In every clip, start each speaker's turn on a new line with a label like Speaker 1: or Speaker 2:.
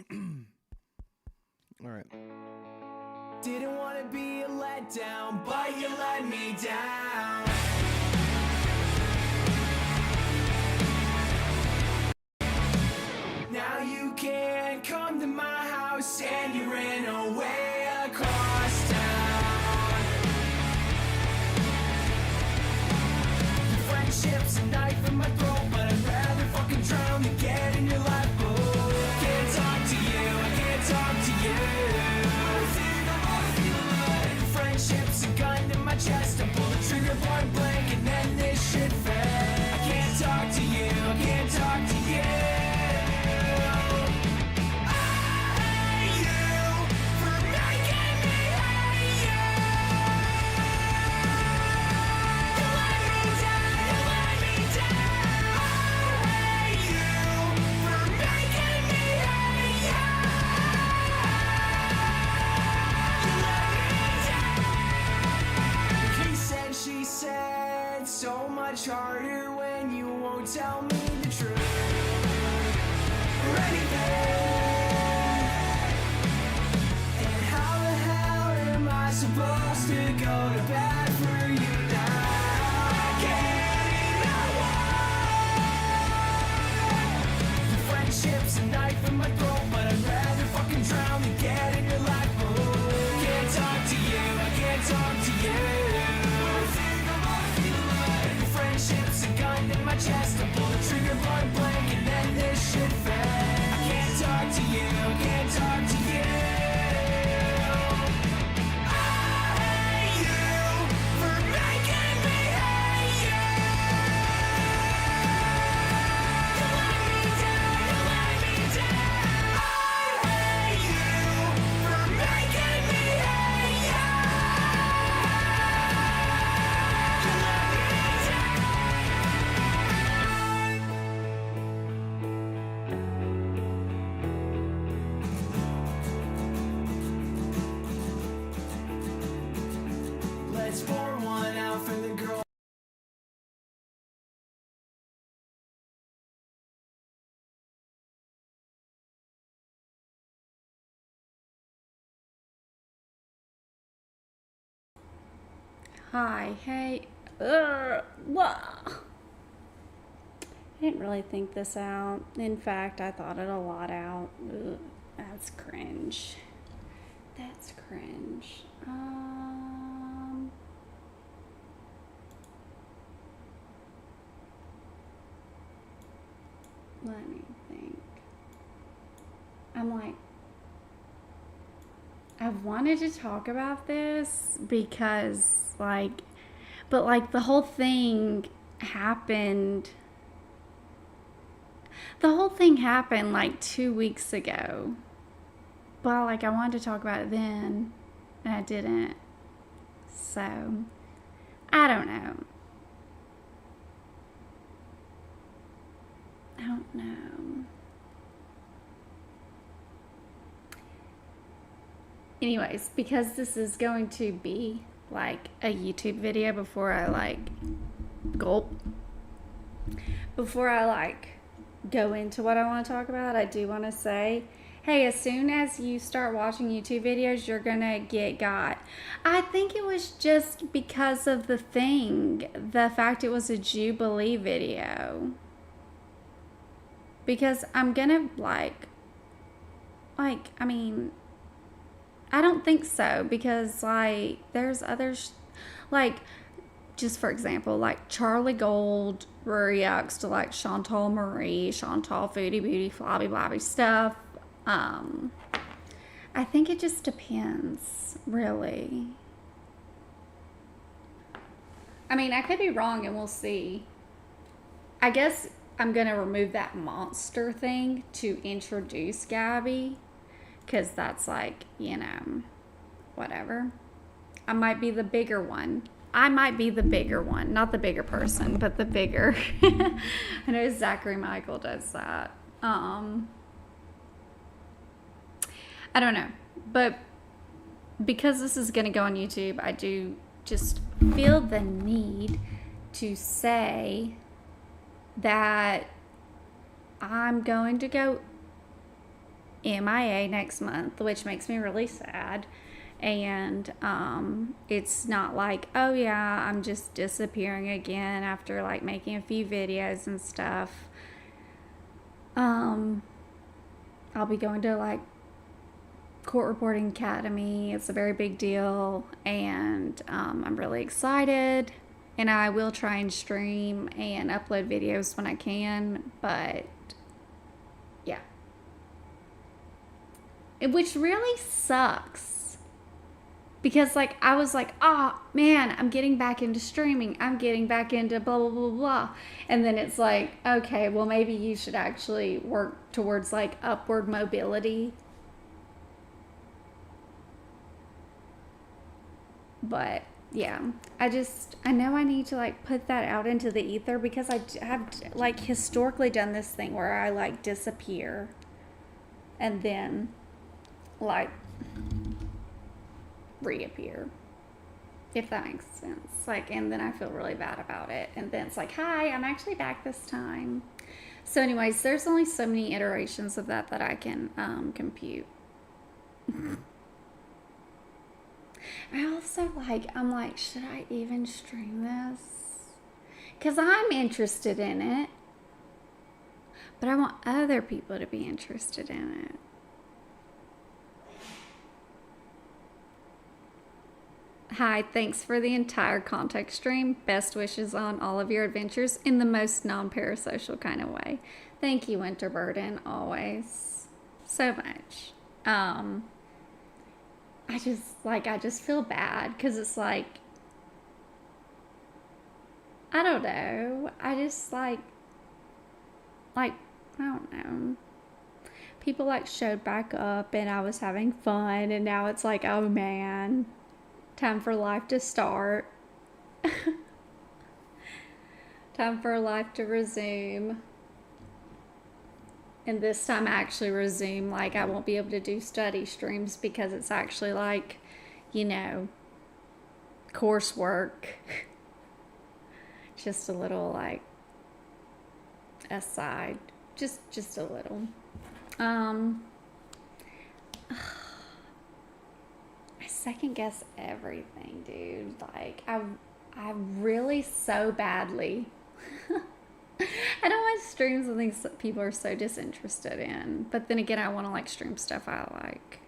Speaker 1: All right.
Speaker 2: Didn't want to be a letdown, but you let me down. Now you can't come to my house and you ran away across town. Your friendship's a knife in my throat, but I'd rather fucking drown than get in your life. Oh, can't talk to you, I can't talk to you. Friendship's a gun to my chest. I pull the trigger point blank and then this shit fell. I can't talk to you, I can't talk to you. She said, so much harder when you won't tell me the truth or anything. And how the hell am I supposed to go to bat for you now? I can't even walk. Your friendship's a knife in my throat, but I'd rather fucking drown than get in your life. Oh, can't talk to you, I can't talk to you. Friendship's a gun in my chest. I pull the trigger point blank and then this shit fell. I can't talk to you, I can't talk to you. I hate you for making me hate you. You let me down, you let me down. I hate you for making me hate you. You let me down. Let's pour one out for the girl.
Speaker 3: Hi, hey, what? I didn't really think this out. In fact, I thought it a lot out. Ugh, that's cringe. That's cringe. Let me think. I'm like, I wanted to talk about this because, like, but like the whole thing happened. The whole thing happened like 2 weeks ago. But like, I wanted to talk about it then, and I didn't. So, I don't know. I don't know. Anyways, because this is going to be like a YouTube video before I like gulp. Before I like go into what I want to talk about, I do want to say, hey, as soon as you start watching YouTube videos, you're gonna get got. I think it was just because of the fact it was a Jubilee video. Because I'm gonna I mean, I don't think so, because like there's others, like just for example, like Charlie Gold reacts to like Chantal Marie, Chantal Foodie Beauty Flobby Blobby stuff. I think it just depends, really. I mean, I could be wrong and we'll see. I guess I'm gonna remove that monster thing to introduce Gabby, because that's like, you know, whatever. I might be the bigger one. I might be the bigger one, not the bigger person, but the bigger. I know Zachary Michael does that. I don't know, but because this is gonna go on YouTube, I do just feel the need to say that I'm going to go MIA next month, which makes me really sad. And it's not like, oh yeah, I'm just disappearing again after like making a few videos and stuff. I'll be going to like Court Reporting Academy. It's a very big deal, and I'm really excited. And I will try and stream and upload videos when I can, but yeah. Which really sucks. Because like I was like, oh man, I'm getting back into streaming. I'm getting back into blah blah blah blah. And then it's like, okay, well maybe you should actually work towards like upward mobility. But yeah, I know I need to like put that out into the ether, because I have like historically done this thing where I like disappear and then like reappear, if that makes sense. Like, and then I feel really bad about it, and then it's like, hi, I'm actually back this time. So anyways, there's only so many iterations of that I can compute. I also I'm like, should I even stream this? Because I'm interested in it, but I want other people to be interested in it. Hi, thanks for the entire context stream. Best wishes on all of your adventures in the most non-parasocial kind of way. Thank you, Winterburden, always. So much. I just feel bad, because it's like, I don't know. I just I don't know. People like showed back up and I was having fun, and now it's like, oh man, time for life to start. Time for life to resume. And this time I actually resume, like I won't be able to do study streams because it's actually like, you know, coursework. Just a little like aside. Just a little. I second guess everything, dude. Like I really so badly I don't want to stream something that people are so disinterested in. But then again, I want to like stream stuff I like.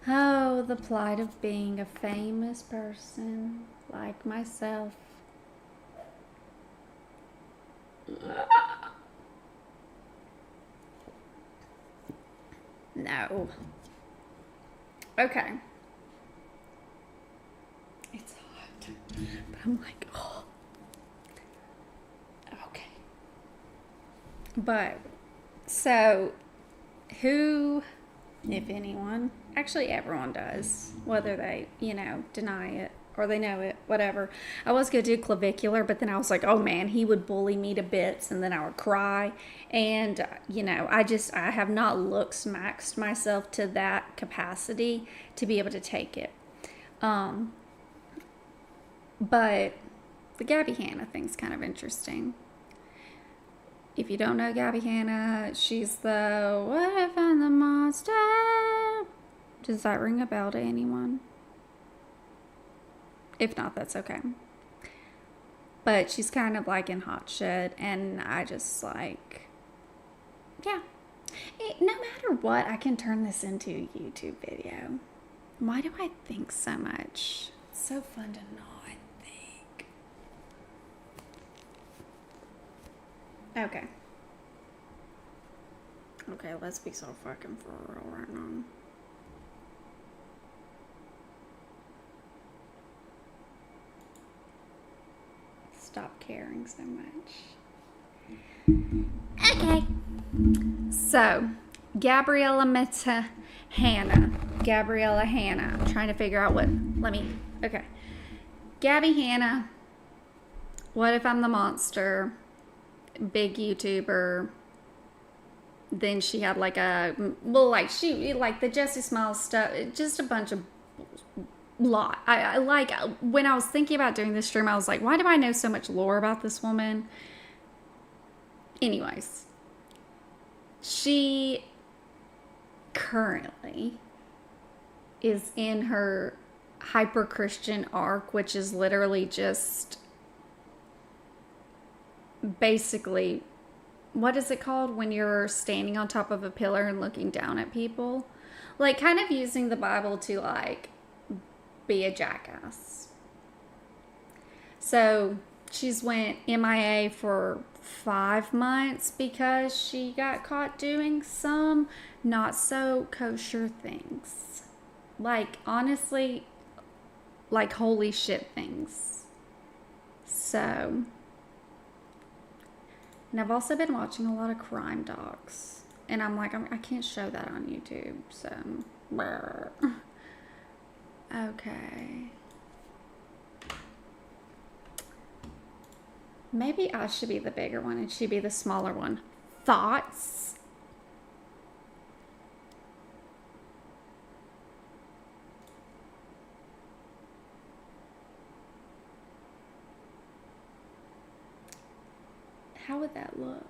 Speaker 3: Oh, the plight of being a famous person like myself. No. Okay. It's hot. But I'm like, oh. Okay. But, so, who, if anyone, actually everyone does, whether they, deny it or they know it, whatever. I was going to do clavicular, but then I was like, oh man, he would bully me to bits and then I would cry. And, I have not maxed myself to that capacity to be able to take it. But the Gabby Hanna thing's kind of interesting. If you don't know Gabby Hanna, she's the what if I'm the monster? Does that ring a bell to anyone? If not, that's okay. But she's kind of like in hot shit, and I just like, yeah. No matter what, I can turn this into a YouTube video. Why do I think so much? It's so fun to not think. Okay. Okay, let's be so fucking for real right now. Stop caring so much. Okay. So, Gabriella Hanna. I'm trying to figure out okay. Gabby Hanna. What if I'm the monster? Big YouTuber. Then she had the Jessie Smiles stuff. Just a bunch of lot. I when I was thinking about doing this stream, I was like, why do I know so much lore about this woman? Anyways, she currently is in her hyper Christian arc, which is literally just basically, what is it called when you're standing on top of a pillar and looking down at people? Like, kind of using the Bible to, like, be a jackass. So she's went MIA for 5 months because she got caught doing some not so kosher things. Like, honestly, like holy shit things. So, and I've also been watching a lot of crime docs. And I'm like, I can't show that on YouTube. So, brr. Okay. Maybe I should be the bigger one and she be the smaller one. Thoughts? How would that look?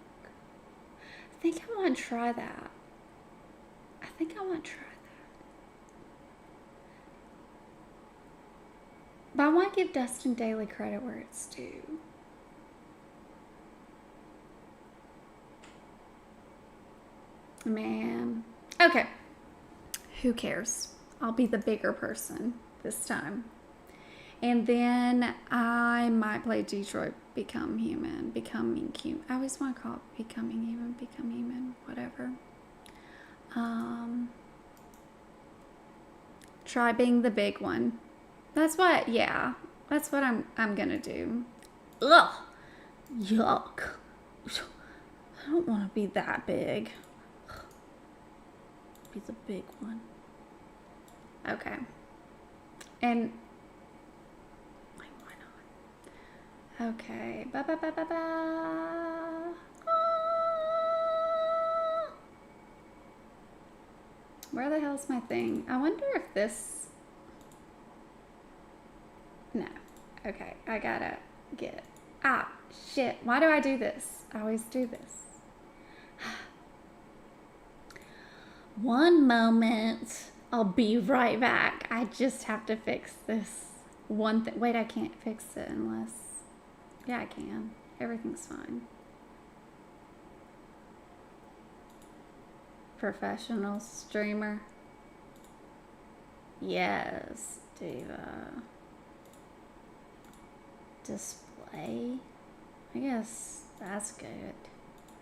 Speaker 3: I think I want to try that. But I want to give Dustin Daily credit where it's due. Man. Okay. Who cares? I'll be the bigger person this time. And then I might play Detroit Becoming Human. I always want to call it Become Human, whatever. Try being the big one. That's what I'm gonna do. Ugh. Yuck. I don't want to be that big. Be the big one. Okay. And why not? Okay. Where the hell's my thing? I wonder if this... No. Okay. I gotta get... Ah, shit. Why do I do this? I always do this. One moment. I'll be right back. I just have to fix this one thing. Wait, I can't fix it unless... Yeah, I can. Everything's fine. Professional streamer. Yes, Diva. Display. I guess that's good.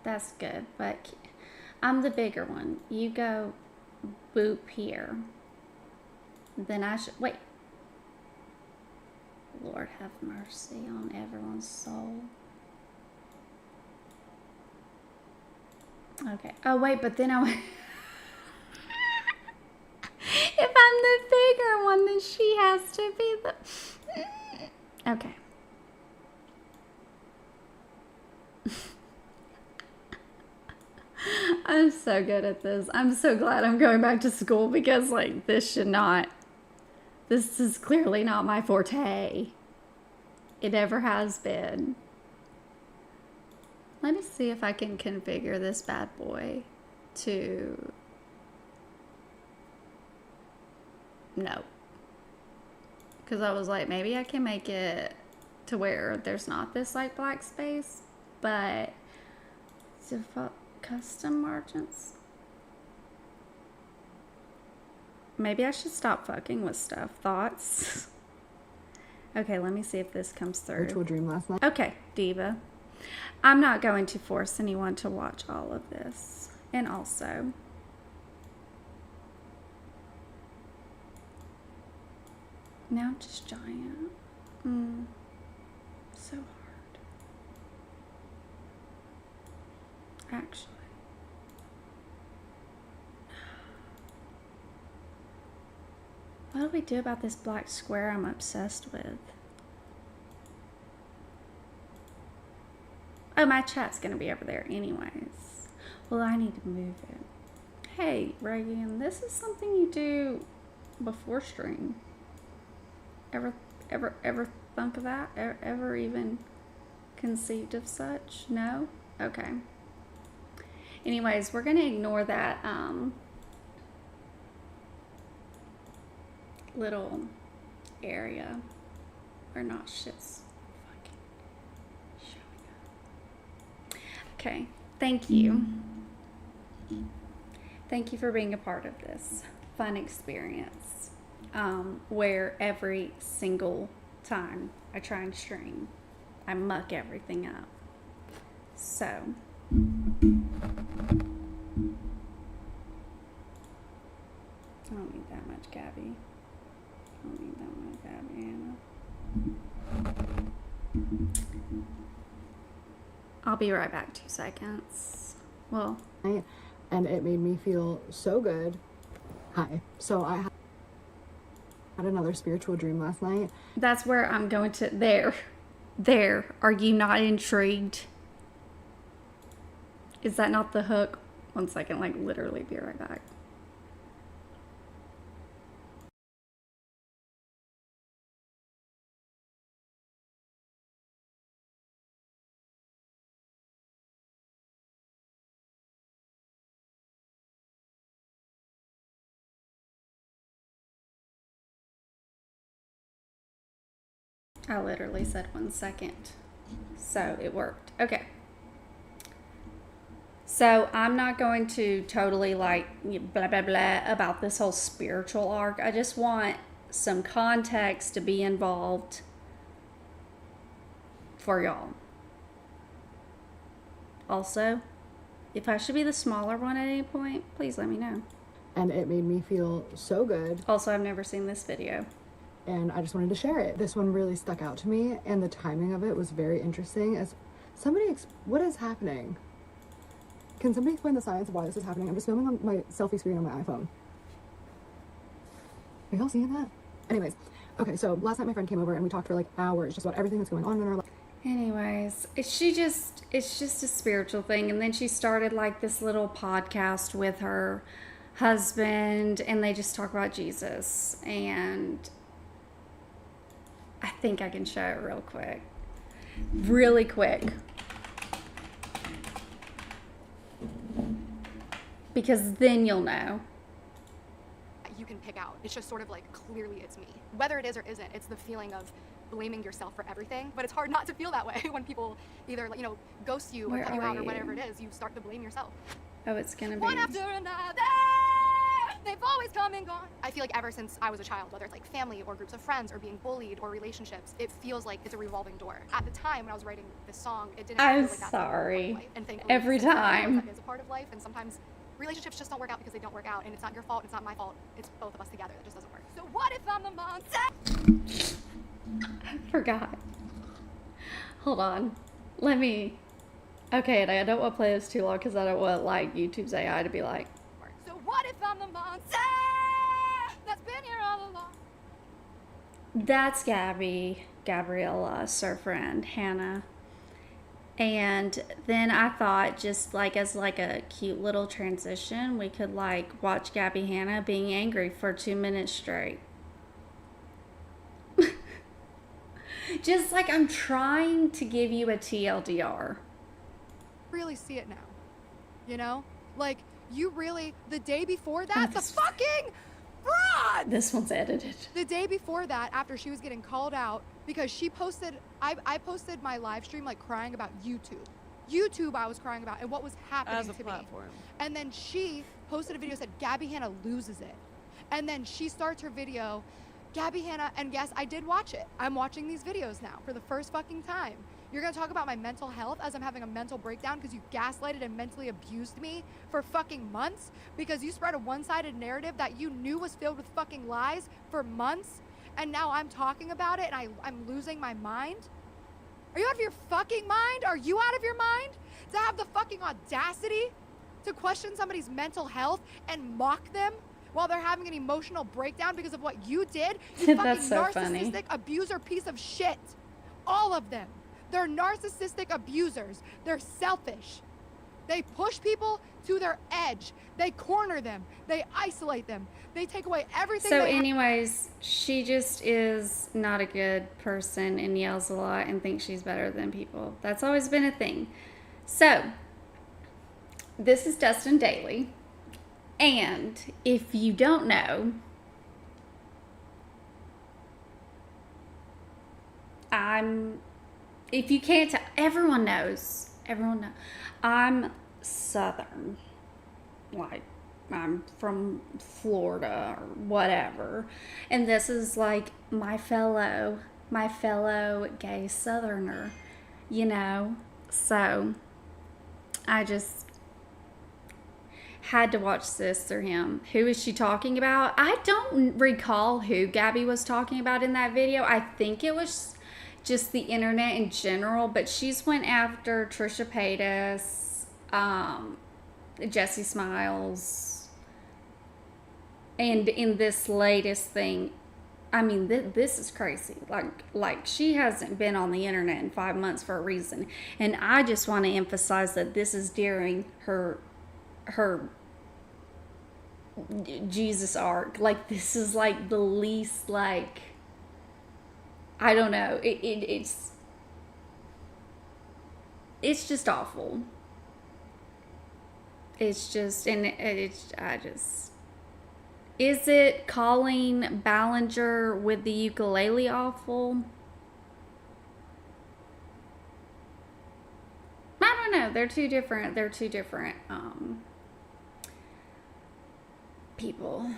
Speaker 3: That's good, but I'm the bigger one. You go boop here. Then I should... Wait. Lord have mercy on everyone's soul. Okay. Oh, wait, but then if I'm the bigger one, then she has to be the... Okay. I'm so good at this. I'm so glad I'm going back to school because, like, this is clearly not my forte. It ever has been. Let me see if I can configure this bad boy to... No. Because I was like, maybe I can make it to where there's not this, like, black space, but... Default custom margins. Maybe I should stop fucking with stuff. Thoughts? Okay, let me see if this comes through.
Speaker 1: Virtual dream last night.
Speaker 3: Okay, Diva. I'm not going to force anyone to watch all of this. And also, now I'm just giant. So hard. Actually. What do we do about this black square I'm obsessed with? Oh, my chat's gonna be over there anyways. Well, I need to move it. Hey, Reagan, this is something you do before stream. Ever think of that? Ever even conceived of such? No? Okay. Anyways, we're going to ignore that little area. Or not shit's fucking showing up. Okay, thank you. Thank you for being a part of this fun experience where every single time I try and stream, I muck everything up. So, I don't need that much Gabby. I don't need that much Gabby, Anna. I'll be right back, 2 seconds. Well,
Speaker 1: and it made me feel so good. Hi. So I had another spiritual dream last night.
Speaker 3: That's where I'm going to. There. Are you not intrigued? Is that not the hook? 1 second, like literally be right back. I literally said 1 second. So it worked. Okay. So I'm not going to totally like blah, blah, blah about this whole spiritual arc. I just want some context to be involved for y'all. Also, if I should be the smaller one at any point, please let me know.
Speaker 1: And it made me feel so good.
Speaker 3: Also, I've never seen this video.
Speaker 1: And I just wanted to share it. This one really stuck out to me, and the timing of it was very interesting. As somebody, what is happening? Can somebody explain the science of why this is happening? I'm just filming on my selfie screen on my iPhone. Are y'all seeing that? Anyways, okay, so last night my friend came over and we talked for like hours just about everything that's going on in our life.
Speaker 3: Anyways, it's just a spiritual thing. And then she started like this little podcast with her husband, and they just talk about Jesus. And I think I can show it real quick. Really quick. Because then you'll know.
Speaker 4: You can pick out. It's just sort of like, clearly it's me. Whether it is or isn't, it's the feeling of blaming yourself for everything. But it's hard not to feel that way when people either, you know, ghost you or cut you out or whatever it is. You start to blame yourself.
Speaker 3: Oh, it's gonna be
Speaker 4: one after another. They've always come and gone. I feel like ever since I was a child, whether it's like family or groups of friends or being bullied or relationships, it feels like it's a revolving door. At the time when I was writing this song, it didn't
Speaker 3: I'm
Speaker 4: feel like that
Speaker 3: sorry.
Speaker 4: And thankfully,
Speaker 3: Every time.
Speaker 4: that is a part of life, and sometimes relationships just don't work out because they don't work out, and it's not your fault, it's not my fault, it's both of us together that just doesn't work. So what if I'm the monster?
Speaker 3: I forgot. Hold on. Let me. Okay, and I don't want to play this too long because I don't want like YouTube's AI to be like.
Speaker 4: So what if I'm the monster that's been here all along?
Speaker 3: That's Gabriella, her friend, Hannah. And then I thought, just like as like a cute little transition, we could like watch Gabby Hannah being angry for 2 minutes straight. Just like I'm trying to give you a TLDR.
Speaker 4: Really see it now, you know? Like, you really, the day before that, the fucking fraud!
Speaker 3: This one's edited.
Speaker 4: The day before that, after she was getting called out, because she posted, I posted my live stream like crying about YouTube. YouTube I was crying about and what was happening
Speaker 5: as a
Speaker 4: to
Speaker 5: platform.
Speaker 4: me. And then she posted a video that said, Gabby Hannah loses it. And then she starts her video, Gabby Hannah, and yes, I did watch it. I'm watching these videos now for the first fucking time. You're gonna talk about my mental health as I'm having a mental breakdown because you gaslighted and mentally abused me for fucking months because you spread a one-sided narrative that you knew was filled with fucking lies for months, and now I'm talking about it and I'm losing my mind? Are you out of your fucking mind? Are you out of your mind? To have the fucking audacity to question somebody's mental health and mock them while they're having an emotional breakdown because of what you did? You fucking
Speaker 3: That's so
Speaker 4: narcissistic
Speaker 3: funny.
Speaker 4: abuser piece of shit. All of them. They're narcissistic abusers. They're selfish. They push people to their edge. They corner them. They isolate them. They take away everything
Speaker 3: So
Speaker 4: they have.
Speaker 3: anyways, she just is not a good person and yells a lot and thinks she's better than people. That's always been a thing. So, this is Dustin Daly. And if you don't know, if you can't tell, everyone knows, I'm Southern. Like, I'm from Florida or whatever. And this is like my fellow gay Southerner, you know? So I just had to watch this through him. Who is she talking about? I don't recall who Gabby was talking about in that video. I think it was just the internet in general, but she's went after Trisha Paytas, Jesse Smiles, and in this latest thing, I mean, this is crazy. Like she hasn't been on the internet in 5 months for a reason, and I just want to emphasize that this is during her Jesus arc. Like, this is like the least, like, I don't know. It's just awful. It's just, and is it Colleen Ballinger with the ukulele awful? I don't know. They're two different people.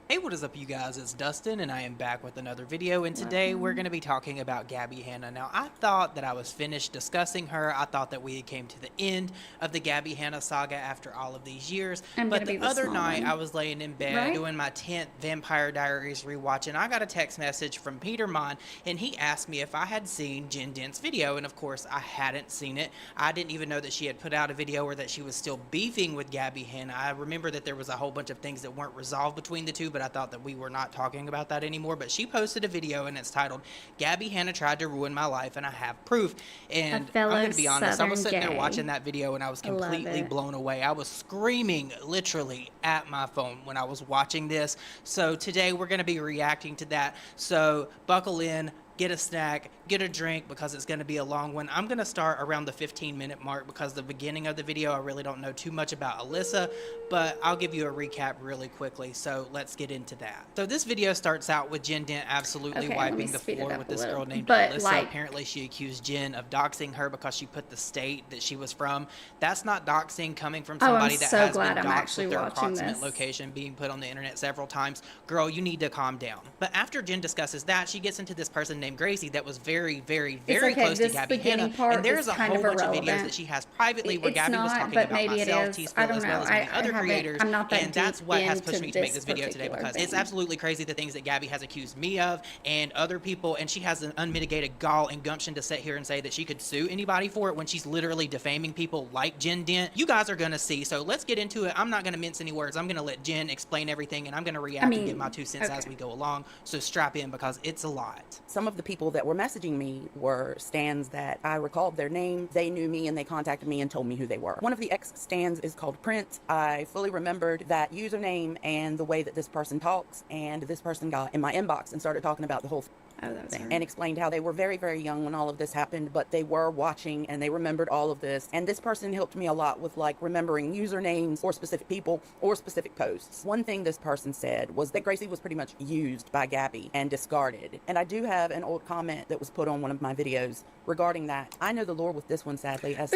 Speaker 5: Hey, what is up, you guys? It's Dustin, and I am back with another video, and today we're going to be talking about Gabby Hanna. Now, I thought that I was finished discussing her. I thought that we had came to the end of the Gabby Hanna saga after all of these years, but the other night I was laying in bed doing my 10th Vampire Diaries rewatch, and I got a text message from Peter Mon, and he asked me if I had seen Jen Dent's video, and of course I hadn't seen it. I didn't even know that she had put out a video or that she was still beefing with Gabby Hanna. I remember that there was a whole bunch of things that weren't resolved between the two, but I thought that we were not talking about that anymore. But she posted a video, and it's titled "Gabby Hanna Tried to Ruin My Life, and I Have Proof." And I'm going to be honest, I was sitting there watching that video, and I was completely blown away. I was screaming literally at my phone when I was watching this. So today we're going to be reacting to that. So buckle in, get a snack, get a drink, because it's going to be a long one. I'm going to start around the 15-minute mark because the beginning of the video I really don't know too much about Alyssa, but I'll give you a recap really quickly. So let's get into that. So this video starts out with Jen Dent absolutely wiping the floor with this girl named Alyssa. Apparently she accused Jen of doxing her because she put the state that she was from. That's not doxing coming from somebody that has been doxed with their approximate location being put on the internet several times. Girl, you need to calm down. But after Jen discusses that, she gets into this person named Gracie that was very close to Gabby Hanna, and there's a whole bunch of videos that she has privately where Gabby was talking about myself, T-Spill, as well as many other creators, and that's what has pushed me to make this video today, because it's absolutely crazy the things that Gabby has accused me of and other people, and she has an unmitigated gall and gumption to sit here and say that she could sue anybody for it when she's literally defaming people like Jen Dent. You guys are gonna see, so let's get into it. I'm not gonna mince any words. I'm gonna let Jen explain everything, and I'm gonna react and give my 2 cents as we go along, so strap in because it's a lot.
Speaker 6: Some of the people that were messaging me were stans that I recalled their name. They knew me and they contacted me and told me who they were. One of the ex-stans is called Prince. I fully remembered that username and the way that this person talks, and this person got in my inbox and started talking about the whole thing and explained how they were very young when all of this happened, but they were watching and they remembered all of this. And this person helped me a lot with like remembering usernames or specific people or specific posts. One thing this person said was that Gracie was pretty much used by Gabby and discarded. And I do have an old comment that was put on one of my videos regarding that. I know the lore with this one, sadly, as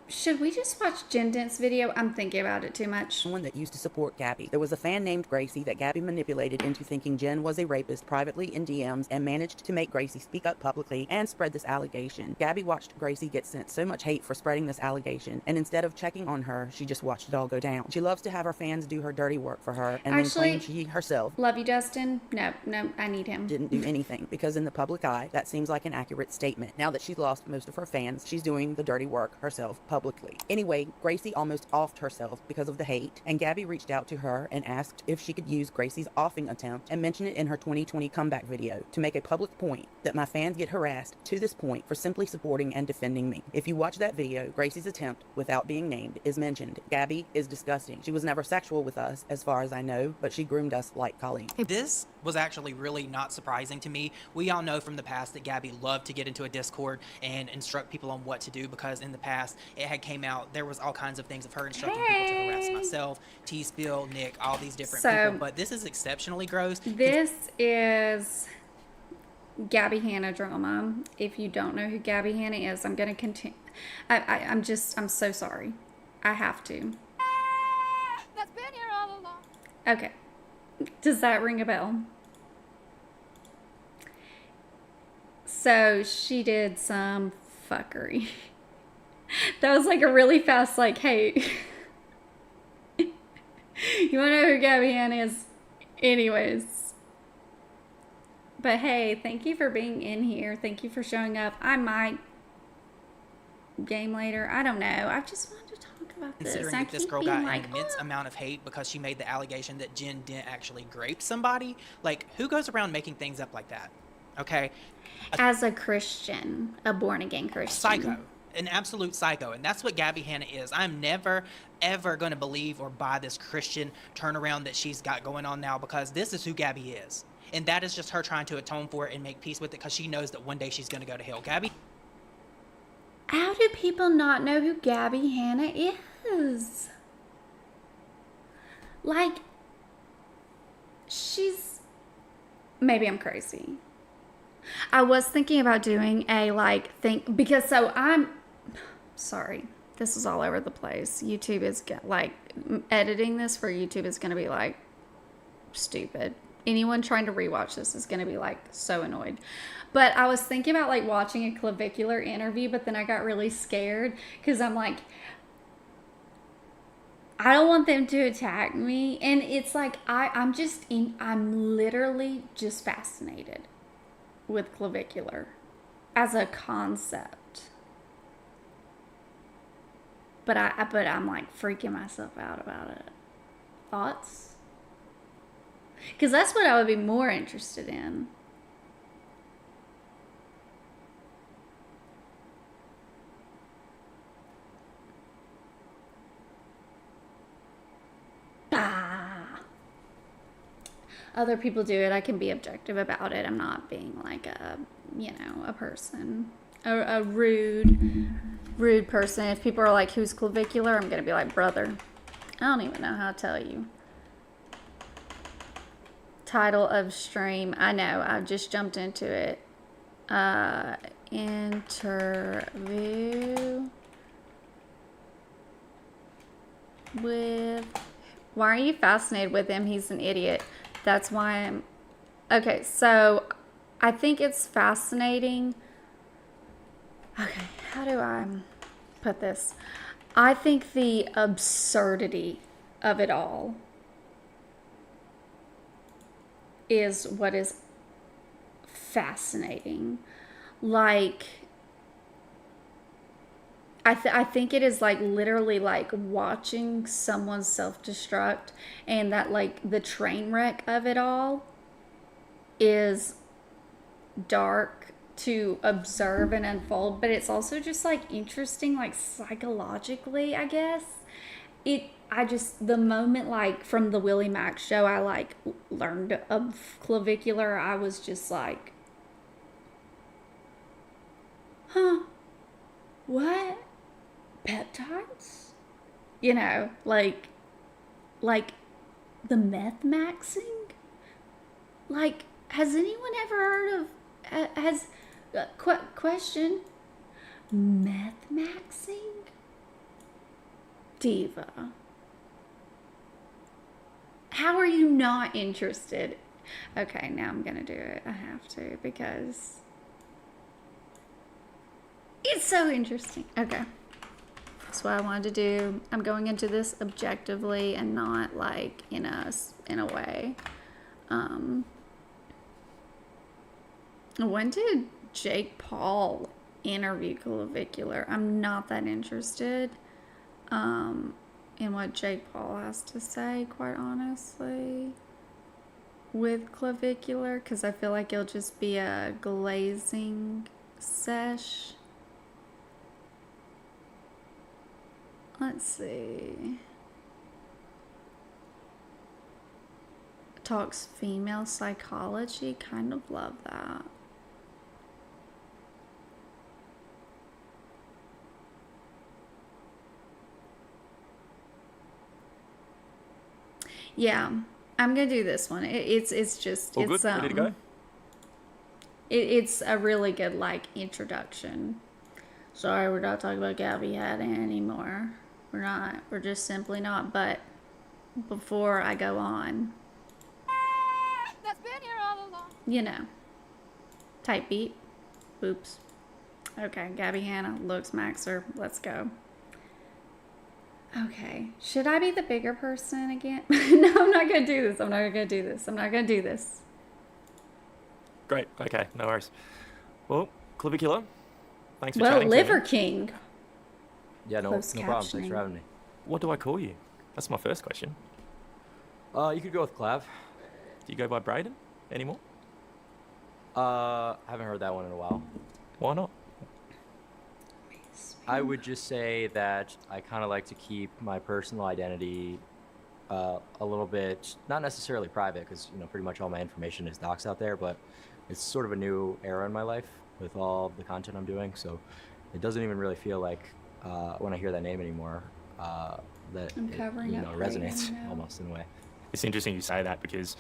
Speaker 3: should we just watch Jen Dent's video? I'm thinking about it too much.
Speaker 6: Someone that used to support Gabby. There was a fan named Gracie that Gabby manipulated into thinking Jen was a rapist privately in DMs and managed to make Gracie speak up publicly and spread this allegation. Gabby watched Gracie get sent so much hate for spreading this allegation, and instead of checking on her, she just watched it all go down. She loves to have her fans do her dirty work for her, and then claim she herself,
Speaker 3: love you, Dustin. No, I need him.
Speaker 6: Didn't do anything, because in the public eye, that seems like an accurate statement. Now that she's lost most of her fans, she's doing the dirty work herself publicly. Anyway, Gracie almost offed herself because of the hate, and Gabby reached out to her and asked if she could use Gracie's offing attempt and mention it in her 2020 comeback video to make a public point that my fans get harassed to this point for simply supporting and defending me. If you watch that video, Gracie's attempt, without being named, is mentioned. Gabby is disgusting. She was never sexual with us, as far as I know, but she groomed us like colleagues.
Speaker 5: This was actually really not surprising to me. We all know from the past that Gabby loved to get into a Discord and instruct people on what to do, because in the past it had came out, there was all kinds of things of her instructing people to harass myself, T-Spill, Nick, all these different people. But this is exceptionally gross.
Speaker 3: This is Gabby Hanna drama. If you don't know who Gabby Hanna is, I'm going to continue. I'm so sorry. I have to.
Speaker 4: That's been here all along.
Speaker 3: Okay. Does that ring a bell? So she did some fuckery. That was like a really fast, like, hey, you want to know who Gabby Hanna is? Anyways. But hey, thank you for being in here. Thank you for showing up. I might game later. I don't know. I just wanted to talk about this.
Speaker 5: Considering that this girl got an immense amount of hate because she made the allegation that Jen didn't actually grape somebody. Like, who goes around making things up like that? Okay?
Speaker 3: As a Christian, a born-again Christian.
Speaker 5: Psycho. An absolute psycho. And that's what Gabby Hanna is. I'm never, ever going to believe or buy this Christian turnaround that she's got going on now, because this is who Gabby is. And that is just her trying to atone for it and make peace with it, because she knows that one day she's going to go to hell. Gabby?
Speaker 3: How do people not know who Gabby Hanna is? Like, maybe I'm crazy. I was thinking about doing a, like, thing, because so I'm, sorry, this is all over the place. YouTube is, like, editing this for YouTube is going to be, like, stupid. Anyone trying to rewatch this is going to be, like, so annoyed. But I was thinking about, like, watching a clavicular interview, but then I got really scared because I'm like, I don't want them to attack me. And it's like, I'm literally just fascinated with clavicular as a concept. But I'm like freaking myself out about it. Thoughts? Because that's what I would be more interested in. Other people do it. I can be objective about it. I'm not being like a person, a rude person. If people are like, who's clavicular? I'm going to be like, brother. I don't even know how to tell you. Title of stream. I know. I just jumped into it. Interview with... Why are you fascinated with him? He's an idiot. That's why I'm... Okay, so I think it's fascinating. Okay, how do I put this? I think the absurdity of it all is what is fascinating. Like, I think it is like literally like watching someone self-destruct, and that like the train wreck of it all is dark to observe and unfold, but it's also just like interesting, like psychologically, I guess. The moment like from the Willie Mack show I like learned of clavicular, I was just like, huh, what? Peptides? You know, like the meth maxing? Like, has anyone ever heard of, question, meth maxing? Diva. How are you not interested? Okay, now I'm gonna do it. I have to, because it's so interesting. Okay. That's what I wanted to do. I'm going into this objectively and not like in a way. When did Jake Paul interview clavicular? I'm not that interested in what Jake Paul has to say, quite honestly. with clavicular because I feel like it'll just be a glazing sesh. Let's see. Talks female psychology. Kind of love that. Yeah, I'm gonna do this one. It's just
Speaker 7: All
Speaker 3: it's
Speaker 7: good? Ready to go?
Speaker 3: It's a really good like introduction. Sorry, we're not talking about Gabby Hanna anymore. We're not. We're just simply not. But before I go on,
Speaker 4: That's been here all along.
Speaker 3: you know, type beat. Oops. Okay, Gabby Hanna, looks Maxer. Let's go. Okay, should I be the bigger person again? No, I'm not gonna do this. I'm not gonna do this. I'm not gonna do this.
Speaker 7: Great. Okay, no worries. Well, Clavicular, thanks for
Speaker 3: Well,
Speaker 7: chatting
Speaker 3: Liver
Speaker 7: to me.
Speaker 3: King.
Speaker 8: Yeah, no
Speaker 3: Closed
Speaker 8: problem. Thanks
Speaker 3: captioning.
Speaker 8: for having me.
Speaker 7: What do I call you? That's my first question.
Speaker 8: You could go with Clav.
Speaker 7: Do you go by Braden anymore?
Speaker 8: Haven't heard that one in a while.
Speaker 7: Why not?
Speaker 8: I would just say that I kind of like to keep my personal identity a little bit, not necessarily private, because pretty much all my information is doxed out there. But it's sort of a new era in my life with all of the content I'm doing, so it doesn't even really feel like when I hear that name anymore that
Speaker 3: I'm
Speaker 8: it,
Speaker 3: covering up Braden
Speaker 8: resonates
Speaker 3: now.
Speaker 8: almost in a way.
Speaker 7: It's interesting you say that because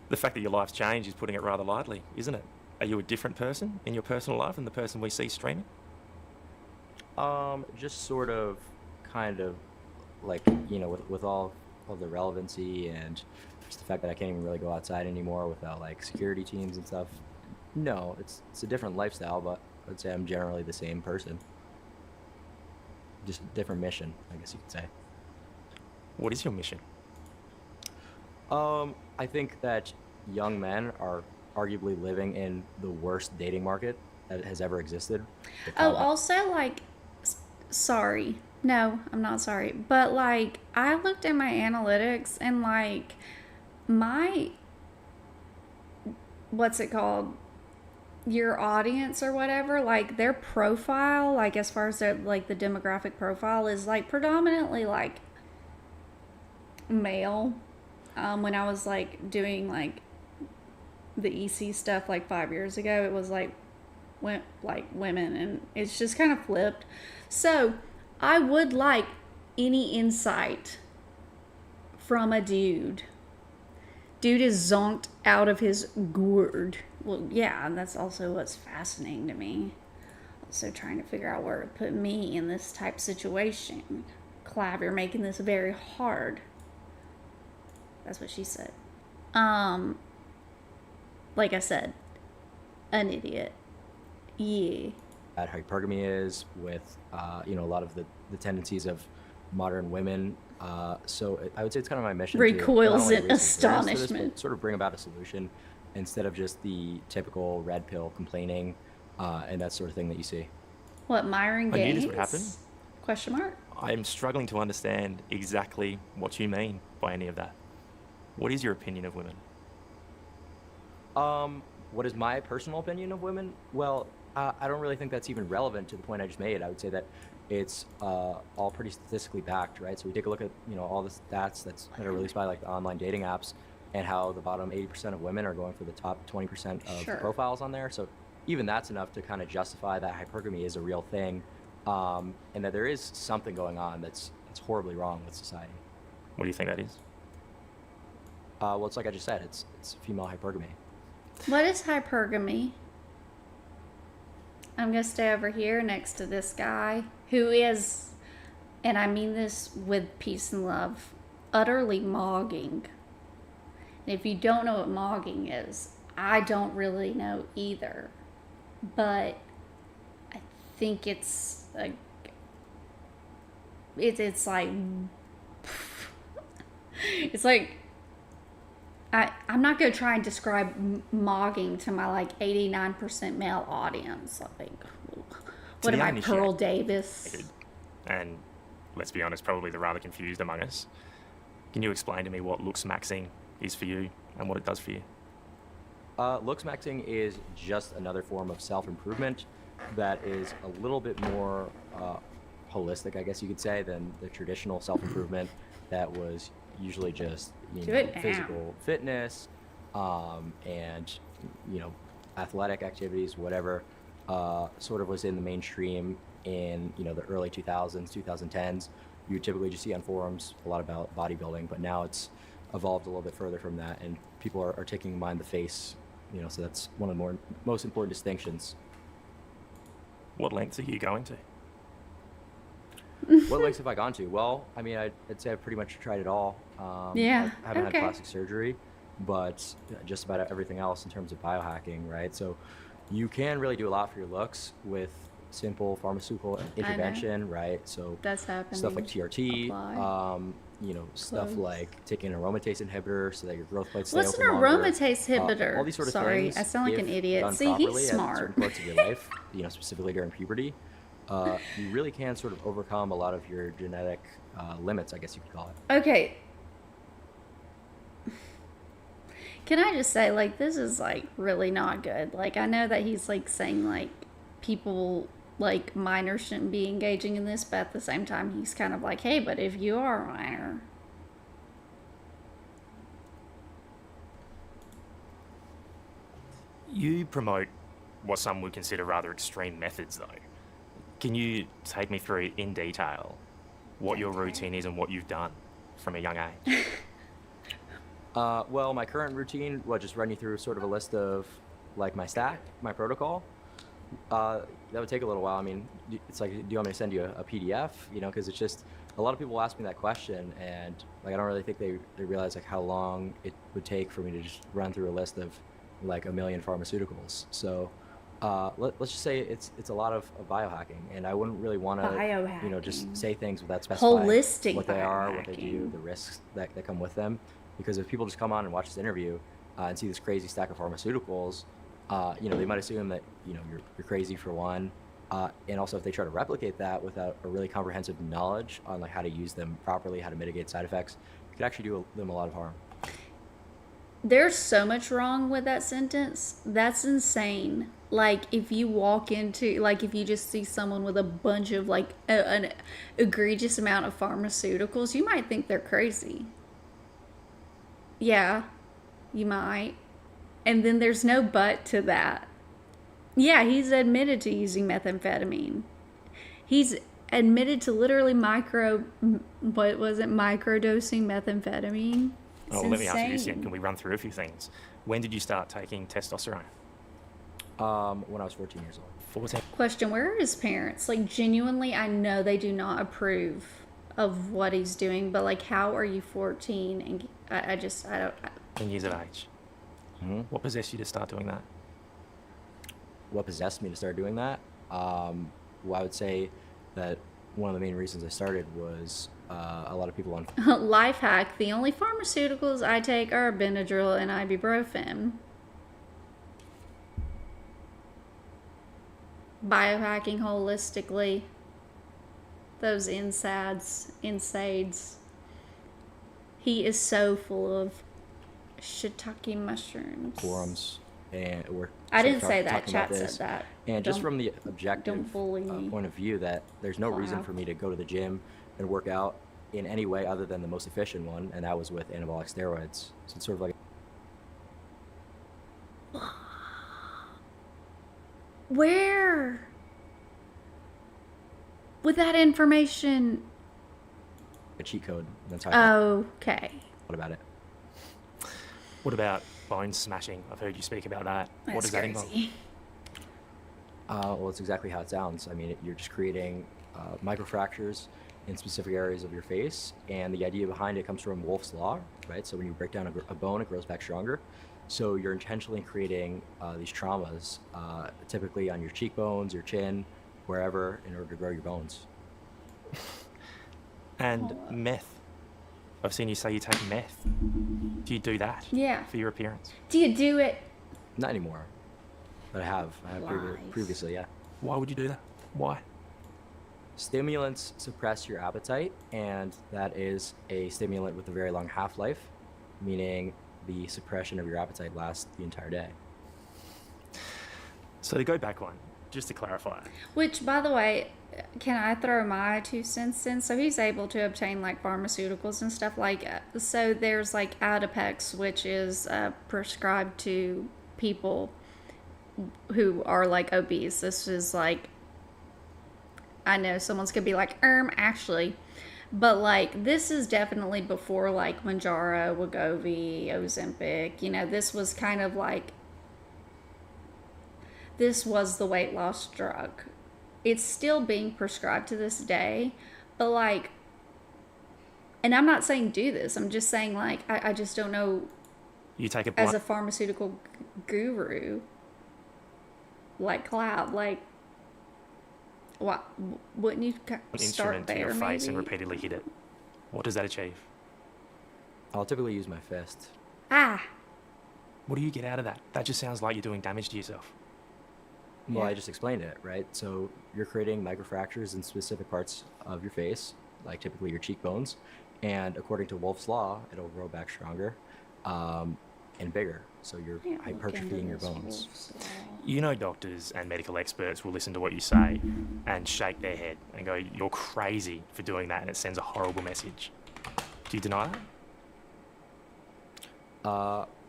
Speaker 7: the fact that your life's changed is putting it rather lightly, isn't it? Are you a different person in your personal life than the person we see streaming?
Speaker 8: Just sort of, kind of, like with all of the relevancy and just the fact that I can't even really go outside anymore without like security teams and stuff. No, it's a different lifestyle, but I'd say I'm generally the same person. Just a different mission, I guess you could say.
Speaker 7: What is your mission?
Speaker 8: I think that young men are arguably living in the worst dating market that has ever existed.
Speaker 3: Oh, also, like, sorry. No, I'm not sorry. But, like, I looked at my analytics and, like, my, what's it called? Your audience or whatever, like, their profile, like, as far as their, like, the demographic profile is, like, predominantly, like, male. When I was, like, doing, like, the EC stuff, like, 5 years ago, it was, like women, and it's just kind of flipped. So I would like any insight from a dude is zonked out of his gourd. Well, yeah, and that's also what's fascinating to me. Also trying to figure out where to put me in this type of situation. Clav, you're making this very hard. That's what she said. Like I said, an idiot. Yeah.
Speaker 8: That hypergamy is with a lot of the tendencies of modern women. So I would say it's kind of my mission
Speaker 3: Recoils
Speaker 8: to
Speaker 3: in
Speaker 8: not only raise awareness to this,
Speaker 3: astonishment.
Speaker 8: but sort of bring about a solution instead of just the typical red pill complaining and that sort of thing that you see.
Speaker 3: What, Myron
Speaker 7: I knew
Speaker 3: Gaines?
Speaker 7: this would happen.
Speaker 3: Question mark?
Speaker 7: I'm struggling to understand exactly what you mean by any of that. What is your opinion of women?
Speaker 8: What is my personal opinion of women? Well, I don't really think that's even relevant to the point I just made. I would say that it's all pretty statistically backed, right? So we take a look at all the stats that are released by like the online dating apps, and how the bottom 80% of women are going for the top 20% of
Speaker 3: Sure.
Speaker 8: profiles on there. So even that's enough to kind of justify that hypergamy is a real thing, and that there is something going on that's horribly wrong with society.
Speaker 7: What do you think that is?
Speaker 8: Well, it's like I just said, it's female hypergamy.
Speaker 3: What is hypergamy? I'm going to stay over here next to this guy who is, and I mean this with peace and love, utterly mogging. And if you don't know what mogging is, I don't really know either. But I think it's like, it's like, it's like, I'm not going to try and describe mogging to my like 89% male audience. Like, what
Speaker 7: the
Speaker 3: am I, Pearl
Speaker 7: uninitiated.
Speaker 3: Davis?
Speaker 7: And let's be honest, probably the rather confused among us. Can you explain to me what looks maxing is for you and what it does for you?
Speaker 8: Looks maxing is just another form of self-improvement that is a little bit more holistic, I guess you could say, than the traditional self-improvement that was usually just physical fitness and athletic activities, whatever sort of was in the mainstream in the early 2000s, 2010s. You would typically just see on forums a lot about bodybuilding, but now it's evolved a little bit further from that, and people are taking in mind the face. So that's one of the most important distinctions.
Speaker 7: What lengths are you going to?
Speaker 8: What lengths have I gone to? Well, I mean, I'd say I've pretty much tried it all.
Speaker 3: Yeah.
Speaker 8: I haven't
Speaker 3: Okay.
Speaker 8: had plastic surgery, but just about everything else in terms of biohacking, right? So you can really do a lot for your looks with simple pharmaceutical intervention, right? So
Speaker 3: That's happening.
Speaker 8: stuff like TRT,
Speaker 3: Apply.
Speaker 8: stuff
Speaker 3: Close.
Speaker 8: like taking an aromatase inhibitor so that your growth plates stay
Speaker 3: What's an
Speaker 8: open longer.
Speaker 3: aromatase inhibitor?
Speaker 8: All these sort of
Speaker 3: Sorry,
Speaker 8: things.
Speaker 3: I sound like an
Speaker 8: if
Speaker 3: idiot.
Speaker 8: done
Speaker 3: See, he's
Speaker 8: properly at
Speaker 3: smart.
Speaker 8: certain parts of your life, specifically during puberty, you really can sort of overcome a lot of your genetic limits, I guess you could call it.
Speaker 3: Okay. Can I just say, like, this is, like, really not good. Like, I know that he's, like, saying, like, people, like, minors shouldn't be engaging in this, but at the same time, he's kind of like, hey, but if you are a minor.
Speaker 7: You promote what some would consider rather extreme methods, though. Can you take me through in detail what your routine is and what you've done from a young age?
Speaker 8: Well, my current routine, just run you through sort of a list of like my stack, my protocol. That would take a little while. I mean, it's like, do you want me to send you a PDF? Because it's just a lot of people ask me that question, and like I don't really think they realize like how long it would take for me to just run through a list of like a million pharmaceuticals. So let's just say it's a lot of biohacking, and I wouldn't really want to just say things without specifying
Speaker 3: Holistic
Speaker 8: what they are, what they do,
Speaker 3: biohacking.
Speaker 8: the risks that come with them. Because if people just come on and watch this interview and see this crazy stack of pharmaceuticals, they might assume that you're crazy for one, and also if they try to replicate that without a really comprehensive knowledge on like how to use them properly, how to mitigate side effects, it could actually do them a lot of harm.
Speaker 3: There's so much wrong with that sentence. That's insane. Like, if you walk into, like, if you just see someone with a bunch of, like, an egregious amount of pharmaceuticals, you might think they're crazy. Yeah, you might. And then there's no but to that. Yeah, he's admitted to using methamphetamine. He's admitted to literally microdosing methamphetamine. It's
Speaker 7: Let me ask you this,
Speaker 3: insane.
Speaker 7: can we run through a few things? When did you start taking testosterone?
Speaker 8: When I was 14 years old.
Speaker 7: 14.
Speaker 3: Question, where are his parents? Like, genuinely, I know they do not approve of what he's doing, but, like, how are you 14? And I don't...
Speaker 7: 10 years of age.
Speaker 8: Mm-hmm.
Speaker 7: What possessed you to start doing that?
Speaker 8: What possessed me to start doing that? Well, I would say that one of the main reasons I started was a lot of people on
Speaker 3: Life hack, the only pharmaceuticals I take are Benadryl and ibuprofen. Biohacking holistically. Those NSAIDs. He is so full of shiitake mushrooms.
Speaker 8: forums, and we're
Speaker 3: I
Speaker 8: sort of
Speaker 3: didn't say that.
Speaker 8: talking about
Speaker 3: Chat said
Speaker 8: this.
Speaker 3: that.
Speaker 8: And just
Speaker 3: Don't-
Speaker 8: from the objective
Speaker 3: don't bully me.
Speaker 8: point of view, that there's no reason
Speaker 3: Wow.
Speaker 8: for me to go to the gym and work out in any way other than the most efficient one, and that was with anabolic steroids. So it's sort of like
Speaker 3: Where? With that information.
Speaker 8: a cheat code. That's how I thought
Speaker 3: Okay.
Speaker 8: about it.
Speaker 7: What about bone smashing? I've heard you speak about that. What
Speaker 3: That's
Speaker 7: does that involve?
Speaker 3: crazy.
Speaker 8: Well, it's exactly how it sounds. I mean, you're just creating microfractures in specific areas of your face, and the idea behind it comes from Wolff's Law, right? So when you break down a bone, it grows back stronger. So you're intentionally creating these traumas, typically on your cheekbones, your chin, wherever, in order to grow your bones.
Speaker 7: And meth. I've seen you say you take meth. Do you do that
Speaker 3: Yeah.
Speaker 7: for your appearance?
Speaker 3: Do you do it?
Speaker 8: Not anymore, but I have
Speaker 3: Lies.
Speaker 8: previously, yeah.
Speaker 7: Why would you do that? Why?
Speaker 8: Stimulants suppress your appetite, and that is a stimulant with a very long half-life, meaning the suppression of your appetite lasts the entire day.
Speaker 7: So to go back one, just to clarify,
Speaker 3: Which, by the way, can I throw my 2 cents in? So he's able to obtain like pharmaceuticals and stuff like. So there's like Adipex, which is prescribed to people who are like obese. This is like, I know someone's gonna be like, actually, but like this is definitely before like Mounjaro, Wegovy, Ozempic. You know, this was kind of like, this was the weight loss drug. It's still being prescribed to this day, but like, and I'm not saying do this. I'm just saying like, I just don't know.
Speaker 7: you take a
Speaker 3: As
Speaker 7: blunt.
Speaker 3: a pharmaceutical guru, like Cloud, like, what wouldn't you start
Speaker 7: Instrument to
Speaker 3: there?
Speaker 7: your face and
Speaker 3: Maybe?
Speaker 7: repeatedly hit it. What does that achieve?
Speaker 8: I'll typically use my fist.
Speaker 3: Ah,
Speaker 7: What do you get out of that? That just sounds like you're doing damage to yourself.
Speaker 8: Well,
Speaker 3: Yeah.
Speaker 8: I just explained it, right? So you're creating microfractures in specific parts of your face, like typically your cheekbones, and according to Wolff's law, it'll grow back stronger and bigger. So you're
Speaker 3: I can't look
Speaker 8: hypertrophying
Speaker 3: into
Speaker 8: your
Speaker 3: this
Speaker 8: bones.
Speaker 3: Wolf's Law.
Speaker 7: You know, doctors and medical experts will listen to what you say and shake their head and go, "You're crazy for doing that," and it sends a horrible message. Do you deny that?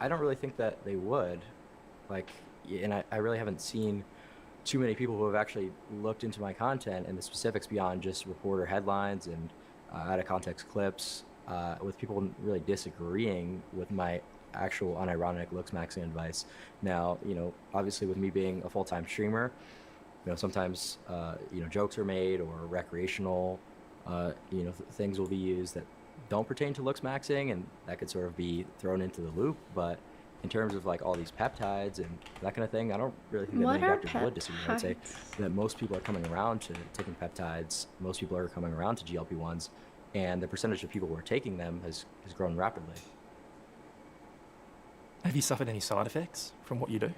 Speaker 8: I don't really think that they would. Like, and I really haven't seen too many people who have actually looked into my content and the specifics beyond just reporter headlines and out of context clips, with people really disagreeing with my actual unironic looks maxing advice. Now, you know, obviously with me being a full-time streamer, you know, sometimes, you know, jokes are made or recreational, you know, things will be used that don't pertain to looks maxing, and that could sort of be thrown into the loop. But in terms of like all these peptides and that kind of thing, I don't really think that
Speaker 3: What
Speaker 8: many
Speaker 3: are
Speaker 8: doctors would disagree. I'd say
Speaker 3: peptides?
Speaker 8: that most people are coming around to taking peptides. Most people are coming around to GLP-1s, and the percentage of people who are taking them has grown rapidly.
Speaker 7: Have you suffered any side effects from what you do?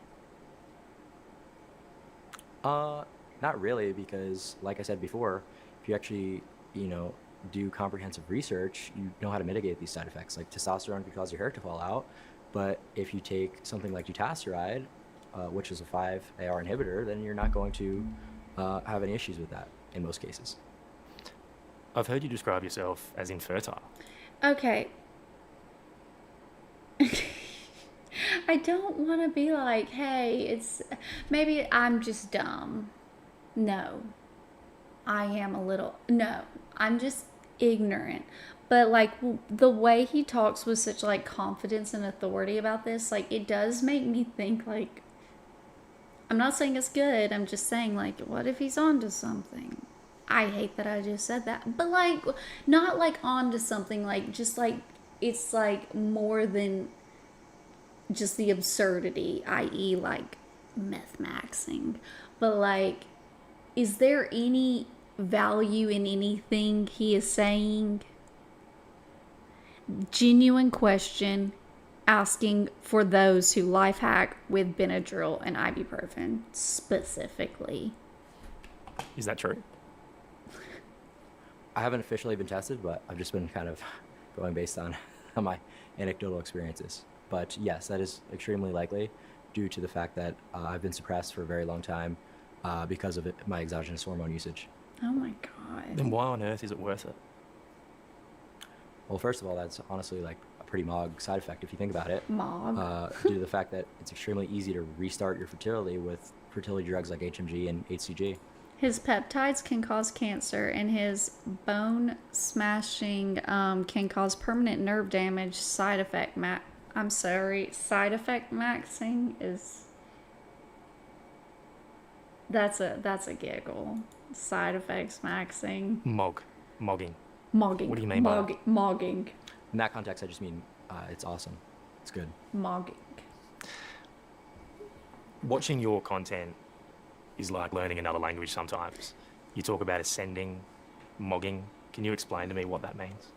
Speaker 8: Not really, because like I said before, if you actually, you know, do comprehensive research, you know how to mitigate these side effects. Like testosterone can cause your hair to fall out, but if you take something like dutasteride, which is a 5-AR inhibitor, then you're not going to have any issues with that in most cases.
Speaker 7: I've heard you describe yourself as infertile.
Speaker 3: Okay. I don't want to be like, hey, it's maybe I'm just dumb. No, I am a little, no, I'm just ignorant. But like the way he talks with such like confidence and authority about this, like it does make me think like, I'm not saying it's good. I'm just saying like, what if he's onto something? I hate that I just said that, but like, not like onto something, like just like, it's like more than just the absurdity, i.e. like meth maxing. But like, is there any value in anything he is saying? Genuine question, asking for those who life hack with Benadryl and ibuprofen specifically.
Speaker 7: Is that true?
Speaker 8: I haven't officially been tested, but I've just been kind of going based on my anecdotal experiences. But yes, that is extremely likely due to the fact that I've been suppressed for a very long time because of my exogenous hormone usage.
Speaker 3: Oh my god.
Speaker 7: Then why on earth is it worth it?
Speaker 8: Well, first of all, that's honestly like a pretty mog side effect if you think about it.
Speaker 3: Mog.
Speaker 8: Due to the fact that it's extremely easy to restart your fertility with fertility drugs like HMG and HCG.
Speaker 3: His peptides can cause cancer, and his bone smashing can cause permanent nerve damage. Side effect side effect maxing is that's a giggle. Side effects maxing.
Speaker 7: Mogging.
Speaker 3: Mogging.
Speaker 7: What do you mean by that?
Speaker 3: Mogging.
Speaker 8: In that context, I just mean it's awesome. It's good.
Speaker 3: Mogging.
Speaker 7: Watching your content is like learning another language sometimes. You talk about ascending, mogging. Can you explain to me what that means?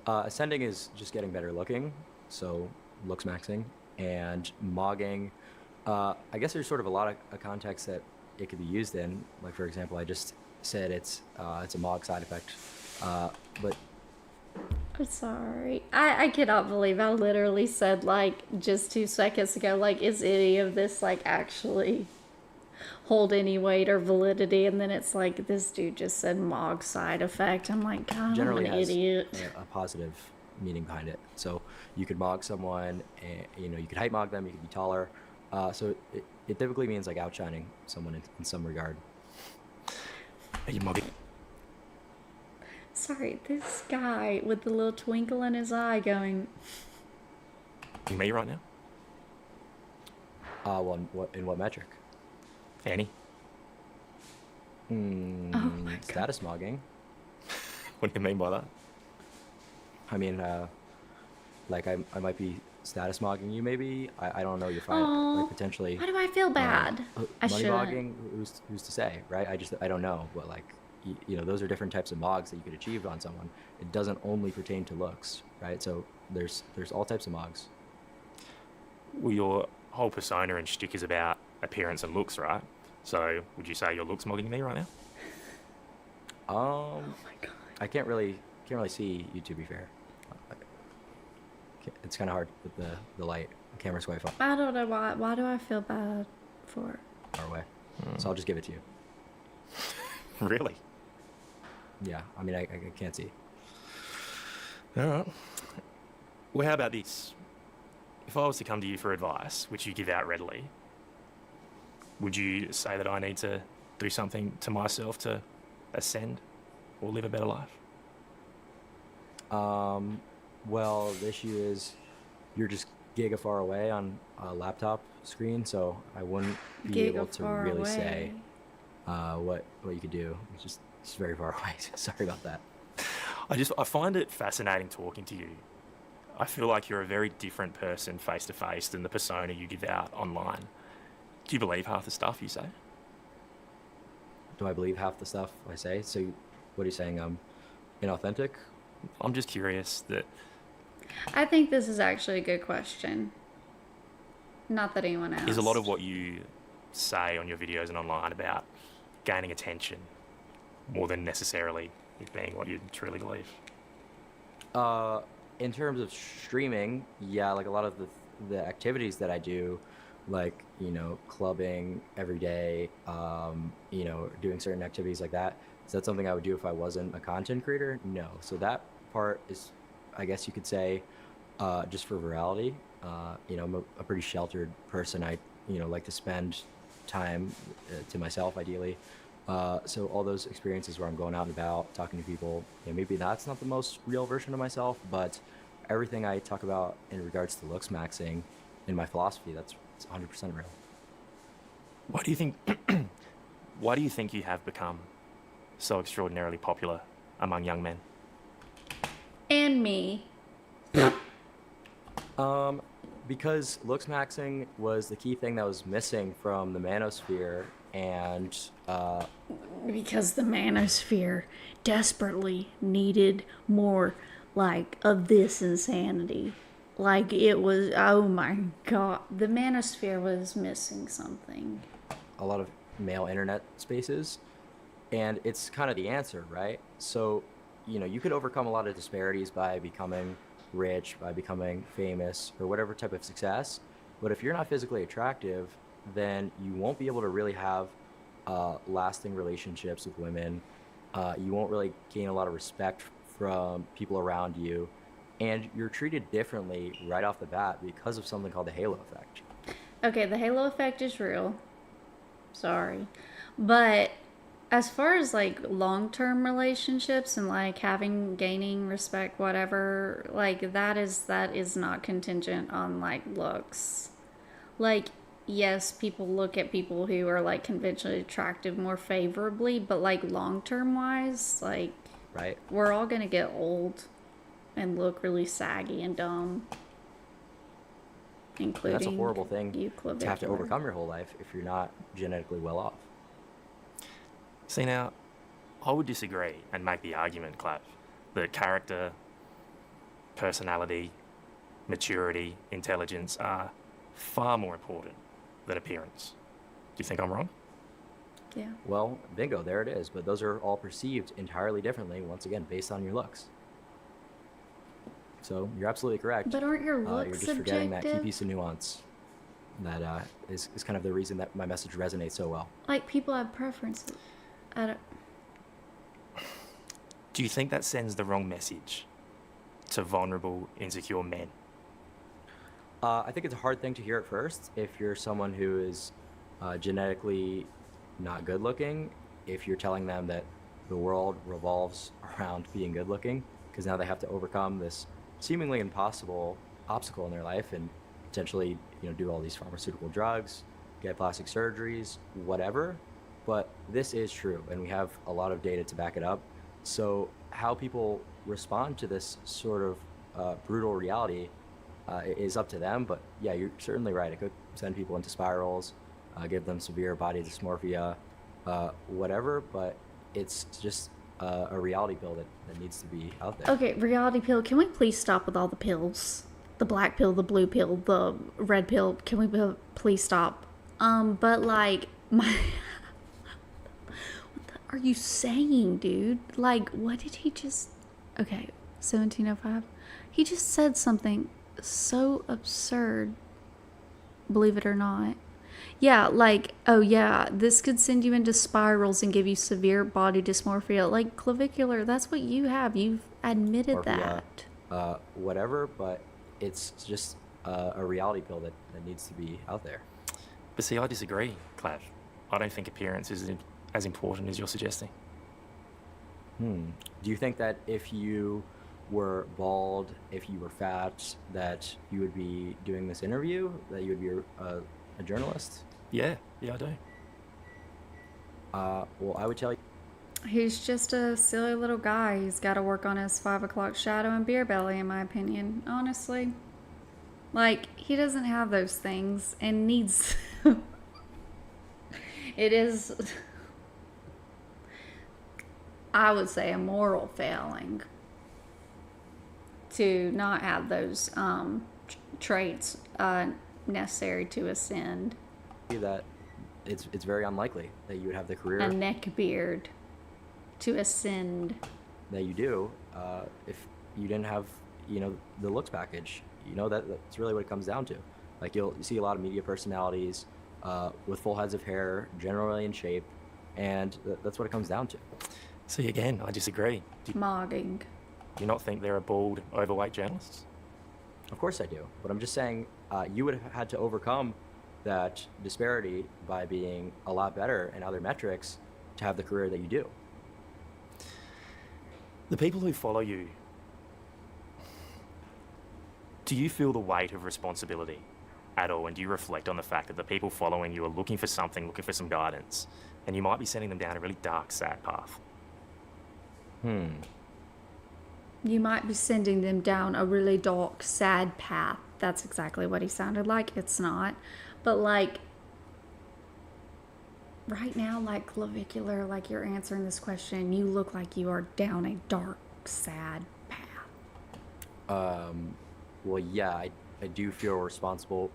Speaker 8: Ascending is just getting better looking, so looks maxing, and mogging. I guess there's sort of a lot of context that it could be used in. Like for example, I just said it's a mog side effect, but
Speaker 3: I'm sorry. I cannot believe I literally said, like, just 2 seconds ago, like, is any of this, like, actually hold any weight or validity? And then it's like, this dude just said Mog side effect. I'm like, God,
Speaker 8: Generally
Speaker 3: I'm an
Speaker 8: has
Speaker 3: idiot.
Speaker 8: a positive meaning behind it. So you could mog someone, and you could height mog them, you could be taller. So it typically means like outshining someone in some regard.
Speaker 7: Are you mogging?
Speaker 3: Sorry, this guy with the little twinkle in his eye going,
Speaker 7: Me right now?
Speaker 8: Well, in what metric?
Speaker 7: Annie?
Speaker 3: oh my God.
Speaker 8: Status mogging.
Speaker 7: What do you mean by that?
Speaker 8: I mean, like I might be status mogging you, maybe. I don't know. You're fine.
Speaker 3: oh,
Speaker 8: Like potentially.
Speaker 3: why do I feel bad? I
Speaker 8: Money
Speaker 3: shouldn't.
Speaker 8: mogging. Who's to say, right? I don't know, but like those are different types of mogs that you could achieve on someone. It doesn't only pertain to looks, right? So there's all types of mogs.
Speaker 7: Well, your whole persona and shtick is about appearance and looks, right? So would you say your looks mogging me right now?
Speaker 3: Oh my God.
Speaker 8: I can't really see you, to be fair. It's kind of hard with the light. The camera's quite far
Speaker 3: I don't know why. Why do I feel bad for it?
Speaker 8: away. So I'll just give it to you.
Speaker 7: Really?
Speaker 8: Yeah, I mean, I can't see.
Speaker 7: All right. Well, how about this? If I was to come to you for advice, which you give out readily, would you say that I need to do something to myself to ascend or live a better life?
Speaker 8: Well, the issue is you're just giga far away on a laptop screen, so I wouldn't be able to
Speaker 3: far
Speaker 8: really
Speaker 3: away.
Speaker 8: say what you could do. It's very far away. Sorry about that.
Speaker 7: I find it fascinating talking to you. I feel like you're a very different person face to face than the persona you give out online. Do you believe half the stuff you say?
Speaker 8: Do I believe half the stuff I say? So, what are you saying? I'm inauthentic?
Speaker 7: I'm just curious that
Speaker 3: I think this is actually a good question. Not that anyone asked.
Speaker 7: is a lot of what you say on your videos and online about gaining attention more than necessarily it being what you truly believe.
Speaker 8: In terms of streaming, yeah, like a lot of the activities that I do, like, clubbing every day, doing certain activities like that. Is that something I would do if I wasn't a content creator? No. So that part is, I guess you could say, just for virality. I'm a pretty sheltered person. I, like to spend time to myself, ideally. So all those experiences where I'm going out and about, talking to people, maybe that's not the most real version of myself, but everything I talk about in regards to looks maxing in my philosophy, it's 100% real.
Speaker 7: Why do you think you have become so extraordinarily popular among young men?
Speaker 3: And me.
Speaker 8: Because looks maxing was the key thing that was missing from the manosphere, and
Speaker 3: Because the manosphere desperately needed more, like, of this insanity. Like, it was, oh my God. The manosphere was missing something.
Speaker 8: a lot of male internet spaces, and it's kind of the answer, right? So, you could overcome a lot of disparities by becoming rich, by becoming famous, or whatever type of success. But if you're not physically attractive, then you won't be able to really have lasting relationships with women. You won't really gain a lot of respect from people around you, and you're treated differently right off the bat because of something called the halo effect.
Speaker 3: Okay, the halo effect is real. Sorry. But as far as like long-term relationships and like gaining respect, whatever, like that is not contingent on like looks. Like, yes, people look at people who are like conventionally attractive more favorably, but like long-term wise, like,
Speaker 8: Right?
Speaker 3: we're all gonna get old and look really saggy and dumb. Including
Speaker 8: That's a horrible thing
Speaker 3: you,
Speaker 8: to have to overcome your whole life if you're not genetically well off.
Speaker 7: See, now, I would disagree and make the argument, Clap, that character, personality, maturity, intelligence are far more important than appearance. Do you think I'm wrong?
Speaker 3: Yeah.
Speaker 8: Well, bingo, there it is. But those are all perceived entirely differently, once again, based on your looks. So you're absolutely correct.
Speaker 3: But aren't your
Speaker 8: You're
Speaker 3: looks
Speaker 8: just forgetting that key
Speaker 3: subjective?
Speaker 8: piece of nuance that is kind of the reason that my message resonates so well.
Speaker 3: Like, people have preferences. I don't...
Speaker 7: Do you think that sends the wrong message to vulnerable, insecure men?
Speaker 8: I think it's a hard thing to hear at first if you're someone who is genetically not good looking, if you're telling them that the world revolves around being good looking, because now they have to overcome this seemingly impossible obstacle in their life and potentially, do all these pharmaceutical drugs, get plastic surgeries, whatever. But this is true, and we have a lot of data to back it up. So how people respond to this sort of brutal reality is up to them. But yeah, you're certainly right. It could send people into spirals, give them severe body dysmorphia, whatever. But it's just a reality pill that needs to be out there.
Speaker 3: Okay, reality pill. Can we please stop with all the pills? The black pill, the blue pill, the red pill. Can we please stop? But like, what are you saying, dude? Like, what did he just... Okay, 1705. He just said something so absurd, believe it or not. Yeah, like, oh yeah, this could send you into spirals and give you severe body dysmorphia. Like, clavicular, that's what you have. You've admitted
Speaker 8: Dysmorphia,
Speaker 3: that.
Speaker 8: Whatever, but it's just a reality pill that needs to be out there.
Speaker 7: But see, I disagree, Clav. I don't think appearance is as important as you're suggesting.
Speaker 8: Do you think that if you were bald, if you were fat, that you would be doing this interview, that you would be a journalist?
Speaker 7: Yeah, I do.
Speaker 8: Well, I would tell you,
Speaker 3: He's just a silly little guy. He's got to work on his 5 o'clock shadow and beer belly, in my opinion, honestly. Like, he doesn't have those things and needs... It is, I would say, a moral failing to not have those traits necessary to ascend.
Speaker 8: that it's very unlikely that you would have the career
Speaker 3: A neck beard to ascend.
Speaker 8: that you do if you didn't have the looks package. That's really what it comes down to. Like, you see a lot of media personalities with full heads of hair, generally in shape, and that's what it comes down to.
Speaker 7: See, again, I disagree. Do
Speaker 3: Mogging.
Speaker 7: you not think there are bald, overweight journalists?
Speaker 8: Of course I do, but I'm just saying you would have had to overcome that disparity by being a lot better in other metrics to have the career that you do.
Speaker 7: The people who follow you, do you feel the weight of responsibility at all? And do you reflect on the fact that the people following you are looking for something, looking for some guidance, and you might be sending them down a really dark, sad path?
Speaker 3: You might be sending them down a really dark, sad path. That's exactly what he sounded like. It's not. But, like, right now, like, clavicular, like, you're answering this question, you look like you are down a dark, sad path.
Speaker 8: Well, yeah, I do feel responsible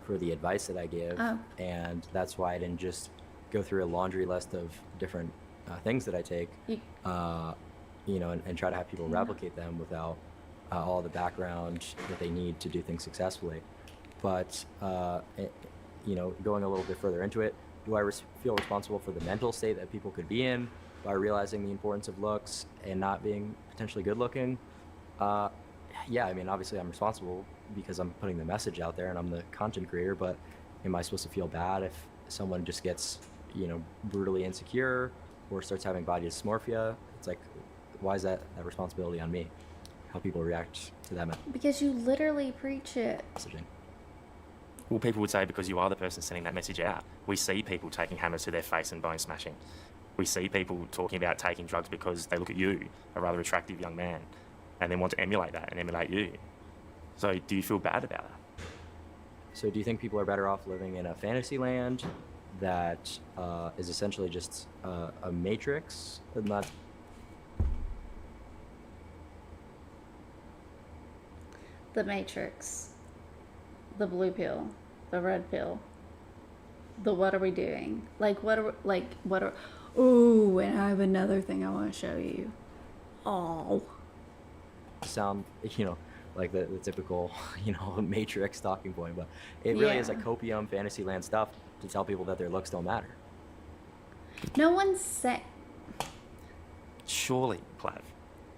Speaker 8: for the advice that I give,
Speaker 3: Oh.
Speaker 8: and that's why I didn't just go through a laundry list of different things that I take, and try to have people replicate them without all the background that they need to do things successfully. But, going a little bit further into it, do I feel responsible for the mental state that people could be in by realizing the importance of looks and not being potentially good looking? Yeah, I mean, obviously I'm responsible because I'm putting the message out there and I'm the content creator, but am I supposed to feel bad if someone just gets, brutally insecure or starts having body dysmorphia? It's like, why is that responsibility on me? How people react to that
Speaker 3: Because you literally preach it.
Speaker 8: messaging.
Speaker 7: Well, people would say because you are the person sending that message out. We see people taking hammers to their face and bone smashing. We see people talking about taking drugs because they look at you, a rather attractive young man, and then want to emulate that and emulate you. So do you feel bad about that?
Speaker 8: So do you think people are better off living in a fantasy land that is essentially just a matrix? Not
Speaker 3: The Matrix, the blue pill, the red pill, the what are we doing? Ooh, and I have another thing I want to show you. Oh.
Speaker 8: sound, like the typical, Matrix talking point, but it really is like
Speaker 3: Yeah.
Speaker 8: copium fantasyland stuff to tell people that their looks don't matter.
Speaker 3: No one's saying.
Speaker 7: Surely, Clav,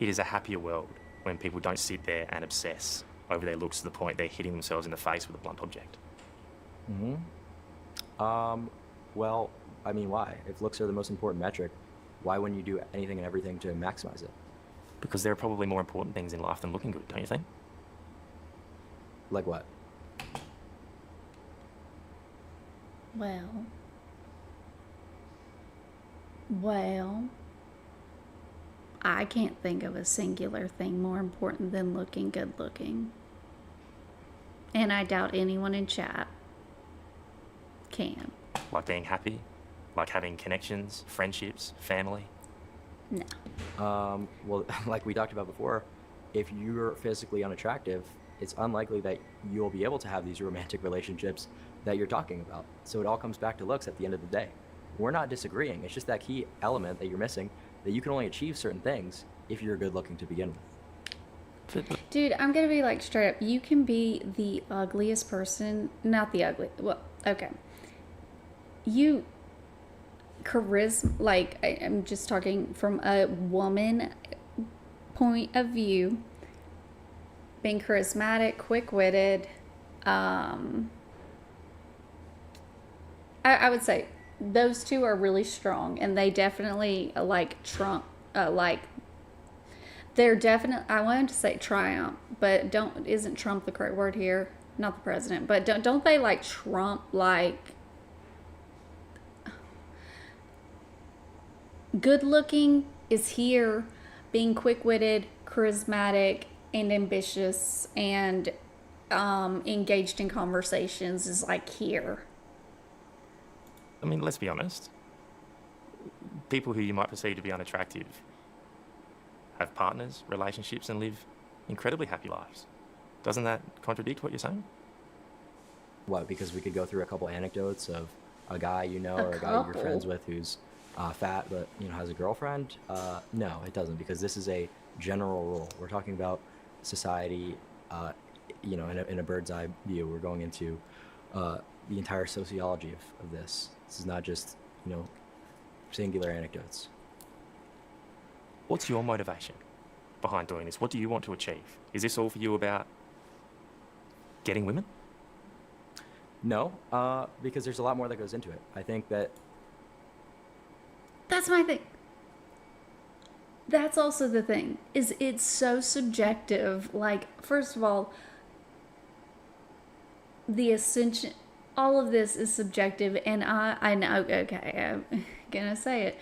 Speaker 7: it is a happier world when people don't sit there and obsess over their looks to the point they're hitting themselves in the face with a blunt object.
Speaker 8: Well, I mean, why? If looks are the most important metric, why wouldn't you do anything and everything to maximize it?
Speaker 7: Because there are probably more important things in life than looking good, don't you think?
Speaker 8: Like what?
Speaker 3: Well, I can't think of a singular thing more important than looking good looking. And I doubt anyone in chat can.
Speaker 7: Like being happy, like having connections, friendships, family.
Speaker 3: No.
Speaker 8: Well, like we talked about before, if you're physically unattractive, it's unlikely that you'll be able to have these romantic relationships that you're talking about. So it all comes back to looks at the end of the day. We're not disagreeing. It's just that key element that you're missing, that you can only achieve certain things if you're good looking to begin with.
Speaker 3: Dude, I'm gonna be like straight up. You can be the ugliest person. Not the ugly. Well, okay. You charisma, like I'm just talking from a woman point of view. Being charismatic, quick-witted. I would say those two are really strong, and they definitely like trump. They're definitely. I wanted to say triumph, but isn't Trump the correct word here? Not the president, but don't they like Trump like good looking is here, being quick-witted, charismatic, and ambitious, and engaged in conversations is like here.
Speaker 7: I mean, let's be honest. People who you might perceive to be unattractive have partners, relationships, and live incredibly happy lives. Doesn't that contradict what you're saying?
Speaker 8: What, because we could go through a couple anecdotes of a guy or a guy you're friends with who's fat but has a girlfriend? No, it doesn't, because this is a general rule. We're talking about society, in a bird's eye view. We're going into the entire sociology of this. This is not just singular anecdotes.
Speaker 7: What's your motivation behind doing this? What do you want to achieve? Is this all for you about getting women?
Speaker 8: No, because there's a lot more that goes into it. I think that
Speaker 3: That's my thing. That's also the thing, is it's so subjective. Like, first of all, the ascension, all of this is subjective, and I know, okay, I'm gonna say it.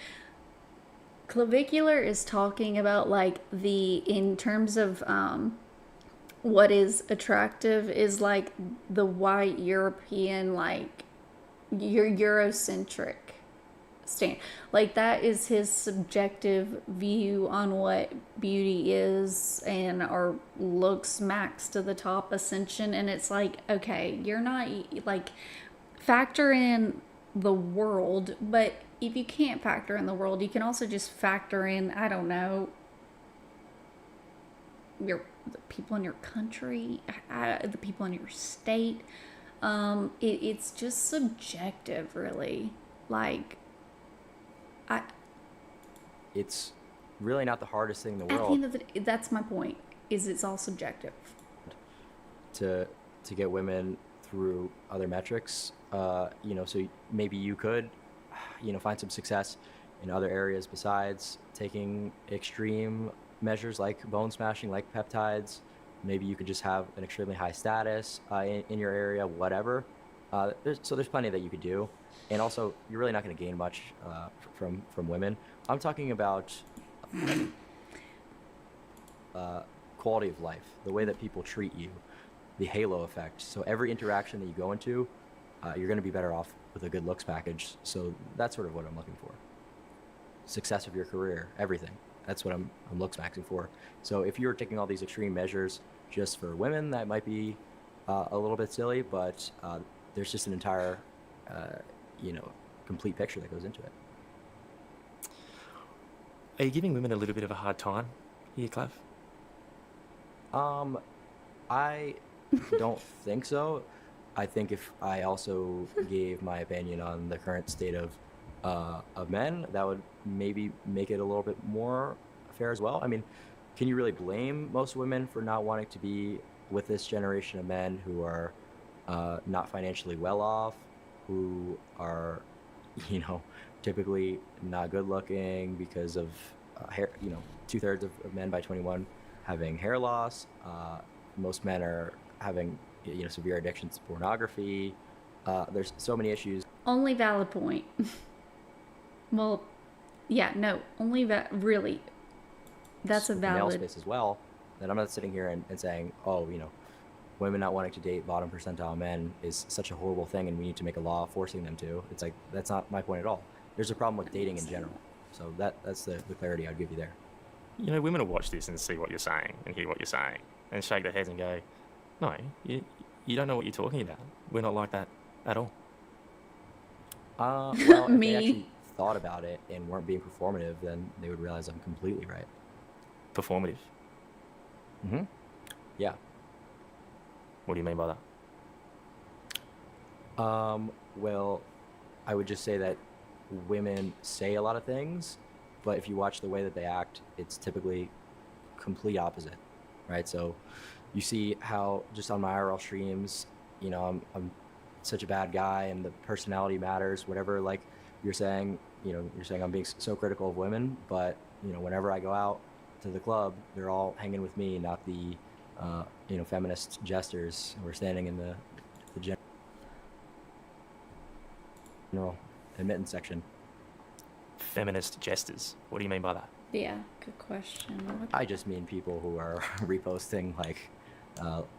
Speaker 3: Clavicular is talking about like in terms of what is attractive is like the white European, like your Eurocentric stand. Like that is his subjective view on what beauty is, and or looks max to the top ascension. And it's like, okay, you're not like factor in the world, but if you can't factor in the world, you can also just factor in, I don't know, the people in your country, the people in your state. It's just subjective, really. Like,
Speaker 8: it's really not the hardest thing in the
Speaker 3: at the
Speaker 8: world
Speaker 3: end of the day, that's my point, is it's all subjective.
Speaker 8: to get women through other metrics. So maybe you could find some success in other areas besides taking extreme measures like bone smashing, like peptides. Maybe you could just have an extremely high status in your area, whatever. There's plenty that you could do. And also, you're really not going to gain much from women. I'm talking about quality of life, the way that people treat you, the halo effect. So every interaction that you go into, you're going to be better off with a good looks package. So that's sort of what I'm looking for. Success of your career, everything. That's what I'm looks maxing for. So if you're taking all these extreme measures just for women, that might be a little bit silly, but there's just an entire, complete picture that goes into it.
Speaker 7: Are you giving women a little bit of a hard time here, Clav?
Speaker 8: I don't think so. I think if I also gave my opinion on the current state of men, that would maybe make it a little bit more fair as well. I mean, can you really blame most women for not wanting to be with this generation of men who are not financially well off, who are, you know, typically not good looking because of hair, you know, 2/3 of men by 21 having hair loss. Most men are having, you know, severe addictions to pornography. There's so many issues.
Speaker 3: Only valid point. Well, yeah, no, only really. That's a
Speaker 8: in the male
Speaker 3: valid.
Speaker 8: space as well. That I'm not sitting here and saying, oh, you know, women not wanting to date bottom percentile men is such a horrible thing and we need to make a law forcing them to. It's like, that's not my point at all. There's a problem with dating in general. So that's the clarity I'd give you there.
Speaker 7: You know, women will watch this and see what you're saying and hear what you're saying and shake their heads and go, no, you don't know what you're talking about. We're not like that at all.
Speaker 8: Well, if
Speaker 3: Me.
Speaker 8: they actually thought about it and weren't being performative, then they would realize I'm completely right.
Speaker 7: Performative.
Speaker 8: Mm-hmm. Yeah.
Speaker 7: What do you mean by that?
Speaker 8: Well, I would just say that women say a lot of things, but if you watch the way that they act, it's typically complete opposite, right? So you see how just on my IRL streams, you know, I'm such a bad guy and the personality matters, whatever, like you're saying, you know, you're saying I'm being so critical of women, but, you know, whenever I go out to the club, they're all hanging with me, not the, you know, feminist jesters who are standing in the general admittance section.
Speaker 7: Feminist jesters. What do you mean by that?
Speaker 3: Yeah, good question.
Speaker 8: I just mean people who are reposting like,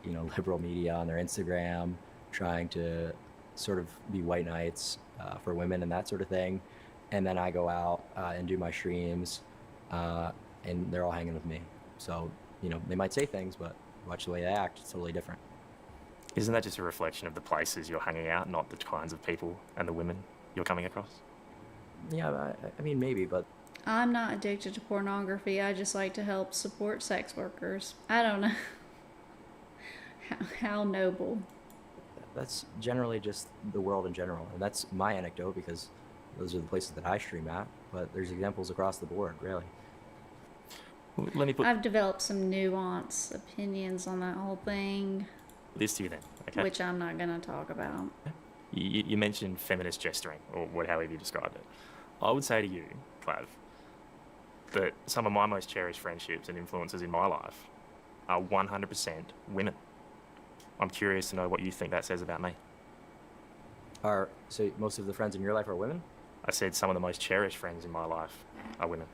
Speaker 8: you know, liberal media on their Instagram, trying to sort of be white knights for women and that sort of thing. And then I go out and do my streams, and they're all hanging with me. So, you know, they might say things, but watch the way they act. It's totally different.
Speaker 7: Isn't that just a reflection of the places you're hanging out, not the kinds of people and the women you're coming across?
Speaker 8: Yeah, I mean, maybe, but
Speaker 3: I'm not addicted to pornography. I just like to help support sex workers. I don't know. How noble.
Speaker 8: that's generally just the world in general. And that's my anecdote because those are the places that I stream at. But there's examples across the board, really.
Speaker 7: Let me put
Speaker 3: I've developed some nuanced opinions on that whole thing,
Speaker 7: this to you then, okay?
Speaker 3: which I'm not going to talk about.
Speaker 7: You mentioned feminist gesturing, or however you described it. I would say to you, Clav, that some of my most cherished friendships and influences in my life are 100% women. I'm curious to know what you think that says about me.
Speaker 8: So most of the friends in your life are women?
Speaker 7: I said some of the most cherished friends in my life are women.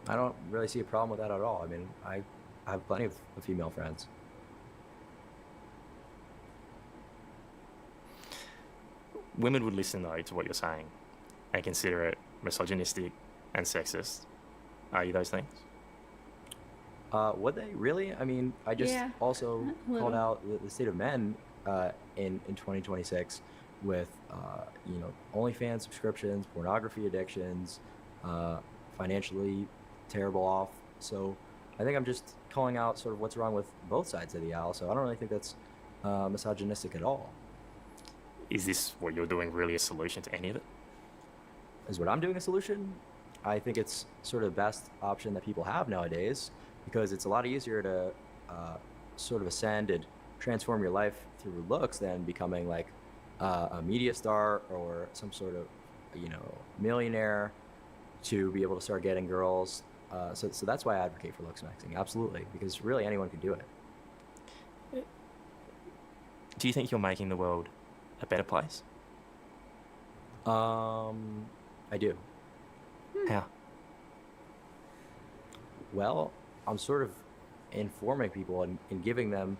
Speaker 8: I don't really see a problem with that at all. I mean, I have plenty of female friends.
Speaker 7: Women would listen, though, to what you're saying and consider it misogynistic and sexist. Are you those things?
Speaker 8: Would they really? I mean, I just
Speaker 3: Yeah,
Speaker 8: also
Speaker 3: a
Speaker 8: called
Speaker 3: little.
Speaker 8: out the state of men in 2026 with you know, OnlyFans subscriptions, pornography addictions, financially terrible off. So I think I'm just calling out sort of what's wrong with both sides of the aisle. So I don't really think that's misogynistic at all.
Speaker 7: Is this what you're doing really a solution to any of it?
Speaker 8: Is what I'm doing a solution? I think it's sort of the best option that people have nowadays because it's a lot easier to sort of ascend and transform your life through looks than becoming like a media star or some sort of, you know, millionaire to be able to start getting girls. So that's why I advocate for looks maxing, absolutely, because really anyone can do it.
Speaker 7: Do you think you're making the world a better place?
Speaker 8: I do.
Speaker 7: How?
Speaker 8: Well, I'm sort of informing people and giving them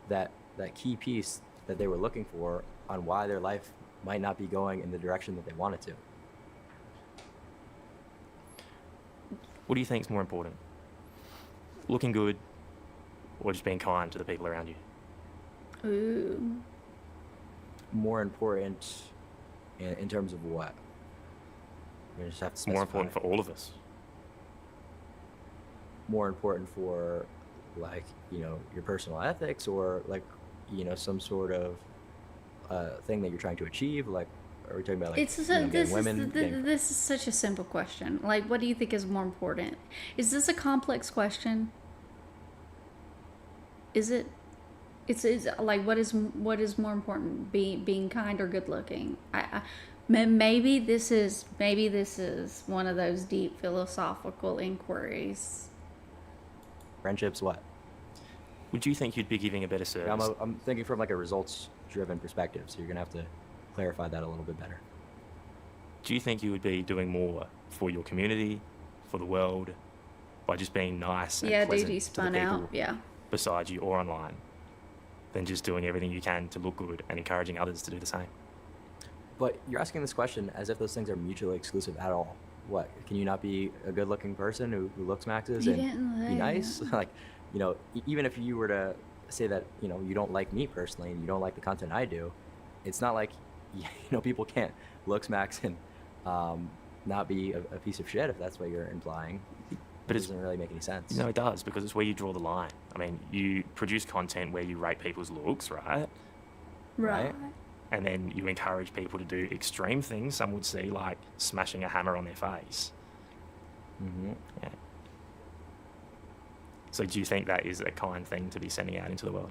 Speaker 8: that key piece that they were looking for on why their life might not be going in the direction that they want it to.
Speaker 7: What do you think is more important? Looking good or just being kind to the people around you?
Speaker 3: Ooh.
Speaker 8: More important in terms of what? We just have to
Speaker 7: It's more
Speaker 8: specify.
Speaker 7: important for all of us.
Speaker 8: More important for like, your personal ethics, or like, some sort of thing that you're trying to achieve? Like, are we talking about, like,
Speaker 3: It's
Speaker 8: getting women?
Speaker 3: this is such a simple question. Like, what do you think is more important? Is this a complex question? Is it? It's like, what is more important, being kind or good looking? Maybe this is one of those deep philosophical inquiries.
Speaker 8: Friendships, what?
Speaker 7: Would you think you'd be giving a better service?
Speaker 8: I'm thinking from like a results-driven perspective, so you're gonna have to clarify that a little bit better.
Speaker 7: Do you think you would be doing more for your community, for the world, by just being nice and
Speaker 3: Yeah, dude,
Speaker 7: pleasant
Speaker 3: he
Speaker 7: to the
Speaker 3: spun
Speaker 7: people
Speaker 3: out. Yeah.
Speaker 7: beside you or online, than just doing everything you can to look good and encouraging others to do the same?
Speaker 8: But you're asking this question as if those things are mutually exclusive at all. What? Can you not be a good-looking person who looks maxes
Speaker 3: You
Speaker 8: and
Speaker 3: didn't
Speaker 8: be nice?
Speaker 3: say.
Speaker 8: Like, even if you were to say that, you don't like me personally and you don't like the content I do, it's not like, people can't looks max and not be a piece of shit, if that's what you're implying.
Speaker 7: But
Speaker 8: It
Speaker 7: it's,
Speaker 8: doesn't really make any sense.
Speaker 7: it does, because it's where you draw the line. I mean, you produce content where you rate people's looks, right?
Speaker 3: Right.
Speaker 7: And then you encourage people to do extreme things, some would see, like smashing a hammer on their face.
Speaker 8: Mm-hmm.
Speaker 7: Yeah. So do you think that is a kind thing to be sending out into the world?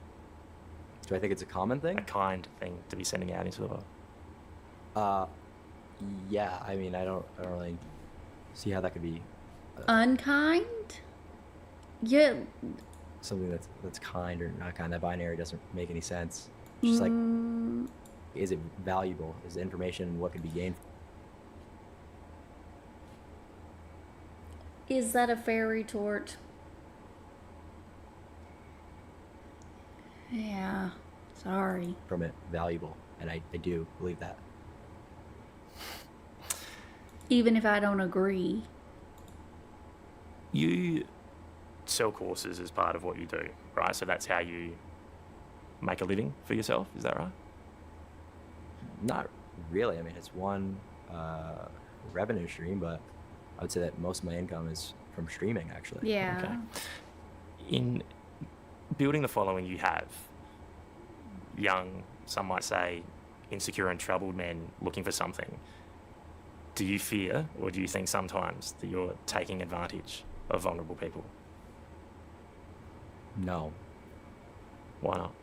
Speaker 8: Do I think it's a common thing?
Speaker 7: A kind thing to be sending out into the world?
Speaker 8: Yeah. I mean, I don't really see how that could be
Speaker 3: Unkind? Yeah.
Speaker 8: something that's kind or not kind. That binary doesn't make any sense. It's just like, is it valuable? Is the information what could be gained?
Speaker 3: Is that a fair retort? Yeah. Sorry.
Speaker 8: From it valuable? And I do believe that.
Speaker 3: Even if I don't agree.
Speaker 7: You sell courses as part of what you do, right? So that's how you make a living for yourself, is that right?
Speaker 8: Not really. I mean, it's one revenue stream, but I would say that most of my income is from streaming, actually.
Speaker 3: Yeah.
Speaker 7: Okay. In building the following you have, young, some might say, insecure and troubled men looking for something, do you fear, or do you think sometimes that you're taking advantage of vulnerable people?
Speaker 8: No.
Speaker 7: Why not?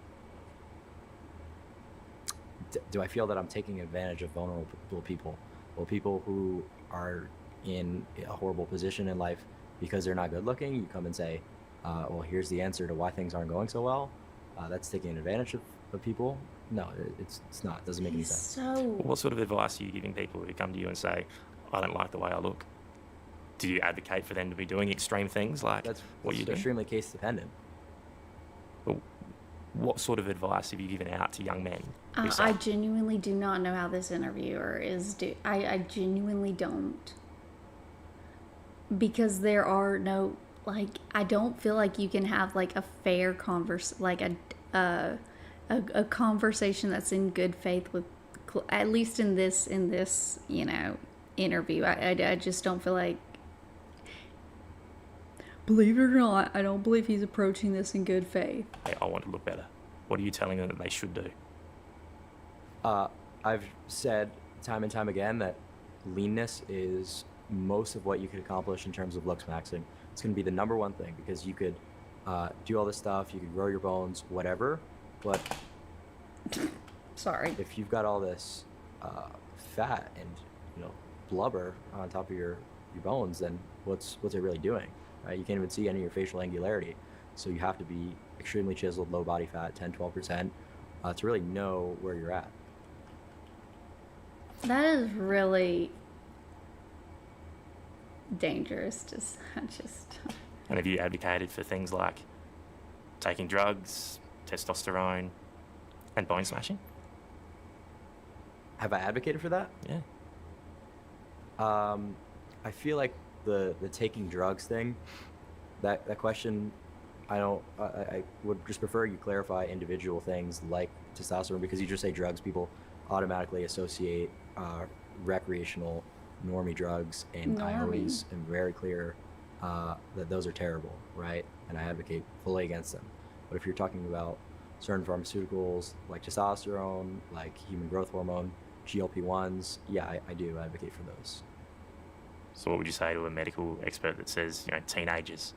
Speaker 8: Do I feel that I'm taking advantage of vulnerable people? Well, people who are in a horrible position in life because they're not good looking, you come and say, well, here's the answer to why things aren't going so well. That's taking advantage of people. No, it's not. It doesn't make any sense.
Speaker 3: So.
Speaker 7: What sort of advice are you giving people who come to you and say, I don't like the way I look? Do you advocate for them to be doing extreme things like what you do?
Speaker 8: Extremely case dependent.
Speaker 7: But what sort of advice have you given out to young men? who say,
Speaker 3: I genuinely do not know how this interviewer is. I genuinely don't. Because there are no, like, I don't feel like you can have like a fair a conversation that's in good faith with, at least in this interview. I just don't feel like, believe it or not, I don't believe he's approaching this in good faith.
Speaker 7: hey, I want to look better? What are you telling them that they should do?
Speaker 8: I've said time and time again that leanness is most of what you could accomplish in terms of looks maxing. It's going to be the number one thing, because you could do all this stuff, you could grow your bones, whatever, but
Speaker 3: Sorry.
Speaker 8: if you've got all this fat and blubber on top of your bones, then what's it really doing, right? You can't even see any of your facial angularity, so you have to be extremely chiseled, low body fat, 10-12%, to really know where you're at.
Speaker 3: That is really dangerous. Just
Speaker 7: And have you advocated for things like taking drugs, testosterone, and bone smashing?
Speaker 8: Have I advocated for that?
Speaker 7: Yeah.
Speaker 8: I feel like the taking drugs thing, that question, I would just prefer you clarify individual things like testosterone, because you just say drugs, people automatically associate recreational normie drugs, and I
Speaker 3: Normie.
Speaker 8: always am very clear that those are terrible, right? And I advocate fully against them. But if you're talking about certain pharmaceuticals like testosterone, like human growth hormone, GLP-1s, yeah, I do advocate for those.
Speaker 7: So what would you say to a medical expert that says, teenagers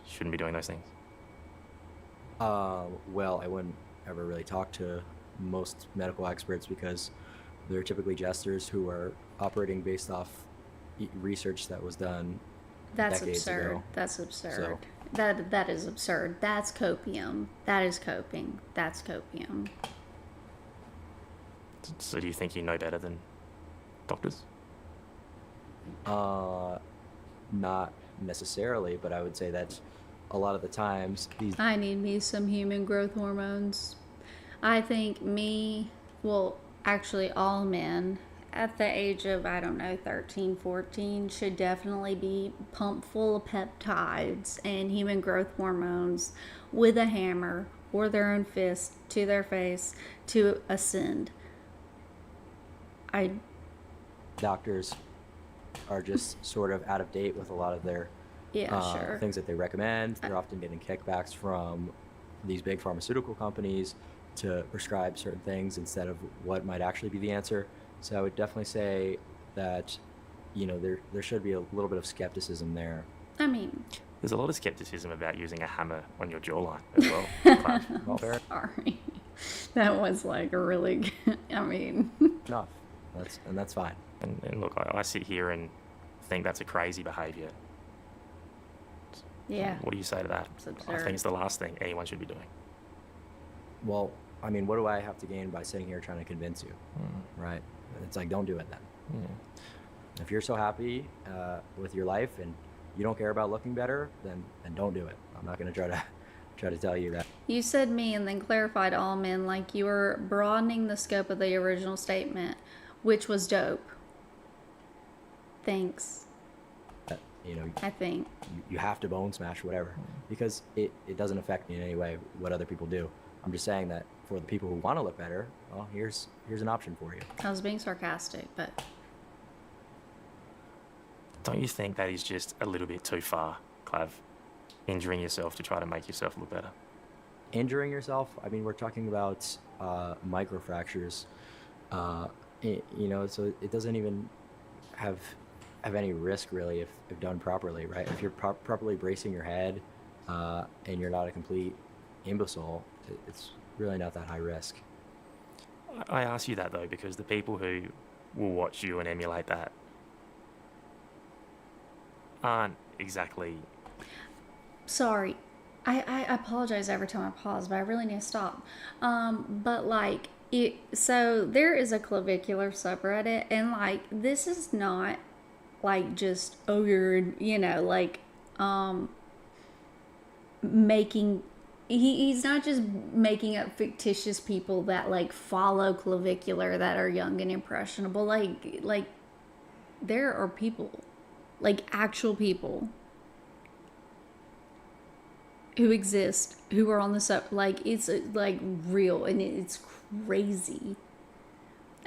Speaker 7: shouldn't be doing those things?
Speaker 8: Well, I wouldn't ever really talk to most medical experts because they're typically jesters who are operating based off research that was done
Speaker 3: That's
Speaker 8: decades
Speaker 3: absurd.
Speaker 8: ago.
Speaker 3: That's absurd.
Speaker 8: So-
Speaker 3: That is absurd. That's copium. That is coping. That's copium.
Speaker 7: So do you think you know better than doctors?
Speaker 8: Not necessarily, but I would say that a lot of the times these
Speaker 3: I need me some human growth hormones. I think actually all men at the age of, 13, 14 should definitely be pumped full of peptides and human growth hormones with a hammer or their own fist to their face to ascend.
Speaker 8: doctors are just sort of out of date with a lot of their
Speaker 3: Sure.
Speaker 8: things that they recommend. They're often getting kickbacks from these big pharmaceutical companies to prescribe certain things instead of what might actually be the answer. So I would definitely say that, there should be a little bit of skepticism there.
Speaker 3: I mean,
Speaker 7: There's a lot of skepticism about using a hammer on your jawline as well. Clive.
Speaker 8: Well, fair
Speaker 3: sorry. That was like a really good,
Speaker 8: enough. That's fine.
Speaker 7: And look, I sit here and think that's a crazy behaviour.
Speaker 3: yeah.
Speaker 7: What do you say to that?
Speaker 3: It's
Speaker 7: I
Speaker 3: absurd.
Speaker 7: think it's the last thing anyone should be doing.
Speaker 8: Well, what do I have to gain by sitting here trying to convince you? Right? It's like, don't do it then. If you're so happy with your life and you don't care about looking better, then don't do it. I'm not going to try to tell you that.
Speaker 3: You said me and then clarified all men, like you were broadening the scope of the original statement, which was dope. Thanks, I think.
Speaker 8: You have to bone smash whatever, because it doesn't affect me in any way what other people do. I'm just saying that for the people who want to look better, well, here's an option for you.
Speaker 3: I was being sarcastic, but
Speaker 7: Don't you think that is just a little bit too far, Clav? Injuring yourself to try to make yourself look better.
Speaker 8: Injuring yourself, we're talking about microfractures, so it doesn't even have any risk really if done properly, right? If you're properly bracing your head and you're not a complete imbecile, it's really not that high risk.
Speaker 7: I ask you that though because the people who will watch you and emulate that aren't exactly.
Speaker 3: sorry. I apologize every time I pause, but I really need to stop. But like so there is a clavicular subreddit, and like this is not like just you're making. He's not just making up fictitious people that like follow clavicular that are young and impressionable. Like there are people, like actual people who exist, who are on the it's like real, and it's crazy.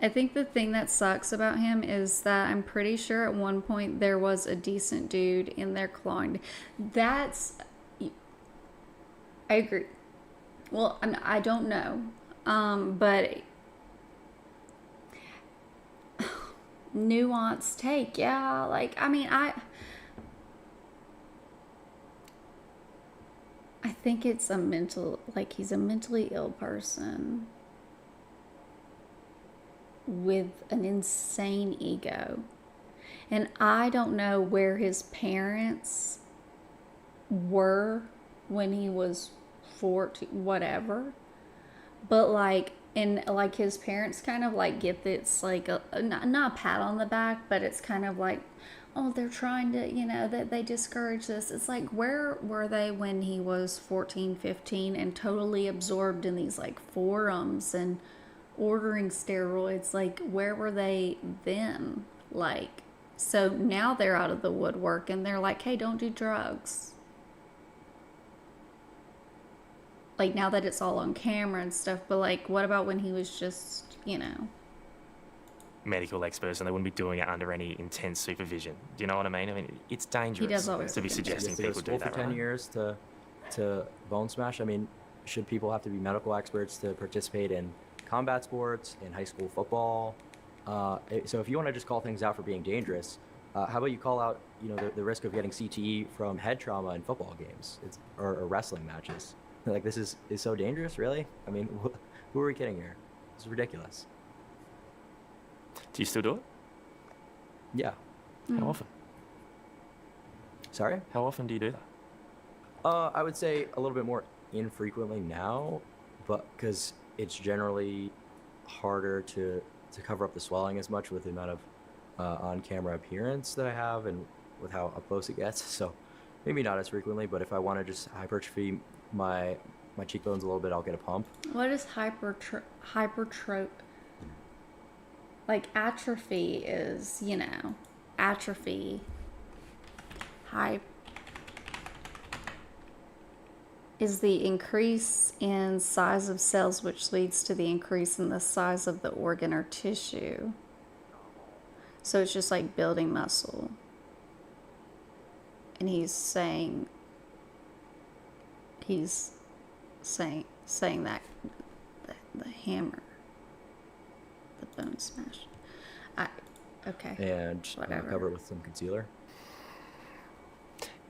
Speaker 3: I think the thing that sucks about him is that I'm pretty sure at one point there was a decent dude in there cloned. I agree. Well, I don't know, but nuanced take, yeah. I think it's he's a mentally ill person with an insane ego. And I don't know where his parents were when he was 14, whatever. But his parents kind of get this not a pat on the back, but it's kind of like, oh, they're trying to, that they discourage this. It's like, where were they when he was 14, 15 and totally absorbed in these forums and ordering steroids? Like, where were they then? So now they're out of the woodwork and they're like, hey, don't do drugs. Now that it's all on camera and stuff, but what about when he was just,
Speaker 7: medical experts, and they wouldn't be doing it under any intense supervision. Do you know what I mean? I mean, it's dangerous
Speaker 3: does always
Speaker 7: to be
Speaker 3: look
Speaker 7: suggesting
Speaker 8: Yes, to go to
Speaker 7: people
Speaker 8: school
Speaker 7: do that,
Speaker 8: for 10
Speaker 7: right?
Speaker 8: years to bone smash. I mean, should people have to be medical experts to participate in combat sports, in high school football? So if you want to just call things out for being dangerous, how about you call out, the risk of getting CTE from head trauma in football games or wrestling matches? Like, this is so dangerous, really? I mean, who are we kidding here? This is ridiculous.
Speaker 7: Do you still do it?
Speaker 8: Yeah.
Speaker 7: How often?
Speaker 8: Sorry?
Speaker 7: How often do you do that?
Speaker 8: I would say a little bit more infrequently now, but because it's generally harder to cover up the swelling as much with the amount of on-camera appearance that I have and with how up close it gets. So maybe not as frequently, but if I want to just hypertrophy my cheekbones a little bit, I'll get a pump.
Speaker 3: What is like atrophy is, atrophy. Is the increase in size of cells, which leads to the increase in the size of the organ or tissue. So it's just like building muscle. And he's saying that the hammer, the bone smash. Okay.
Speaker 8: And
Speaker 3: Whatever.
Speaker 8: cover it with some concealer.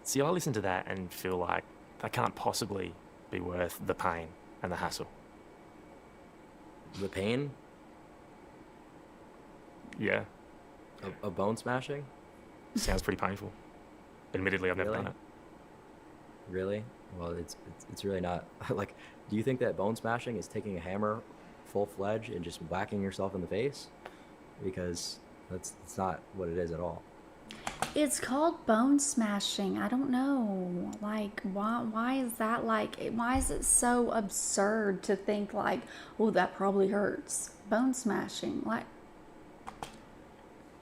Speaker 7: See, I listen to that and feel like that can't possibly be worth the pain and the hassle.
Speaker 8: The pain
Speaker 7: Yeah,
Speaker 8: of bone smashing?
Speaker 7: sounds pretty painful. Admittedly, I've never
Speaker 8: Really?
Speaker 7: done it.
Speaker 8: Really? Well, it's really not. Like, do you think that bone smashing is taking a hammer full-fledged and just whacking yourself in the face? Because it's not what it is at all.
Speaker 3: It's called bone smashing. I don't know. Like, why is that why is it so absurd to think like, oh, that probably hurts? Bone smashing. Like,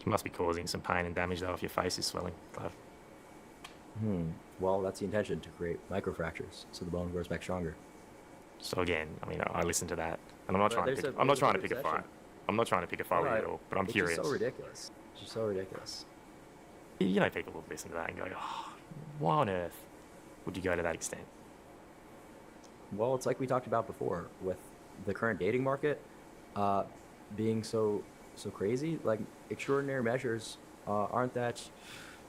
Speaker 7: You must be causing some pain and damage though if your face is swelling. Clive.
Speaker 8: Well, that's the intention, to create microfractures so the bone grows back stronger.
Speaker 7: So again, I mean, I listen to that, and I'm not
Speaker 8: But
Speaker 7: trying to
Speaker 8: there's
Speaker 7: pick.
Speaker 8: a-
Speaker 7: I'm not
Speaker 8: there's a
Speaker 7: trying to pick a
Speaker 8: perception.
Speaker 7: fight. I'm not trying to pick a fight with you at all, but I'm
Speaker 8: It's
Speaker 7: curious.
Speaker 8: just so ridiculous. It's just so ridiculous.
Speaker 7: You know, people will listen to that and go, oh, "Why on earth would you go to that extent?"
Speaker 8: Well, it's like we talked about before with the current dating market being so crazy. Like, extraordinary measures aren't that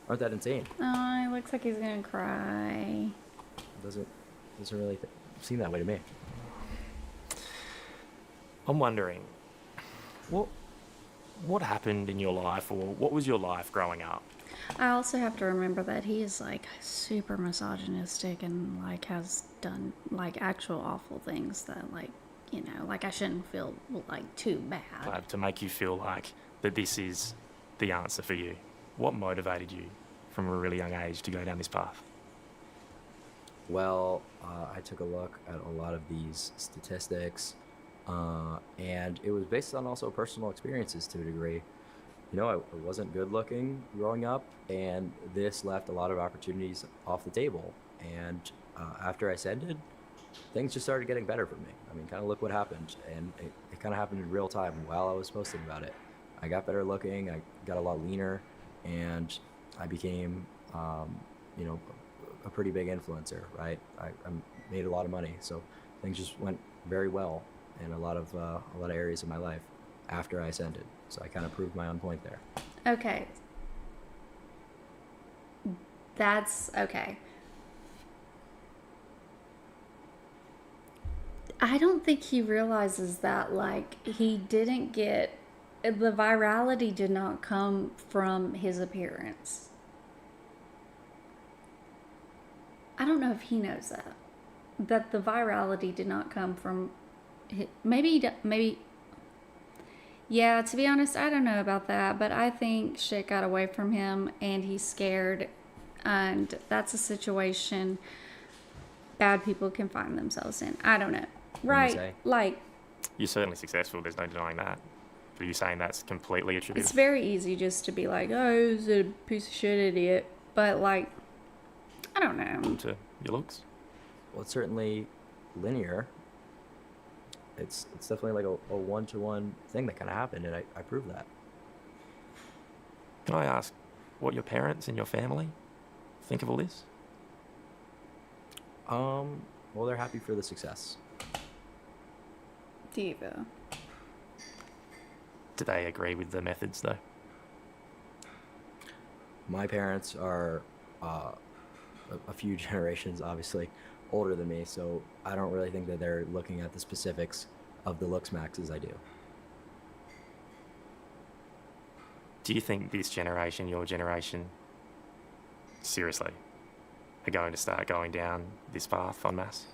Speaker 8: insane.
Speaker 3: oh, it looks like he's gonna cry.
Speaker 8: It doesn't really seem that way to me.
Speaker 7: I'm wondering, what happened in your life, or what was your life growing up?
Speaker 3: I also have to remember that he is like super misogynistic and like has done like actual awful things that like, like I shouldn't feel like too bad.
Speaker 7: To make you feel like that this is the answer for you. What motivated you from a really young age to go down this path?
Speaker 8: Well, I took a look at a lot of these statistics, and it was based on also personal experiences to a degree. I wasn't good looking growing up, and this left a lot of opportunities off the table. And after I ascended, things just started getting better for me. I mean, kind of look what happened, and it kind of happened in real time while I was posting about it. I got better looking, I got a lot leaner, and I became, a pretty big influencer, right? I made a lot of money, so things just went very well in a lot of areas of my life after I ascended. So I kind of proved my own point there.
Speaker 3: Okay. That's okay. I don't think he realizes that like he didn't get the virality did not come from his appearance. I don't know if he knows that the virality did not come from maybe yeah, to be honest, I don't know about that, but I think shit got away from him and he's scared, and that's a situation bad people can find themselves in. I don't know. Right?
Speaker 8: say?
Speaker 3: Like,
Speaker 7: You're certainly successful, there's no denying that. But are you saying that's completely attributed?
Speaker 3: it's very easy just to be like, oh, he's a piece of shit idiot. But, like, I don't know.
Speaker 7: to your looks?
Speaker 8: Well, it's certainly linear. It's definitely like a one-to-one thing that kind of happened, and I proved that.
Speaker 7: Can I ask what your parents and your family think of all this?
Speaker 8: Well, they're happy for the success.
Speaker 3: Diva.
Speaker 7: Do they agree with the methods, though?
Speaker 8: My parents are a few generations, obviously, older than me, so I don't really think that they're looking at the specifics of the looks max as I do.
Speaker 7: Do you think this generation, your generation, seriously, are going to start going down this path en masse?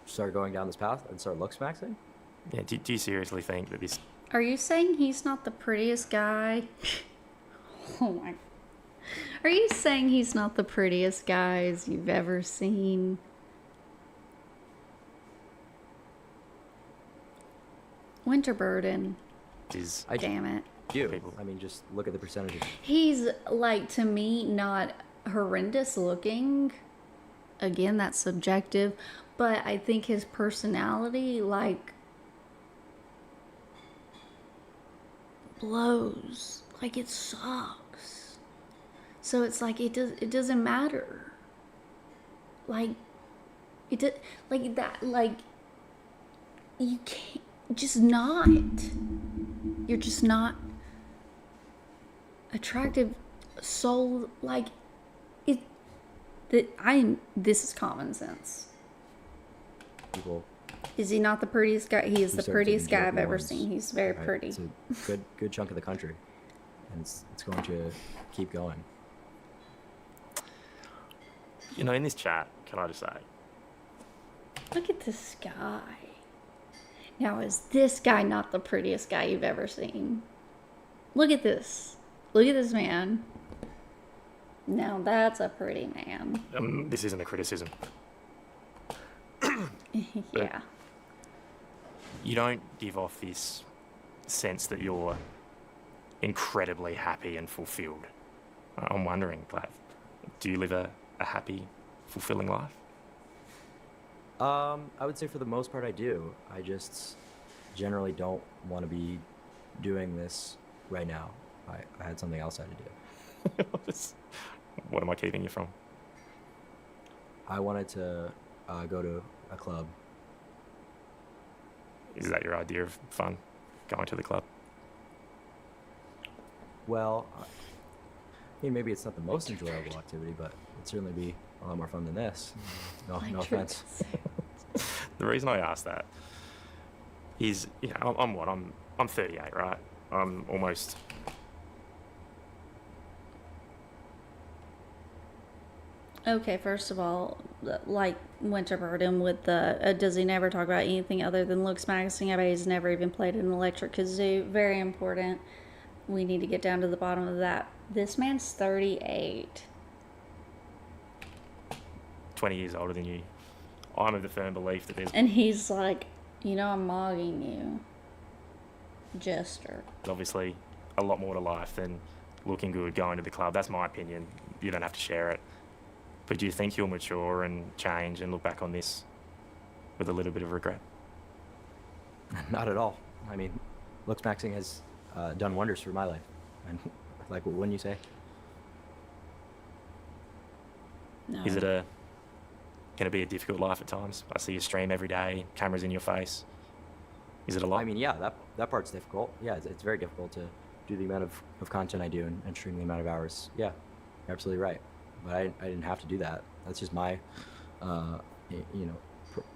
Speaker 8: Start going down this path and start looks maxing?
Speaker 7: Yeah, do you seriously think that this...
Speaker 3: Are you saying he's not the prettiest guy? Oh my. Are you saying he's not the prettiest guys you've ever seen? Winterburden.
Speaker 7: is
Speaker 3: Damn it.
Speaker 8: You.
Speaker 7: People.
Speaker 8: I mean, just look at the percentages.
Speaker 3: He's, like, to me, not horrendous looking. Again, that's subjective. But I think his personality, like, blows. Like, it sucks. So it's like, it doesn't matter. Like, like that, like, you can't, just not. You're just not attractive soul, like, this is common sense.
Speaker 8: People.
Speaker 3: Is he not the prettiest guy? He is the
Speaker 8: Research
Speaker 3: prettiest
Speaker 8: and
Speaker 3: guy I've
Speaker 8: joking
Speaker 3: ever
Speaker 8: ones,
Speaker 3: seen. He's very
Speaker 8: right?
Speaker 3: pretty.
Speaker 8: It's a good chunk of the country, and it's going to keep going.
Speaker 7: You know, in this chat, can I just say,
Speaker 3: Look at this guy. Now, is this guy not the prettiest guy you've ever seen? Look at this. Look at this man. Now that's a pretty man.
Speaker 7: this isn't a criticism.
Speaker 3: Yeah.
Speaker 7: You don't give off this sense that you're incredibly happy and fulfilled. I'm wondering, Glav, do you live a happy, fulfilling life?
Speaker 8: I would say for the most part I do. I just generally don't want to be doing this right now. I had something else I had to do.
Speaker 7: What am I keeping you from?
Speaker 8: I wanted to go to a club.
Speaker 7: Is that your idea of fun, going to the club?
Speaker 8: Well, I mean, maybe it's not the most enjoyable activity, but it'd certainly be a lot more fun than this. No offense.
Speaker 7: The reason I ask that is, you know, I'm 38, right? I'm almost...
Speaker 3: Okay, first of all, like Winterburden with the, does he never talk about anything other than looks magazine? I bet he's never even played an electric kazoo. Very important. We need to get down to the bottom of that. This man's 38.
Speaker 7: 20 years older than you. I'm of the firm belief that there's
Speaker 3: And he's like, you know, I'm mogging you. Jester.
Speaker 7: obviously a lot more to life than looking good, going to the club. That's my opinion. You don't have to share it. But do you think you'll mature and change and look back on this with a little bit of regret?
Speaker 8: Not at all. I mean, looks maxing has done wonders for my life. And like, what wouldn't you say?
Speaker 3: No.
Speaker 7: Is it going to be a difficult life at times? I see you stream every day, cameras in your face. Is it a lot?
Speaker 8: I mean, yeah, that part's difficult. Yeah, it's very difficult to do the amount of content I do and stream the amount of hours. Yeah, you're absolutely right. But I didn't have to do that. That's just my,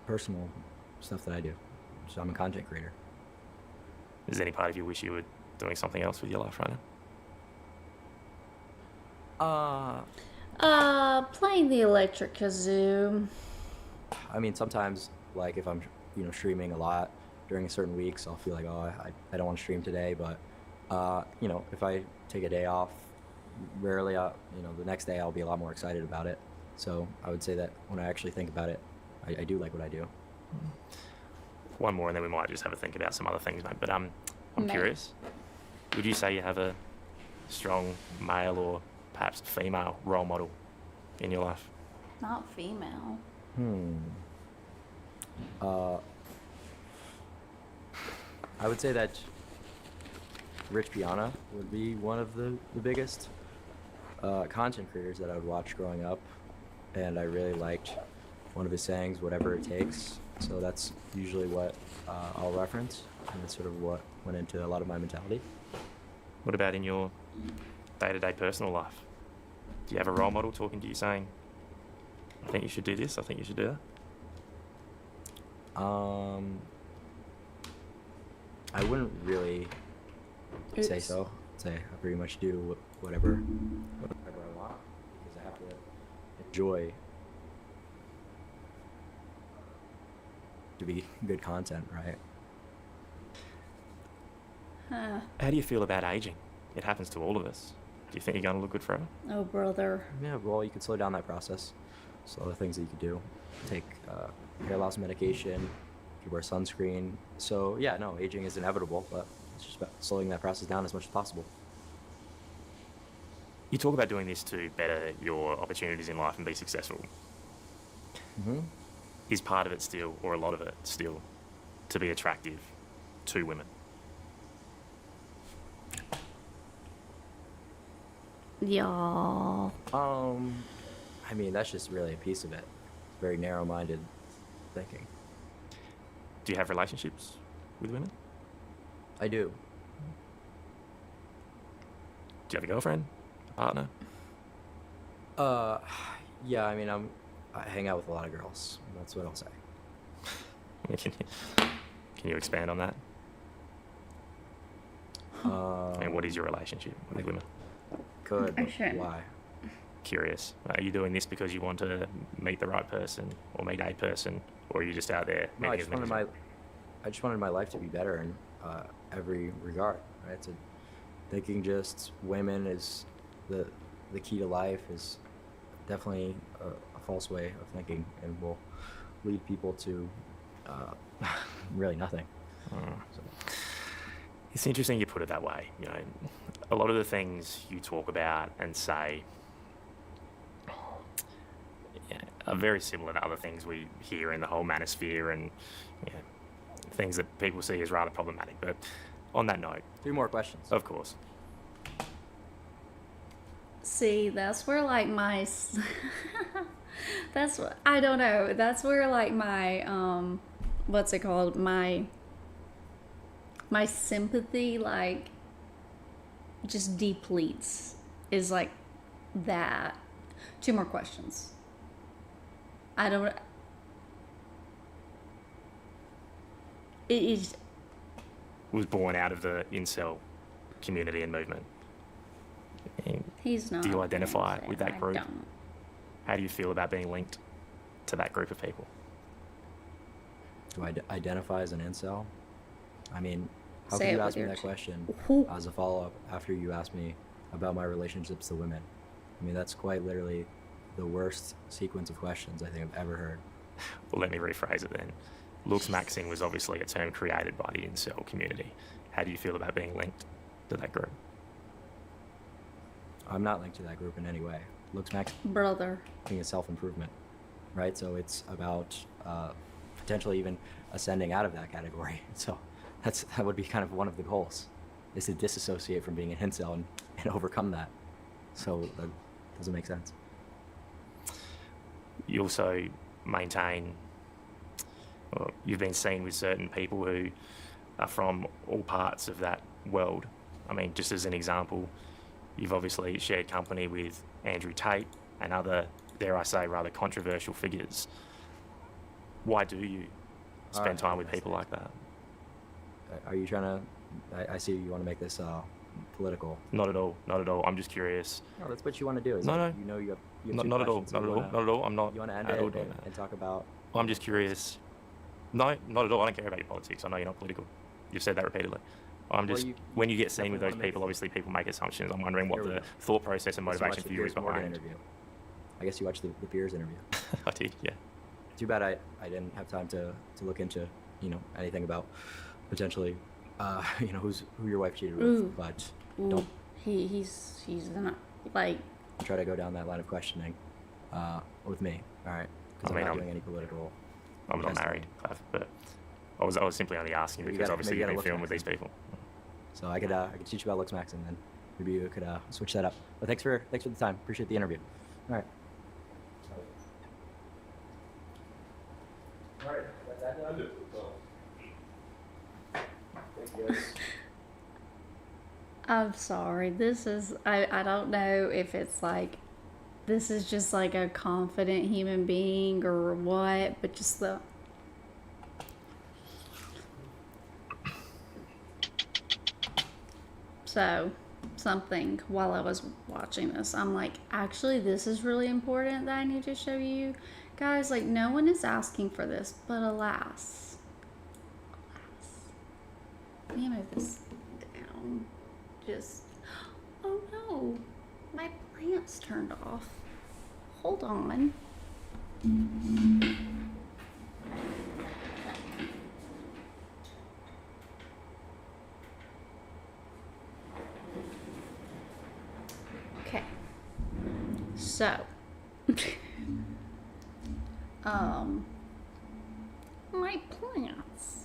Speaker 8: personal stuff that I do. So I'm a content creator.
Speaker 7: Is there any part of you wish you were doing something else with your life right now?
Speaker 3: Playing the electric kazoo.
Speaker 8: I mean, sometimes, like, if I'm, streaming a lot during certain weeks, I'll feel like, oh, I don't want to stream today. But, if I take a day off, rarely, the next day I'll be a lot more excited about it. So I would say that when I actually think about it, I do like what I do.
Speaker 7: One more, and then we might just have a think about some other things, mate. But I'm
Speaker 3: Mate.
Speaker 7: curious. Would you say you have a strong male or perhaps female role model in your life?
Speaker 3: Not female.
Speaker 8: I would say that Rich Piana would be one of the biggest content creators that I would watch growing up, and I really liked one of his sayings, "Whatever it takes." So that's usually what I'll reference, and it's sort of what went into a lot of my mentality.
Speaker 7: What about in your day-to-day personal life? Do you have a role model talking to you saying, "I think you should do this, I think you should do that"?
Speaker 8: I wouldn't really say
Speaker 3: Oops.
Speaker 8: so. Say I pretty much do whatever I want because I have to enjoy to be good content, right?
Speaker 7: How do you feel about aging? It happens to all of us. Do you think you're going to look good forever?
Speaker 3: Oh, brother.
Speaker 8: Yeah, well, you can slow down that process. So other things that you could do, take hair loss medication, you could wear sunscreen. So yeah, no, aging is inevitable, but it's just about slowing that process down as much as possible.
Speaker 7: You talk about doing this to better your opportunities in life and be successful.
Speaker 8: Mm-hmm.
Speaker 7: Is part of it still, or a lot of it still, to be attractive to women?
Speaker 3: Y'all.
Speaker 8: I mean, that's just really a piece of it. Very narrow-minded thinking.
Speaker 7: Do you have relationships with women?
Speaker 8: I do.
Speaker 7: Do you have a girlfriend? A partner?
Speaker 8: Yeah, I mean, I hang out with a lot of girls. That's what I'll say.
Speaker 7: Can you expand on that? And what is your relationship with women?
Speaker 8: Could.
Speaker 3: I shouldn't.
Speaker 8: Why?
Speaker 7: Curious. Are you doing this because you want to meet the right person or meet a person, or are you just out there
Speaker 8: No,
Speaker 7: meeting as many as you-
Speaker 8: I just wanted my life to be better in every regard, right? So thinking just women is the key to life is definitely a false way of thinking and will lead people to really nothing. So,
Speaker 7: It's interesting you put it that way. You know, a lot of the things you talk about and say are very similar to other things we hear in the whole manosphere and things that people see as rather problematic. But on that note,
Speaker 8: 3 more questions.
Speaker 7: of course,
Speaker 3: See, that's where like my that's what I don't know. That's where like my what's it called? My sympathy like just depletes is like that. 2 more questions. I don't it is
Speaker 7: was born out of the incel community and movement. And
Speaker 3: he's not.
Speaker 7: do you identify with that
Speaker 3: I
Speaker 7: group?
Speaker 3: don't.
Speaker 7: How do you feel about being linked to that group of people?
Speaker 8: Do I identify as an incel? I mean, how
Speaker 3: Say
Speaker 8: could
Speaker 3: it
Speaker 8: you
Speaker 3: with
Speaker 8: ask me
Speaker 3: your
Speaker 8: that
Speaker 3: ch-
Speaker 8: question
Speaker 3: Who-
Speaker 8: as a follow-up after you asked me about my relationships to women? I mean, that's quite literally the worst sequence of questions I think I've ever heard.
Speaker 7: Well, let me rephrase it then. Looks maxing was obviously a term created by the incel community. How do you feel about being linked to that group?
Speaker 8: I'm not linked to that group in any way. Looks maxing
Speaker 3: Brother.
Speaker 8: is self-improvement, right? So it's about potentially even ascending out of that category. So that would be kind of one of the goals, is to disassociate from being an incel and overcome that. So that doesn't make sense.
Speaker 7: You also maintain, or you've been seen with certain people who are from all parts of that world. I mean, just as an example, you've obviously shared company with Andrew Tate and other, dare I say, rather controversial figures. Why do you spend
Speaker 8: Alright,
Speaker 7: time with
Speaker 8: that's
Speaker 7: people
Speaker 8: it.
Speaker 7: like that?
Speaker 8: Are you trying to? I see you want to make this political.
Speaker 7: Not at all. Not at all. I'm just curious.
Speaker 8: No, that's what you want to do. Is
Speaker 7: No,
Speaker 8: it?
Speaker 7: no.
Speaker 8: You know you have
Speaker 7: Not,
Speaker 8: two
Speaker 7: not at all.
Speaker 8: questions,
Speaker 7: Not
Speaker 8: so
Speaker 7: at
Speaker 8: you
Speaker 7: all.
Speaker 8: wanna-
Speaker 7: Not at all. I'm not
Speaker 8: You want to end
Speaker 7: at
Speaker 8: it
Speaker 7: all doing
Speaker 8: and
Speaker 7: that.
Speaker 8: talk about.
Speaker 7: I'm just curious. No, not at all. I don't care about your politics. I know you're not political. You've said that repeatedly. I'm
Speaker 8: Well,
Speaker 7: just,
Speaker 8: you
Speaker 7: when you get seen with
Speaker 8: definitely
Speaker 7: those
Speaker 8: wanna make-
Speaker 7: people, obviously people make assumptions. I'm wondering what
Speaker 8: Here we
Speaker 7: the
Speaker 8: go.
Speaker 7: thought process and
Speaker 8: I guess you
Speaker 7: motivation
Speaker 8: watched
Speaker 7: for
Speaker 8: the
Speaker 7: you is
Speaker 8: Piers Morgan
Speaker 7: behind.
Speaker 8: interview. I guess you watched the Piers interview.
Speaker 7: I did, yeah.
Speaker 8: Too bad I didn't have time to look into anything about potentially who your wife cheated with.
Speaker 3: Ooh.
Speaker 8: But
Speaker 3: Ooh,
Speaker 8: don't
Speaker 3: he's not like
Speaker 8: try to go down that line of questioning with me. All right, because
Speaker 7: I
Speaker 8: I'm
Speaker 7: mean,
Speaker 8: not
Speaker 7: I'm-
Speaker 8: doing any political.
Speaker 7: I'm not
Speaker 8: testimony.
Speaker 7: married, but I was simply only asking
Speaker 8: You
Speaker 7: because
Speaker 8: gotta-
Speaker 7: obviously
Speaker 8: maybe you
Speaker 7: you've been
Speaker 8: gotta
Speaker 7: filmed
Speaker 8: look
Speaker 7: with these
Speaker 8: back.
Speaker 7: people.
Speaker 8: So I could teach you about looks max, and then maybe you could switch that up. But thanks for the time. Appreciate the interview. All right. All right. That's that. Thank you guys.
Speaker 3: I'm sorry. This is, I don't know if it's like, this is just like a confident human being or what, but just the. So, something while I was watching this, I'm like, actually, this is really important that I need to show you guys. Like, no one is asking for this, but alas. Let me move this down. Just, oh no, my plant's turned off. Hold on. Okay, so, my plants.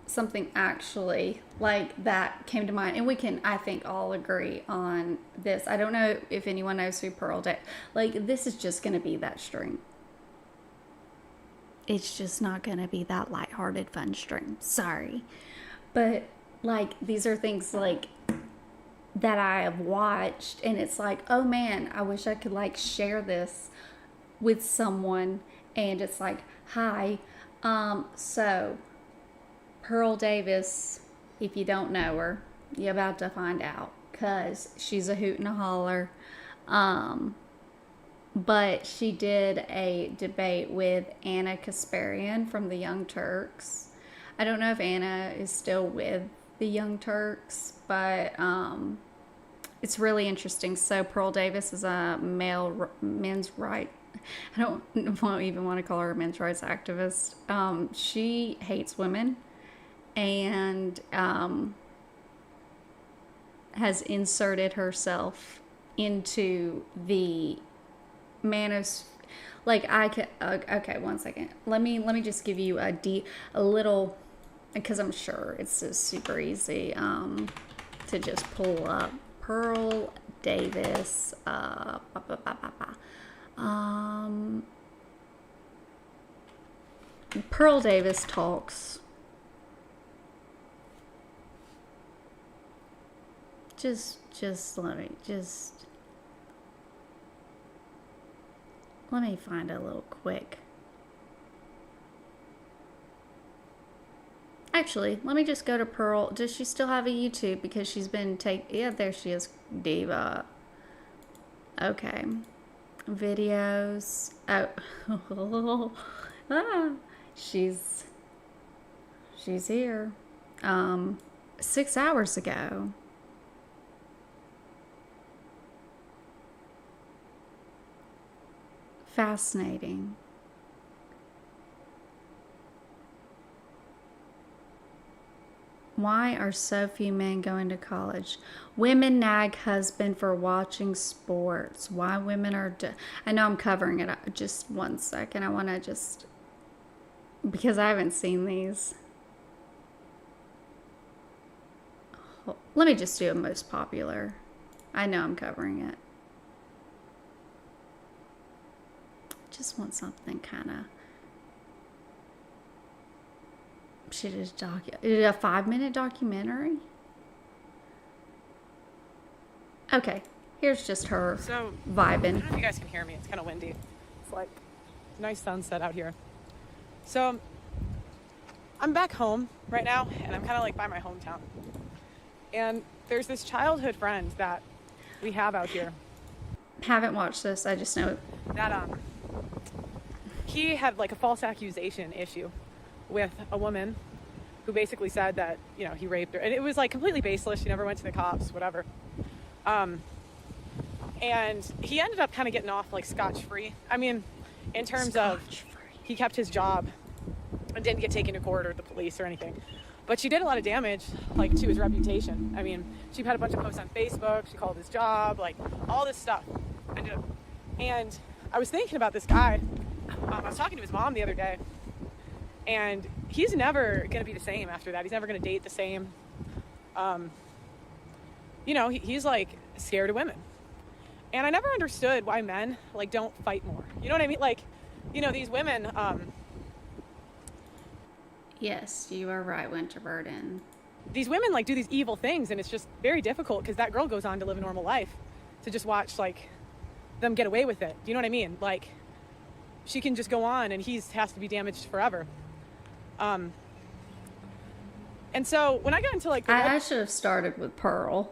Speaker 3: Something actually like that came to mind, and we can, I think, all agree on this. I don't know if anyone knows who Pearl Day. Like, this is just gonna be that stream. It's just not gonna be that lighthearted fun stream. Sorry, but like, these are things like that I have watched, and it's like, oh man, I wish I could like share this with someone. And it's like, hi, so Pearl Davis, if you don't know her, you're about to find out, because she's a hoot and a holler. But she did a debate with Anna Kasparian from the Young Turks. I don't know if Anna is still with the Young Turks, but it's really interesting. So Pearl Davis is a men's right. I don't even want to call her a men's rights activist. She hates women, and has inserted herself into the manosphere. Like, I could, okay, one second. Let me just give you a little, because I'm sure it's just super easy to just pull up Pearl Davis. Pearl Davis talks. Let me find a little quick. Actually, let me just go to Pearl. Does she still have a YouTube? Because she's been yeah, there she is, Diva. Okay. Videos. Oh. She's here. 6 hours ago. Fascinating. Why are so few men going to college? Women nag husband for watching sports. Why women are... I know I'm covering it up. Just one second. I want to just... Because I haven't seen these. Let me just do a most popular. I know I'm covering it. Just want something kind of... She just a 5-minute documentary. Okay, here's just her vibing.
Speaker 9: I don't know if you guys can hear me. It's kind of windy. It's like nice sunset out here. So I'm back home right now, and I'm kind of like by my hometown. And there's this childhood friend that we have out here.
Speaker 3: Haven't watched this. I just know
Speaker 9: that he had like a false accusation issue with a woman who basically said that, you know, he raped her. And it was like completely baseless. She never went to the cops, whatever. And he ended up kind of getting off like scotch-free. I mean, in terms of he kept his job and didn't get taken to court or the police or anything. But she did a lot of damage, like, to his reputation. I mean, she had a bunch of posts on Facebook. She called his job, like, all this stuff. And I was thinking about this guy. I was talking to his mom the other day. And he's never going to be the same after that. He's never going to date the same. You know, he's like scared of women. And I never understood why men like don't fight more. You know what I mean? Like, you know, these women.
Speaker 3: Yes, you are right, Winterbird. And
Speaker 9: these women like do these evil things, and it's just very difficult because that girl goes on to live a normal life, to just watch like them get away with it. Do you know what I mean? Like, she can just go on, and he has to be damaged forever. And so when I got into like
Speaker 3: I should have started with Pearl.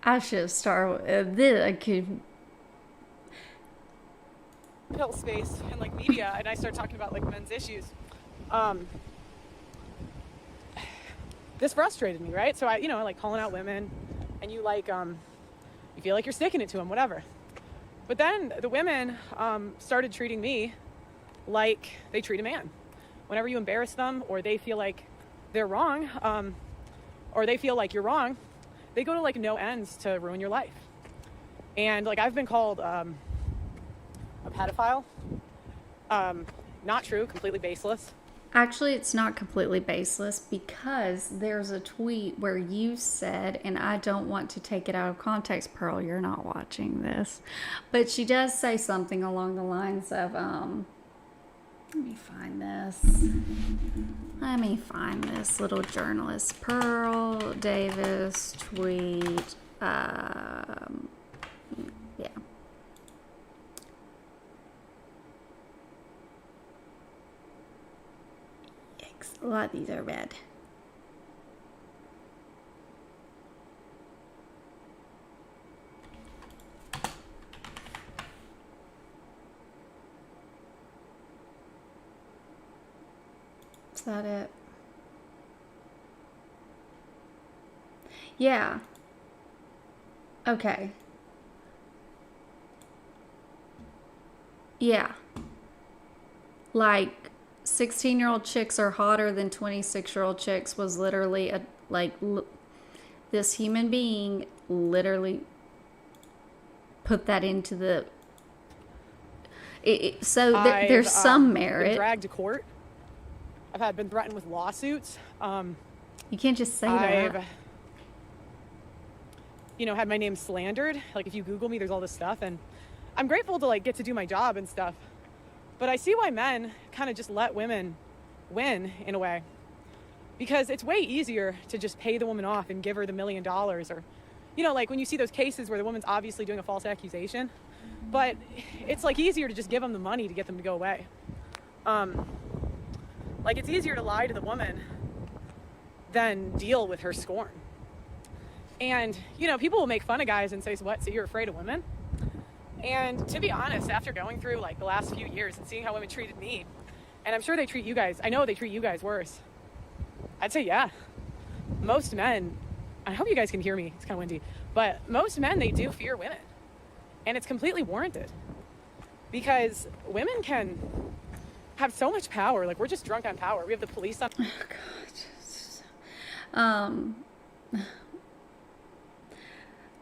Speaker 3: I should have started with I could
Speaker 9: pill space and like media, and I started talking about like men's issues. This frustrated me, right? So I like calling out women, and you like you feel like you're sticking it to them, whatever. But then the women started treating me like they treat a man. Whenever you embarrass them, or they feel like they're wrong, or they feel like you're wrong, they go to like no ends to ruin your life. And like I've been called a pedophile. Not true, completely baseless.
Speaker 3: Actually, it's not completely baseless, because there's a tweet where you said, and I don't want to take it out of context, Pearl, you're not watching this, but she does say something along the lines of, let me find this. Let me find this little journalist. Pearl Davis tweet. Yeah. Yikes. A lot of these are red. Is that it? Yeah. Okay. Yeah. Like 16-year-old chicks are hotter than 26-year-old chicks was literally this human being literally put that into the so there's some merit.
Speaker 9: Been dragged to court. I've been threatened with lawsuits.
Speaker 3: You can't just say that.
Speaker 9: I've had my name slandered. Like if you Google me, there's all this stuff, and I'm grateful to like get to do my job and stuff. But I see why men kind of just let women win in a way, because it's way easier to just pay the woman off and give her the $1 million, or, like when you see those cases where the woman's obviously doing a false accusation, but it's like easier to just give them the money to get them to go away. Like it's easier to lie to the woman than deal with her scorn. And, people will make fun of guys and say, what, so you're afraid of women? And to be honest, after going through like the last few years and seeing how women treated me, and I'm sure they treat you guys, I know they treat you guys worse. I'd say, yeah, most men, I hope you guys can hear me, it's kind of windy, but most men, they do fear women. And it's completely warranted, because women can have so much power. Like we're just drunk on power. We have the police on.
Speaker 3: Oh God.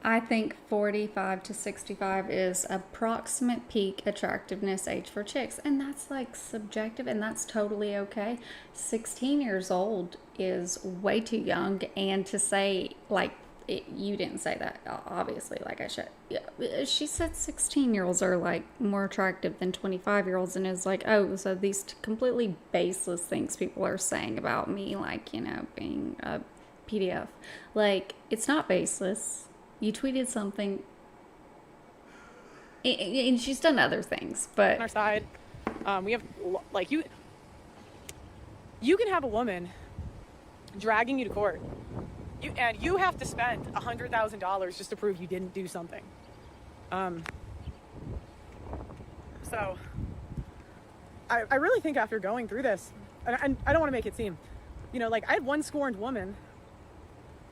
Speaker 3: I think 45 to 65 is approximate peak attractiveness age for chicks. And that's like subjective, and that's totally okay. 16 years old is way too young. And to say, like, you didn't say that, obviously, like I should. She said 16-year-olds are like more attractive than 25-year-olds, and is like, oh, so these completely baseless things people are saying about me, like, being a PDF. Like, it's not baseless. You tweeted something, and she's done other things, but
Speaker 9: on our side, we have like you can have a woman dragging you to court, and you have to spend $100,000 just to prove you didn't do something. So I really think after going through this, and I don't want to make it seem, like I had one scorned woman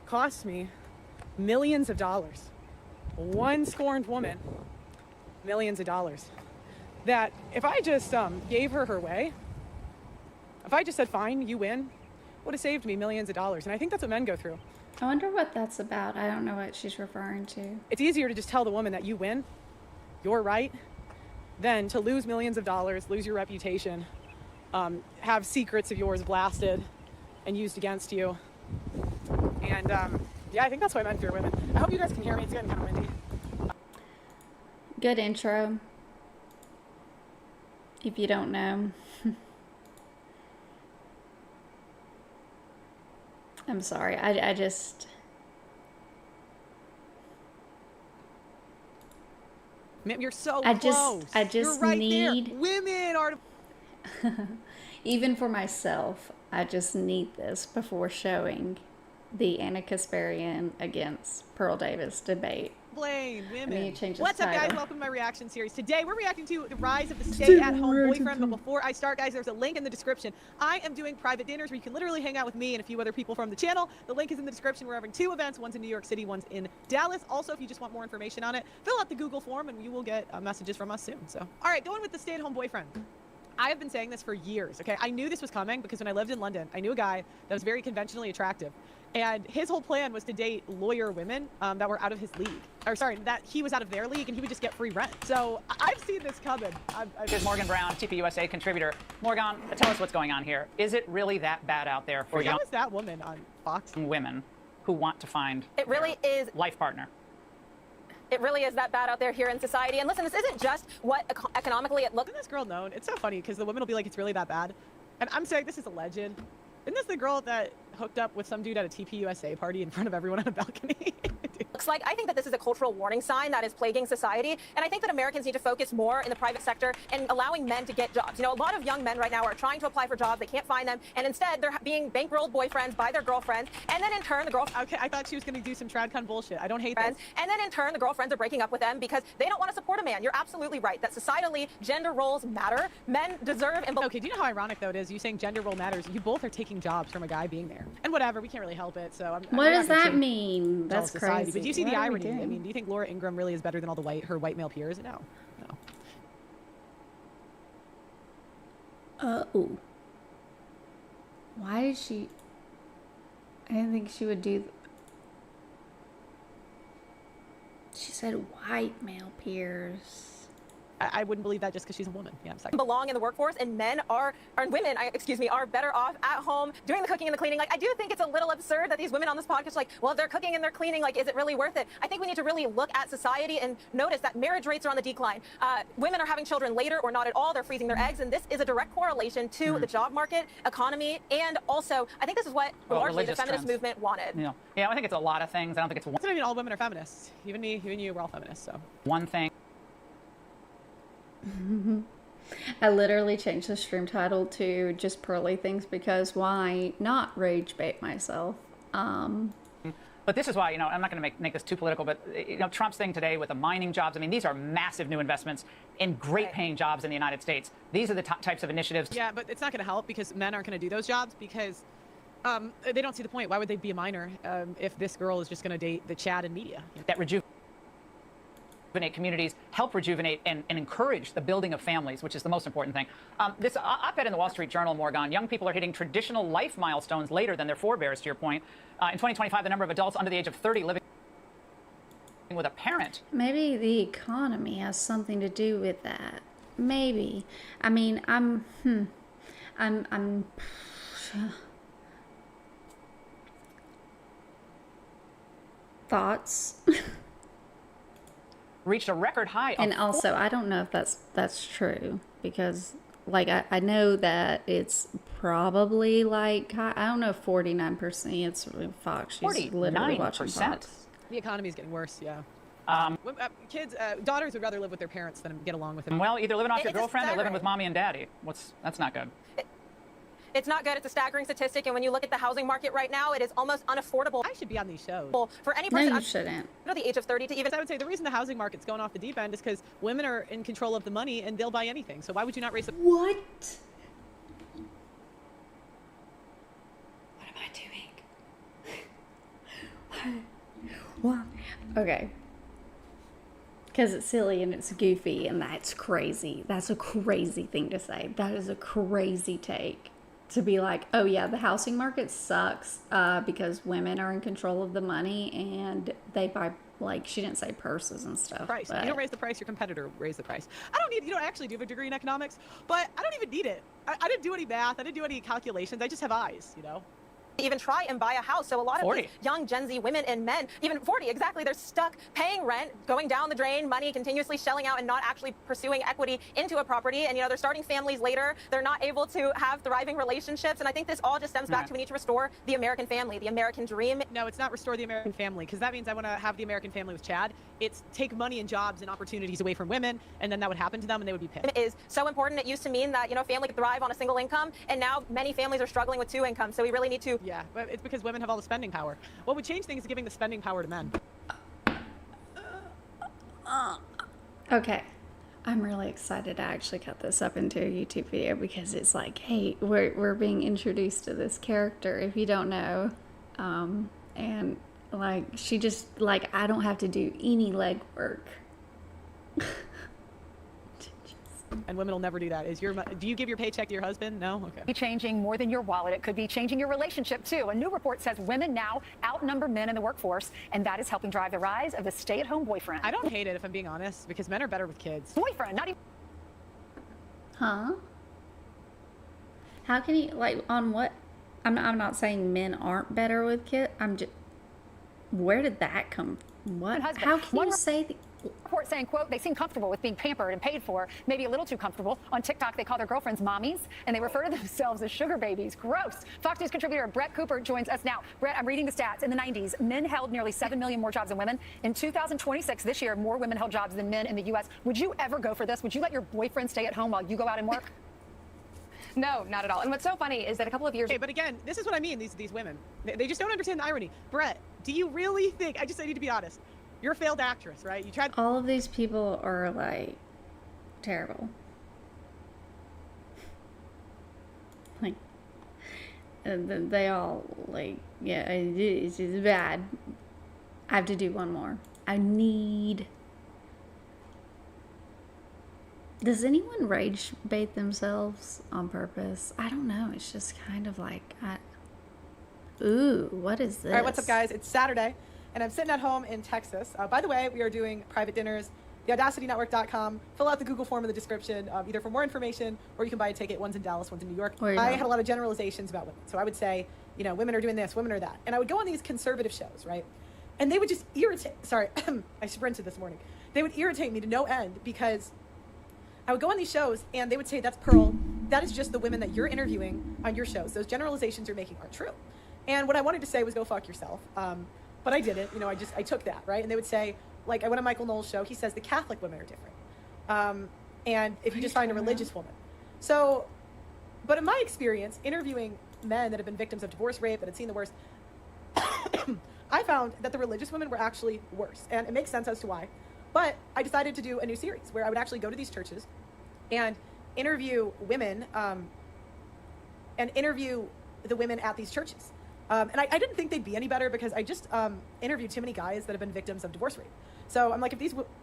Speaker 9: cost me millions of dollars. One scorned woman, millions of dollars. That if I just gave her way, if I just said, fine, you win, would have saved me millions of dollars. And I think that's what men go through.
Speaker 3: I wonder what that's about. I don't know what she's referring to.
Speaker 9: It's easier to just tell the woman that you win, you're right, than to lose millions of dollars, lose your reputation, have secrets of yours blasted and used against you. And yeah, I think that's why men fear women. I hope you guys can hear me. It's getting kind of windy.
Speaker 3: Good intro. If you don't know. I'm sorry. I just...
Speaker 9: Man, you're so
Speaker 3: I
Speaker 9: close.
Speaker 3: just
Speaker 9: You're right
Speaker 3: need...
Speaker 9: there. Women are...
Speaker 3: Even for myself, I just need this before showing the Anna Kasparian against Pearl Davis debate.
Speaker 9: Blame women.
Speaker 3: I need to change this
Speaker 9: What's up, guys?
Speaker 3: title.
Speaker 9: Welcome to my reaction series. Today, we're reacting to the rise of the stay-at-home boyfriend. But before I start, guys, there's a link in the description. I am doing private dinners where you can literally hang out with me and a few other people from the channel. The link is in the description. We're having 2 events. One's in New York City, one's in Dallas. Also, if you just want more information on it, fill out the Google form and you will get messages from us soon. So, all right, going with the stay-at-home boyfriend. I have been saying this for years, okay? I knew this was coming because when I lived in London, I knew a guy that was very conventionally attractive. And his whole plan was to date lawyer women that were out of his league. Or sorry, that he was out of their league and he would just get free rent. So I've seen this coming.
Speaker 10: Here's Morgan Brown, TPUSA contributor. Morgan, tell us what's going on here. Is it really that bad out there for young
Speaker 9: How is that woman on Fox?
Speaker 10: women who want to find
Speaker 11: It really is.
Speaker 10: life partner?
Speaker 11: It really is that bad out there here in society. And listen, this isn't just what economically it looks.
Speaker 9: Isn't this girl known? It's so funny because the women will be like, it's really that bad. And I'm saying this is a legend. Isn't this the girl that hooked up with some dude at a TPUSA party in front of everyone on a balcony?
Speaker 11: Looks like. I think that this is a cultural warning sign that is plaguing society. And I think that Americans need to focus more in the private sector and allowing men to get jobs. You know, a lot of young men right now are trying to apply for jobs. They can't find them. And instead, they're being bankrolled boyfriends by their girlfriends. And then in turn, the girlfriends.
Speaker 9: Okay, I thought she was going to do some tradcon bullshit. I don't hate this.
Speaker 11: And then in turn, the girlfriends are breaking up with them because they don't want to support a man. You're absolutely right that societally, gender roles matter. Men deserve and...
Speaker 9: Okay, do you know how ironic, though, it is? You saying gender role matters. You both are taking jobs from a guy being there. And whatever, we can't really help it. So
Speaker 3: What does that mean? That's crazy.
Speaker 9: But do you see
Speaker 3: What
Speaker 9: the
Speaker 3: are we
Speaker 9: irony?
Speaker 3: doing?
Speaker 9: I mean, do you think Laura Ingraham really is better than all her white male peers? No.
Speaker 3: Oh. Why did she... I didn't think she would do... She said white male peers.
Speaker 9: I wouldn't believe that just because she's a woman. Yeah, I'm sorry.
Speaker 11: belong in the workforce, and men are women, are better off at home doing the cooking and the cleaning. Like, I do think it's a little absurd that these women on this podcast are like, well, if they're cooking and they're cleaning, like, is it really worth it? I think we need to really look at society and notice that marriage rates are on the decline. Women are having children later or not at all. They're freezing their eggs, and this is a direct correlation to the job market, economy, and also, I think this is what largely the feminist movement wanted.
Speaker 10: Yeah, I think it's a lot of things. I don't think it's one,
Speaker 9: It's not even all women are feminists. Even me, even you, we're all feminists, so.
Speaker 10: one thing.
Speaker 3: I literally changed the stream title to just Pearly Things because why not rage bait myself?
Speaker 10: But this is why, you know, I'm not going to make this too political, but, you know, Trump's thing today with the mining jobs, I mean, these are massive new investments in great paying jobs in the United States. These are the types of initiatives.
Speaker 9: Yeah, but it's not going to help because men aren't going to do those jobs because they don't see the point. Why would they be a minor if this girl is just going to date the Chad and media?
Speaker 10: That rejuvenate communities, help rejuvenate and encourage the building of families, which is the most important thing. This op-ed in the Wall Street Journal, Morgan, young people are hitting traditional life milestones later than their forebears, to your point. In 2025, the number of adults under the age of 30 living with a parent.
Speaker 3: Maybe the economy has something to do with that. Maybe. I mean, I'm thoughts.
Speaker 10: Reached a record high.
Speaker 3: And also, I don't know if that's true because, like, I know that it's probably like I don't know, 49%. It's Fox. She's literally watching Fox.
Speaker 9: The economy is getting worse. Yeah. Kids, daughters would rather live with their parents than get along with them.
Speaker 10: Well, either living off your
Speaker 11: It's
Speaker 10: girlfriend or living
Speaker 11: staggering.
Speaker 10: with mommy and daddy. That's not good.
Speaker 11: It's not good. It's a staggering statistic. And when you look at the housing market right now, it is almost unaffordable
Speaker 9: I should be on these shows.
Speaker 11: for any
Speaker 3: No,
Speaker 11: person
Speaker 3: you shouldn't.
Speaker 11: under the age of 30 to even.
Speaker 9: I would say the reason the housing market's going off the deep end is because women are in control of the money and they'll buy anything. So why would you not raise the...
Speaker 3: What? What am I doing? What? Okay. Because it's silly and it's goofy and that's crazy. That's a crazy thing to say. That is a crazy take. To be like, oh yeah, the housing market sucks because women are in control of the money and they buy like she didn't say purses and stuff.
Speaker 9: Price.
Speaker 3: But
Speaker 9: You don't raise the price, your competitor raise the price. You don't actually do have a degree in economics, but I don't even need it. I didn't do any math. I didn't do any calculations. I just have eyes, you know?
Speaker 11: Even try and buy a house. So a lot of
Speaker 10: 40.
Speaker 11: these young Gen Z women and men, even 40 exactly, they're stuck paying rent, going down the drain, money continuously shelling out and not actually pursuing equity into a property. And they're starting families later. They're not able to have thriving relationships. And I think this all just stems back to we need to restore the American family, the American dream.
Speaker 9: No, it's not restore the American family, because that means I want to have the American family with Chad. It's take money and jobs and opportunities away from women, and then that would happen to them and they would be pissed.
Speaker 11: It is so important. It used to mean that, family could thrive on a single income. And now many families are struggling with 2 incomes. So we really need to.
Speaker 9: Yeah, but it's because women have all the spending power. What would change things is giving the spending power to men.
Speaker 3: okay, I'm really excited to actually cut this up into a YouTube video because it's like, hey, we're being introduced to this character if you don't know, and like she just like I don't have to do any legwork.
Speaker 9: And women will never do that. Do you give your paycheck to your husband? No? Okay.
Speaker 10: Be changing more than your wallet. It could be changing your relationship too. A new report says women now outnumber men in the workforce, and that is helping drive the rise of the stay-at-home boyfriend.
Speaker 9: I don't hate it, if I'm being honest, because men are better with kids.
Speaker 10: Boyfriend, not even.
Speaker 3: Huh? How can you like on what? I'm not saying men aren't better with kids. I'm just. Where did that come? What?
Speaker 10: Husband.
Speaker 3: How can
Speaker 10: One
Speaker 3: you say?
Speaker 10: report saying, quote, they seem comfortable with being pampered and paid for, maybe a little too comfortable. On TikTok, they call their girlfriends mommies, and they refer to themselves as sugar babies. Gross. Fox News contributor Brett Cooper joins us now. Brett, I'm reading the stats. In the 90s, men held nearly 7 million more jobs than women. In 2026, this year, more women held jobs than men in the U.S. Would you ever go for this? Would you let your boyfriend stay at home while you go out and work?
Speaker 12: No, not at all. And what's so funny is that a couple of years
Speaker 9: Okay, but again, this is what I mean, these women. They just don't understand the irony. Brett, do you really think, I need to be honest, you're a failed actress, right? You tried.
Speaker 3: All of these people are like terrible. Like, they all like, yeah, it's bad. I have to do one more. Does anyone rage bait themselves on purpose? I don't know. It's just kind of like, ooh, what is this?
Speaker 13: All right, what's up, guys? It's Saturday, and I'm sitting at home in Texas. By the way, we are doing private dinners. TheAudacityNetwork.com. Fill out the Google form in the description, either for more information or you can buy a ticket. One's in Dallas, one's in New York. I had a lot of generalizations about women. So I would say, women are doing this, women are that. And I would go on these conservative shows, right? And they would just irritate. Sorry, I sprinted this morning. They would irritate me to no end because I would go on these shows and they would say, that's Pearl. That is just the women that you're interviewing on your shows. Those generalizations you're making aren't true. And what I wanted to say was go fuck yourself. But I didn't. I took that, right? And they would say, like, I went on Michael Knowles' show. He says the Catholic women are different. And if you just find a religious woman. So, but in my experience, interviewing men that have been victims of divorce, rape, that had seen the worst, I found that the religious women were actually worse. And it makes sense as to why. But I decided to do a new series where I would actually go to these churches and interview women and interview the women at these churches. And I didn't think they'd be any better because I just interviewed too many guys that have been victims of divorce rape. So I'm like,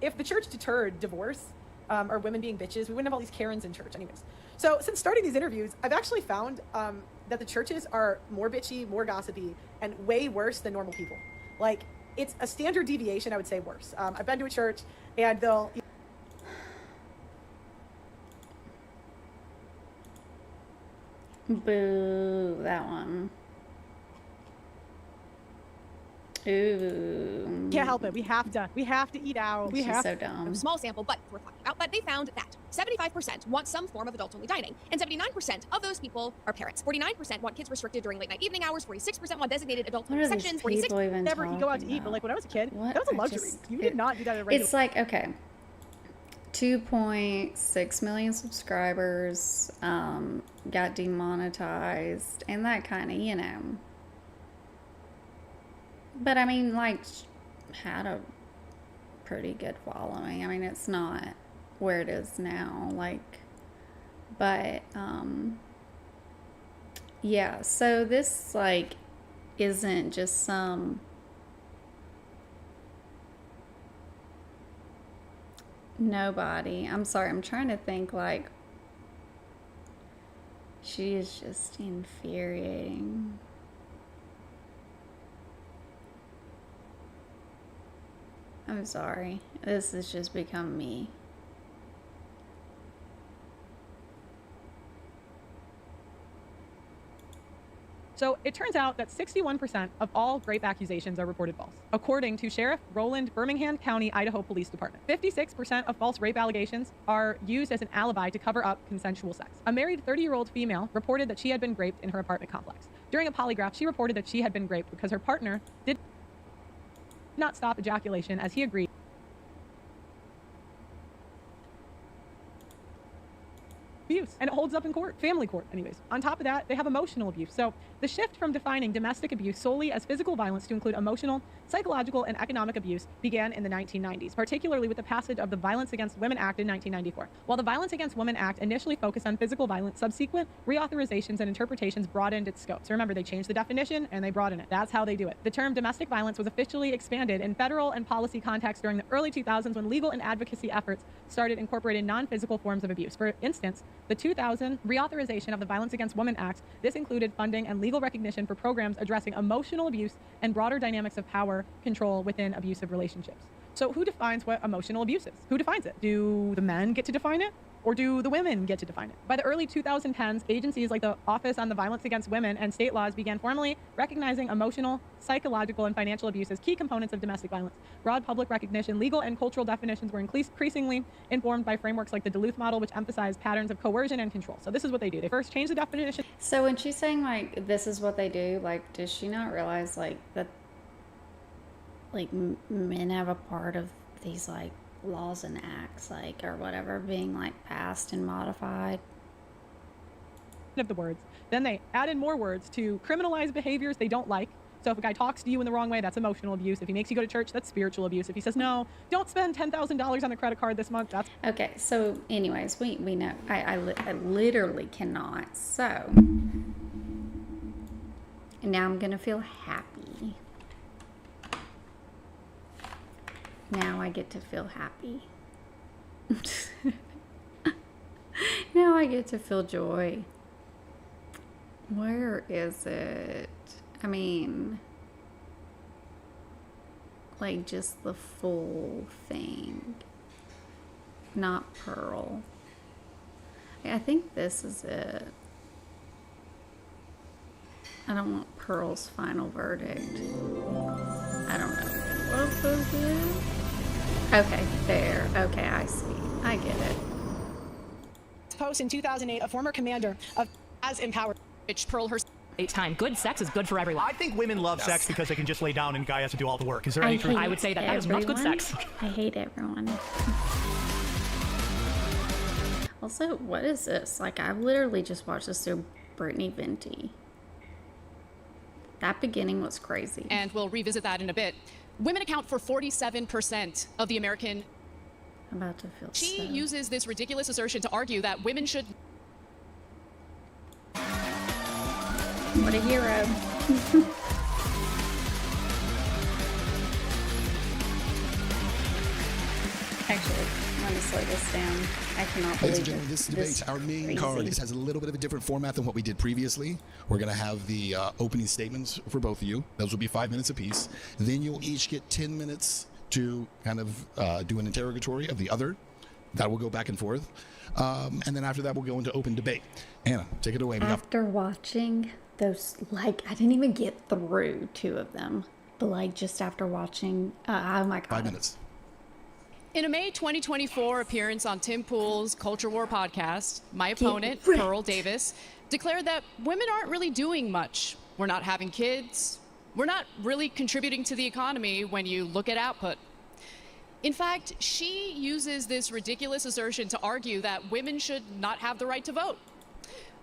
Speaker 13: if the church deterred divorce or women being bitches, we wouldn't have all these Karens in church anyways. So since starting these interviews, I've actually found that the churches are more bitchy, more gossipy, and way worse than normal people. Like, it's a standard deviation, I would say, worse. I've been to a church and they'll...
Speaker 3: Boo, that one. Ooh.
Speaker 9: Can't help it. We have to eat out.
Speaker 3: She's so dumb.
Speaker 14: Small sample, but worth talking about. But they found that 75% want some form of adult-only dining, and 79% of those people are parents. 49% want kids restricted during late-night evening hours. 46% want designated adult-only sections. 46
Speaker 9: never go out to eat. But like when I was a kid, that was a luxury. You did not do that at a regular.
Speaker 3: It's like, okay, 2.6 million subscribers, got demonetized, and that kind of, But I mean, like, had a pretty good following. I mean, it's not where it is now, like, but, yeah, so this, like, isn't just some nobody. I'm sorry, I'm trying to think, like, she is just infuriating. I'm sorry. This has just become me.
Speaker 13: So it turns out that 61% of all rape accusations are reported false, according to Sheriff Roland Birmingham County, Idaho Police Department. 56% of false rape allegations are used as an alibi to cover up consensual sex. A married 30-year-old female reported that she had been raped in her apartment complex. During a polygraph, she reported that she had been raped because her partner did not stop ejaculation as he agreed. Abuse, and it holds up in court, family court anyways. On top of that, they have emotional abuse. So the shift from defining domestic abuse solely as physical violence to include emotional, psychological, and economic abuse began in the 1990s, particularly with the passage of the Violence Against Women Act in 1994. While the Violence Against Women Act initially focused on physical violence, subsequent reauthorizations and interpretations broadened its scope. So remember, they changed the definition and they broadened it. That's how they do it. The term domestic violence was officially expanded in federal and policy contexts during the early 2000s when legal and advocacy efforts started incorporating non-physical forms of abuse. For instance, the 2000 reauthorization of the Violence Against Women Act, this included funding and legal recognition for programs addressing emotional abuse and broader dynamics of power control within abusive relationships. So who defines what emotional abuse is? Who defines it? Do the men get to define it? Or do the women get to define it? By the early 2010s, agencies like the Office on the Violence Against Women and state laws began formally recognizing emotional, psychological, and financial abuse as key components of domestic violence. Broad public recognition, legal and cultural definitions were increasingly informed by frameworks like the Duluth model, which emphasized patterns of coercion and control. So this is what they do. They first change the definition.
Speaker 3: So when she's saying, like, this is what they do, like, does she not realize, like, that, like, men have a part of these, like, laws and acts, like, or whatever, being like passed and modified
Speaker 13: of the words. Then they add in more words to criminalize behaviors they don't like. So if a guy talks to you in the wrong way, that's emotional abuse. If he makes you go to church, that's spiritual abuse. If he says, no, don't spend $10,000 on a credit card this month, that's...
Speaker 3: Okay, so anyways, we know. I literally cannot. So, and now I'm gonna feel happy. Now I get to feel happy. Now I get to feel joy. Where is it? I mean, like just the full thing. Not Pearl. I think this is it. I don't want Pearl's final verdict. I don't know. What was it? Okay, there. Okay, I see. I get it.
Speaker 15: Post in 2008, a former commander of as empowered Pearl herself.
Speaker 16: Time. Good sex is good for everyone.
Speaker 17: I think women love sex because they can just lay down and guy has to do all the work. Is there any truth?
Speaker 16: I would say that that is not good sex.
Speaker 3: I hate everyone. Also, what is this? Like, I've literally just watched this through Brittany Venti. That beginning was crazy.
Speaker 15: And we'll revisit that in a bit. Women account for 47% of the American...
Speaker 3: I'm about to feel
Speaker 15: She
Speaker 3: sad.
Speaker 15: uses this ridiculous assertion to argue that women should...
Speaker 3: What a hero. Actually, let me slow this down. I cannot believe
Speaker 18: Ladies and gentlemen, this debate, our main card. This has a little bit of a different format than what we did previously. We're going to have the opening statements for both of you. Those will be 5 minutes apiece. Then you'll each get 10 minutes to kind of do an interrogatory of the other. That will go back and forth. And then after that, we'll go into open debate. Anna, take it away.
Speaker 3: After watching those, like, I didn't even get through 2 of them. But, like, just after watching, oh my God.
Speaker 18: 5 minutes.
Speaker 15: In a May 2024 appearance on Tim Pool's Culture War podcast, my opponent, Pearl Davis, declared that women aren't really doing much. We're not having kids. We're not really contributing to the economy when you look at output. In fact, she uses this ridiculous assertion to argue that women should not have the right to vote.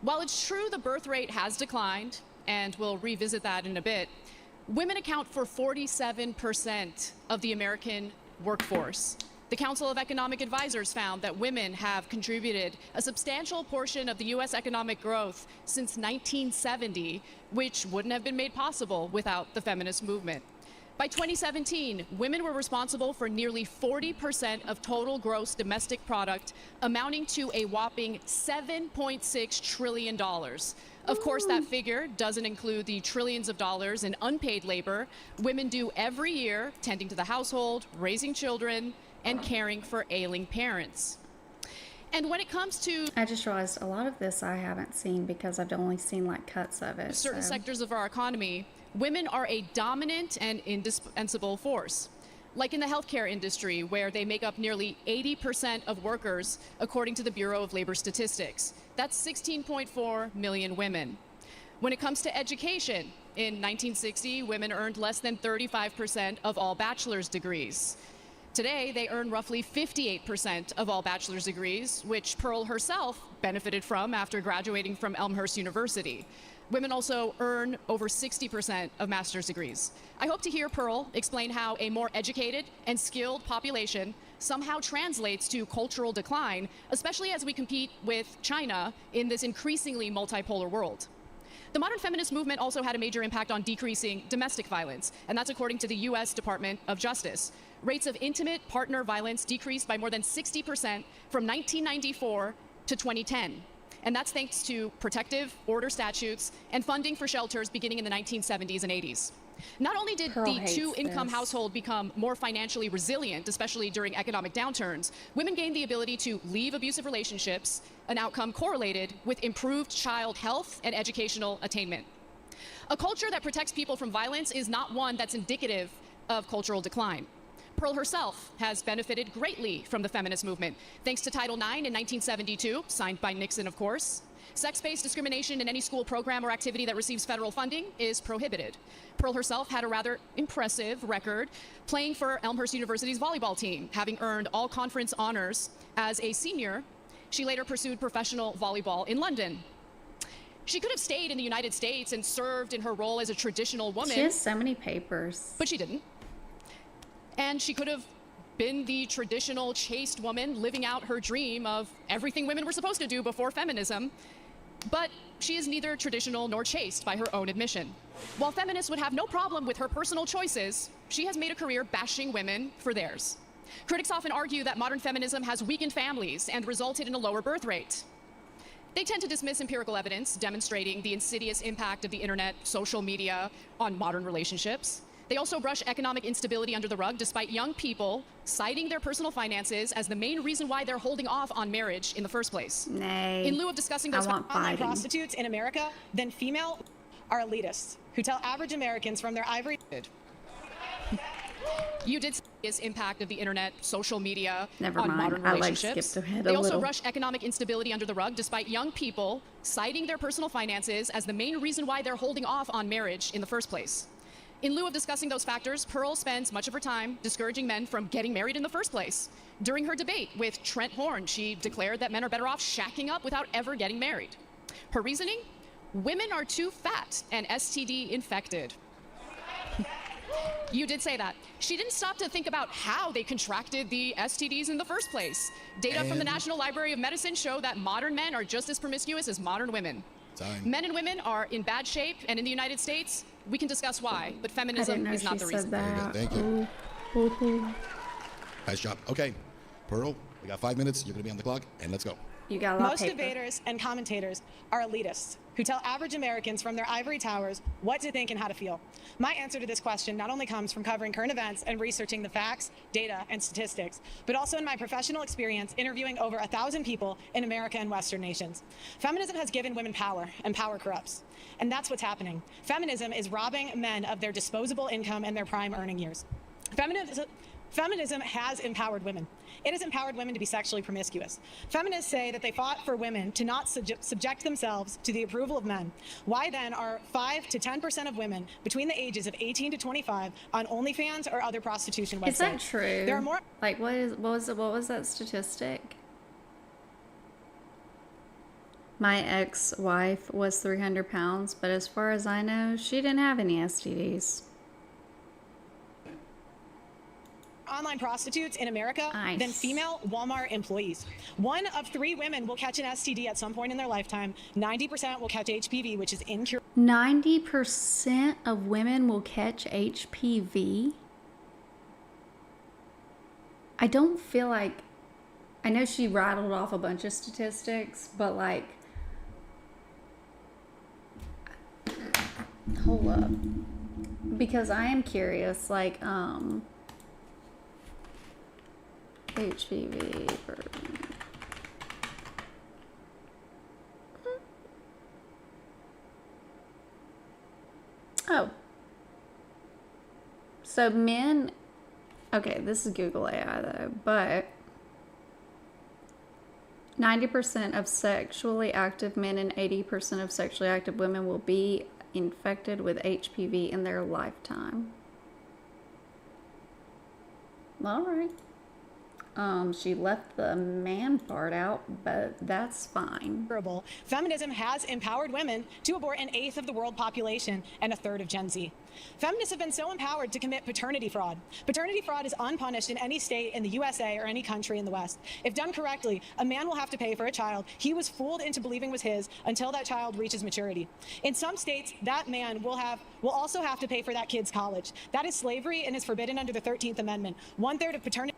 Speaker 15: While it's true the birth rate has declined, and we'll revisit that in a bit, women account for 47% of the American workforce. The Council of Economic Advisors found that women have contributed a substantial portion of the U.S. economic growth since 1970, which wouldn't have been made possible without the feminist movement. By 2017, women were responsible for nearly 40% of total gross domestic product, amounting to a whopping $7.6 trillion. Of course, that figure doesn't include the trillions of dollars in unpaid labor women do every year, tending to the household, raising children, and caring for ailing parents. And when it comes to...
Speaker 3: I just realized a lot of this I haven't seen because I've only seen like cuts of it.
Speaker 15: certain sectors of our economy, women are a dominant and indispensable force. Like in the healthcare industry, where they make up nearly 80% of workers, according to the Bureau of Labor Statistics. That's 16.4 million women. When it comes to education, in 1960, women earned less than 35% of all bachelor's degrees. Today, they earn roughly 58% of all bachelor's degrees, which Pearl herself benefited from after graduating from Elmhurst University. Women also earn over 60% of master's degrees. I hope to hear Pearl explain how a more educated and skilled population somehow translates to cultural decline, especially as we compete with China in this increasingly multipolar world. The modern feminist movement also had a major impact on decreasing domestic violence, and that's according to the U.S. Department of Justice. Rates of intimate partner violence decreased by more than 60% from 1994 to 2010. And that's thanks to protective order statutes and funding for shelters beginning in the 1970s and 80s. Not only did
Speaker 3: Pearl
Speaker 15: the
Speaker 3: hates
Speaker 15: two-income
Speaker 3: this.
Speaker 15: household become more financially resilient, especially during economic downturns, women gained the ability to leave abusive relationships, an outcome correlated with improved child health and educational attainment. A culture that protects people from violence is not one that's indicative of cultural decline. Pearl herself has benefited greatly from the feminist movement, thanks to Title IX in 1972, signed by Nixon, of course. Sex-based discrimination in any school program or activity that receives federal funding is prohibited. Pearl herself had a rather impressive record playing for Elmhurst University's volleyball team, having earned all conference honors as a senior. She later pursued professional volleyball in London. She could have stayed in the United States and served in her role as a traditional woman.
Speaker 3: She has so many papers.
Speaker 15: But she didn't. And she could have been the traditional chaste woman living out her dream of everything women were supposed to do before feminism. But she is neither traditional nor chaste by her own admission. While feminists would have no problem with her personal choices, she has made a career bashing women for theirs. Critics often argue that modern feminism has weakened families and resulted in a lower birth rate. They tend to dismiss empirical evidence demonstrating the insidious impact of the internet, social media on modern relationships. They also brush economic instability under the rug, despite young people citing their personal finances as the main reason why they're holding off on marriage in the first place.
Speaker 3: Nay.
Speaker 15: In lieu of discussing those
Speaker 11: Online prostitutes in America, then female are elitists who tell average Americans from their ivory.
Speaker 15: You did see this impact of the internet, social media
Speaker 3: Never
Speaker 15: on
Speaker 3: mind.
Speaker 15: modern
Speaker 3: I, like,
Speaker 15: relationships.
Speaker 3: skipped ahead
Speaker 15: They
Speaker 3: a
Speaker 15: also
Speaker 3: little.
Speaker 15: brush economic instability under the rug, despite young people citing their personal finances as the main reason why they're holding off on marriage in the first place. In lieu of discussing those factors, Pearl spends much of her time discouraging men from getting married in the first place. During her debate with Trent Horn, she declared that men are better off shacking up without ever getting married. Her reasoning? Women are too fat and STD infected. You did say that. She didn't stop to think about how they contracted the STDs in the first place. Data from the National Library of Medicine show that modern men are just as promiscuous as modern women.
Speaker 18: Time.
Speaker 15: Men and women are in bad shape, and in the United States, we can discuss why, but feminism is not the reason.
Speaker 18: Thank you. Nice job. Okay, Pearl, we got 5 minutes. You're going to be on the clock, and let's go.
Speaker 3: You got a lot
Speaker 11: Most
Speaker 3: of paper.
Speaker 11: debaters and commentators are elitists who tell average Americans from their ivory towers what to think and how to feel. My answer to this question not only comes from covering current events and researching the facts, data, and statistics, but also in my professional experience interviewing over 1,000 people in America and Western nations. Feminism has given women power, and power corrupts. And that's what's happening. Feminism is robbing men of their disposable income and their prime earning years. Feminism has empowered women. It has empowered women to be sexually promiscuous. Feminists say that they fought for women to not subject themselves to the approval of men. Why then are 5 to 10% of women between the ages of 18 to 25 on OnlyFans or other prostitution websites?
Speaker 3: Is that true?
Speaker 11: There are more.
Speaker 3: Like, what was that statistic? My ex-wife was 300 pounds, but as far as I know, she didn't have any STDs.
Speaker 9: online prostitutes in America
Speaker 3: Nice.
Speaker 9: than female Walmart employees. 1 of 3 women will catch an STD at some point in their lifetime. 90% will catch HPV, which is incurable.
Speaker 3: 90% of women will catch HPV. I don't feel like, I know she rattled off a bunch of statistics, but like, hold up, because I am curious, like, HPV burden. Oh. So men, okay, this is Google AI though, but 90% of sexually active men and 80% of sexually active women will be infected with HPV in their lifetime. All right. She left the man part out, but that's fine.
Speaker 9: Feminism has empowered women to abort 1/8 of the world population and 1/3 of Gen Z. Feminists have been so empowered to commit paternity fraud. Paternity fraud is unpunished in any state in the USA or any country in the West. If done correctly, a man will have to pay for a child he was fooled into believing was his until that child reaches maturity. In some states, that man will also have to pay for that kid's college. That is slavery and is forbidden under the 13th Amendment. 1/3 of paternity.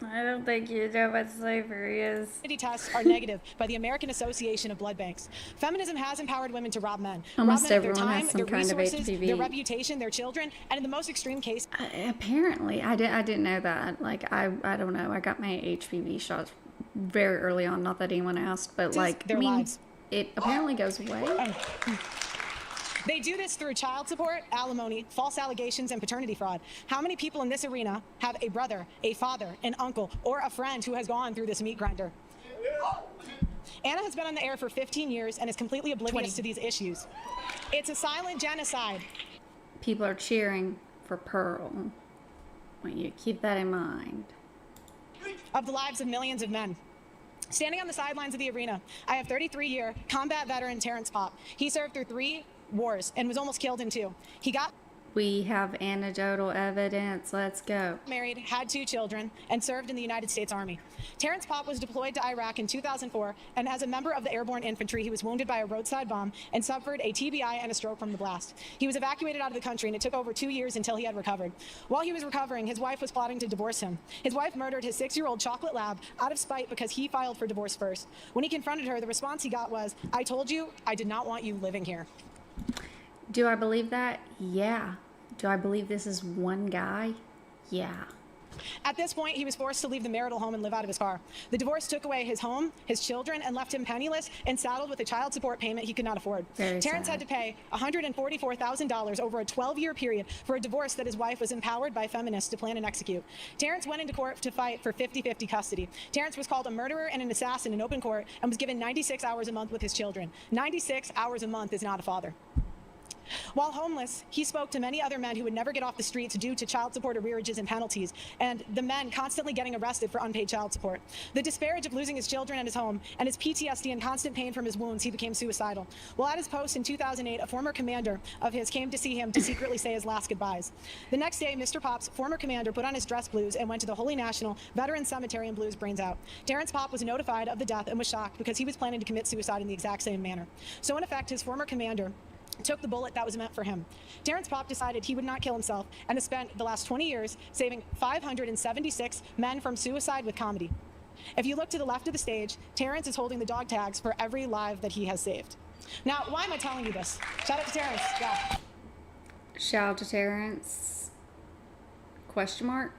Speaker 3: I don't think you know what slavery is.
Speaker 9: Tests are negative by the American Association of Blood Banks. Feminism has empowered women to rob men.
Speaker 3: Almost
Speaker 9: rob men of their
Speaker 3: everyone
Speaker 9: time,
Speaker 3: has some
Speaker 9: their
Speaker 3: kind of
Speaker 9: resources,
Speaker 3: HPV.
Speaker 9: their reputation, their children, and in the most extreme case.
Speaker 3: Apparently, I didn't know that. Like, I don't know. I got my HPV shots very early on. Not that anyone asked, but like,
Speaker 9: Their lives.
Speaker 3: It apparently goes away.
Speaker 9: They do this through child support, alimony, false allegations, and paternity fraud. How many people in this arena have a brother, a father, an uncle, or a friend who has gone through this meat grinder? Anna has been on the air for 15 years and is completely oblivious to these issues. It's a silent genocide.
Speaker 3: People are cheering for Pearl. Want you to keep that in mind.
Speaker 9: Of the lives of millions of men. Standing on the sidelines of the arena, I have 33-year combat veteran Terrence Popp. He served through 3 wars and was almost killed in 2. He got
Speaker 3: We have anecdotal evidence. Let's go.
Speaker 9: married, had 2 children, and served in the United States Army. Terrence Popp was deployed to Iraq in 2004, and as a member of the airborne infantry, he was wounded by a roadside bomb and suffered a TBI and a stroke from the blast. He was evacuated out of the country, and it took over 2 years until he had recovered. While he was recovering, his wife was plotting to divorce him. His wife murdered his 6-year-old chocolate lab out of spite because he filed for divorce first. When he confronted her, the response he got was, "I told you I did not want you living here."
Speaker 3: Do I believe that? Yeah. Do I believe this is one guy? Yeah.
Speaker 9: At this point, he was forced to leave the marital home and live out of his car. The divorce took away his home, his children, and left him penniless and saddled with a child support payment he could not afford.
Speaker 3: Very
Speaker 9: Terrence
Speaker 3: sad.
Speaker 9: had to pay $144,000 over a 12-year period for a divorce that his wife was empowered by feminists to plan and execute. Terrence went into court to fight for 50-50 custody. Terrence was called a murderer and an assassin in open court and was given 96 hours a month with his children. 96 hours a month is not a father. While homeless, he spoke to many other men who would never get off the streets due to child support arrearages and penalties, and the men constantly getting arrested for unpaid child support. The disparage of losing his children and his home, and his PTSD and constant pain from his wounds, he became suicidal. While at his post in 2008, a former commander of his came to see him to secretly say his last goodbyes. The next day, Mr. Popp's former commander put on his dress blues and went to the Holy National Veterans Cemetery and blew his brains out. Terrence Popp was notified of the death and was shocked because he was planning to commit suicide in the exact same manner. So in effect, his former commander took the bullet that was meant for him. Terrence Popp decided he would not kill himself and has spent the last 20 years saving 576 men from suicide with comedy. If you look to the left of the stage, Terrence is holding the dog tags for every life that he has saved. Now, why am I telling you this? Shout out to Terrence. Yeah.
Speaker 3: Shout out to Terrence. Question mark.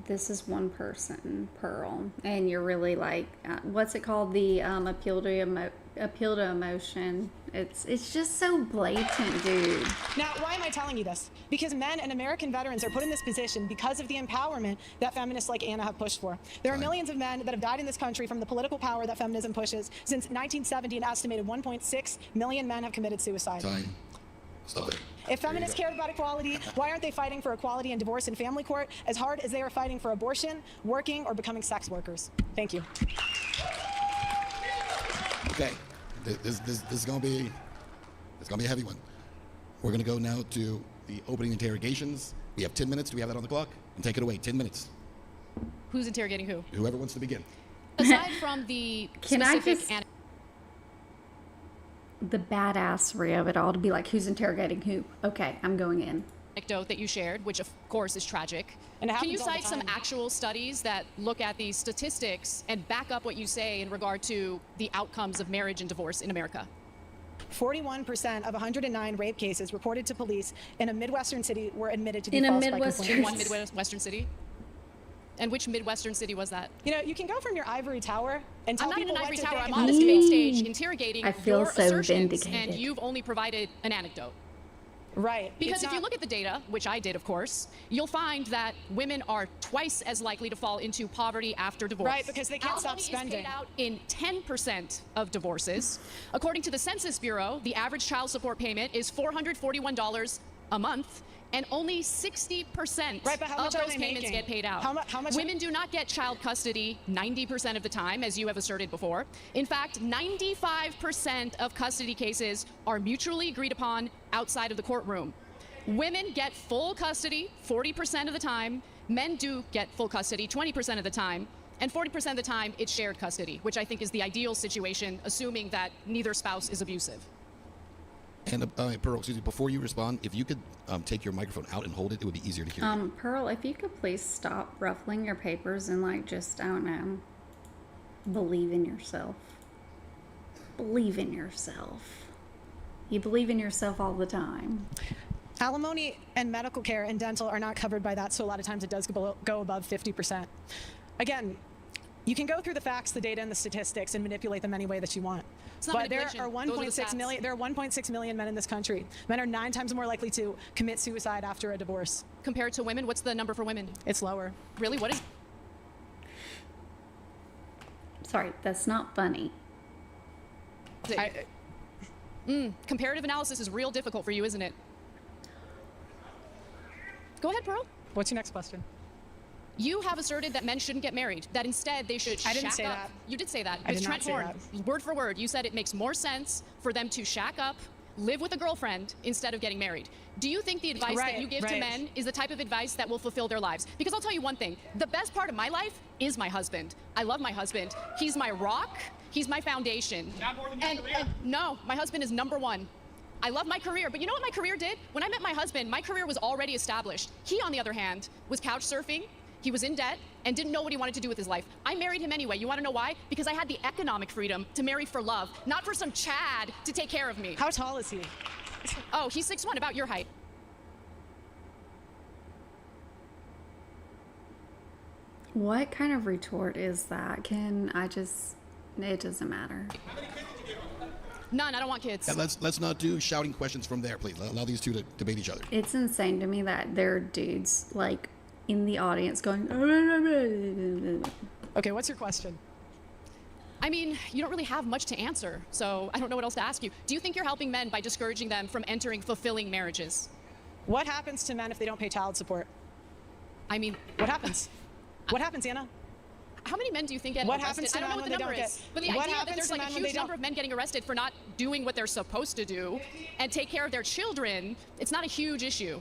Speaker 3: This is one person, Pearl, and you're really like, what's it called? The appeal to emotion. It's just so blatant, dude.
Speaker 9: Now, why am I telling you this? Because men and American veterans are put in this position because of the empowerment that feminists like Anna have pushed for. There are millions of men that have died in this country from the political power that feminism pushes. Since 1970, an estimated 1.6 million men have committed suicide.
Speaker 18: Time. Stop it.
Speaker 9: If feminists cared about equality, why aren't they fighting for equality in divorce and family court as hard as they are fighting for abortion, working, or becoming sex workers? Thank you.
Speaker 18: Okay, this is gonna be a heavy one. We're gonna go now to the opening interrogations. We have 10 minutes. Do we have that on the clock? Take it away. 10 minutes.
Speaker 15: Who's interrogating who?
Speaker 18: Whoever wants to begin.
Speaker 15: Aside from the
Speaker 3: Can I
Speaker 15: specific
Speaker 3: just the badassery of it all to be like, who's interrogating who? Okay, I'm going in.
Speaker 15: Anecdote that you shared, which of course is tragic.
Speaker 9: And it
Speaker 15: can you
Speaker 9: happens all the
Speaker 15: cite some
Speaker 9: time.
Speaker 15: actual studies that look at these statistics and back up what you say in regard to the outcomes of marriage and divorce in America?
Speaker 13: 41% of 109 rape cases reported to police in a Midwestern city were admitted to be
Speaker 3: In a
Speaker 13: false by
Speaker 3: Midwestern-
Speaker 13: complainants.
Speaker 15: One Midwestern city? And which Midwestern city was that?
Speaker 13: You know, you can go from your ivory tower and tell
Speaker 15: I'm not in
Speaker 13: people
Speaker 15: an
Speaker 13: what
Speaker 15: ivory
Speaker 13: to
Speaker 15: tower.
Speaker 13: think
Speaker 15: I'm
Speaker 13: and
Speaker 15: on
Speaker 13: how
Speaker 15: this
Speaker 13: to
Speaker 15: debate
Speaker 13: feel.
Speaker 15: stage interrogating
Speaker 3: I feel
Speaker 15: your
Speaker 3: so
Speaker 15: assertions,
Speaker 3: vindicated.
Speaker 15: and you've only provided an anecdote.
Speaker 13: Right.
Speaker 15: Because
Speaker 13: It's
Speaker 15: if you
Speaker 13: not-
Speaker 15: look at the data, which I did, of course, you'll find that women are twice as likely to fall into poverty after divorce.
Speaker 13: Right, because they can't stop
Speaker 15: Alimony
Speaker 13: spending.
Speaker 15: is paid out in 10% of divorces. According to the Census Bureau, the average child support payment is $441 a month, and only 60%
Speaker 13: Right, but how
Speaker 15: of
Speaker 13: much are
Speaker 15: those
Speaker 13: they
Speaker 15: payments
Speaker 13: making?
Speaker 15: get paid out.
Speaker 13: How much?
Speaker 15: Women do not get child custody 90% of the time, as you have asserted before. In fact, 95% of custody cases are mutually agreed upon outside of the courtroom. Women get full custody 40% of the time. Men do get full custody 20% of the time. And 40% of the time, it's shared custody, which I think is the ideal situation, assuming that neither spouse is abusive.
Speaker 18: And Pearl, excuse me, before you respond, if you could take your microphone out and hold it, it would be easier to hear you.
Speaker 3: Pearl, if you could please stop ruffling your papers and like just, I don't know, believe in yourself. Believe in yourself. You believe in yourself all the time.
Speaker 13: Alimony and medical care and dental are not covered by that, so a lot of times it does go above 50%. Again, you can go through the facts, the data, and the statistics and manipulate them any way that you want.
Speaker 15: It's not
Speaker 13: But there
Speaker 15: manipulation.
Speaker 13: are
Speaker 15: Those are the
Speaker 13: 1.6
Speaker 15: stats.
Speaker 13: million. There are 1.6 million men in this country. Men are 9 times more likely to commit suicide after a divorce.
Speaker 15: Compared to women, what's the number for women?
Speaker 13: It's lower.
Speaker 15: Really? What is?
Speaker 3: Sorry, that's not funny.
Speaker 15: Comparative analysis is real difficult for you, isn't it? Go ahead, Pearl.
Speaker 13: What's your next question?
Speaker 15: You have asserted that men shouldn't get married, that instead they should
Speaker 13: I didn't
Speaker 15: shack
Speaker 13: say
Speaker 15: up.
Speaker 13: that.
Speaker 15: You did say that.
Speaker 13: I
Speaker 15: With
Speaker 13: did not
Speaker 15: Trent
Speaker 13: say
Speaker 15: Horn, word for word, you said it makes more sense for them to shack up, live with a girlfriend, instead of getting married. Do you think the advice that you give to men is the type of advice that will fulfill their lives? Because I'll tell you one thing, the best part of my life is my husband. I love my husband. He's my rock. He's my foundation.
Speaker 17: Not more than your career.
Speaker 15: And no, my husband is number one. I love my career, but you know what my career did? When I met my husband, my career was already established. He, on the other hand, was couch surfing. He was in debt and didn't know what he wanted to do with his life. I married him anyway. You want to know why? Because I had the economic freedom to marry for love, not for some Chad to take care of me.
Speaker 13: How tall is he?
Speaker 15: Oh, he's 6'1", about your height.
Speaker 3: What kind of retort is that? It doesn't matter.
Speaker 15: None, I don't want kids.
Speaker 18: Yeah, let's not do shouting questions from there, please. Allow these two to debate each other.
Speaker 3: It's insane to me that there are dudes like in the audience going.
Speaker 13: Okay, what's your question?
Speaker 15: I mean, you don't really have much to answer, so I don't know what else to ask you. Do you think you're helping men by discouraging them from entering fulfilling marriages?
Speaker 13: What happens to men if they don't pay child support?
Speaker 15: I mean,
Speaker 13: what happens? What happens, Anna?
Speaker 15: How many men do you think get
Speaker 13: What
Speaker 15: arrested?
Speaker 13: happens to
Speaker 15: I don't know
Speaker 13: men
Speaker 15: what the
Speaker 13: when they
Speaker 15: number
Speaker 13: don't
Speaker 15: is.
Speaker 13: get-
Speaker 15: But the
Speaker 13: what
Speaker 15: idea that
Speaker 13: happens
Speaker 15: there's
Speaker 13: to
Speaker 15: like a
Speaker 13: men when they
Speaker 15: huge number
Speaker 13: don't-
Speaker 15: of men getting arrested for not doing what they're supposed to do and take care of their children, it's not a huge issue.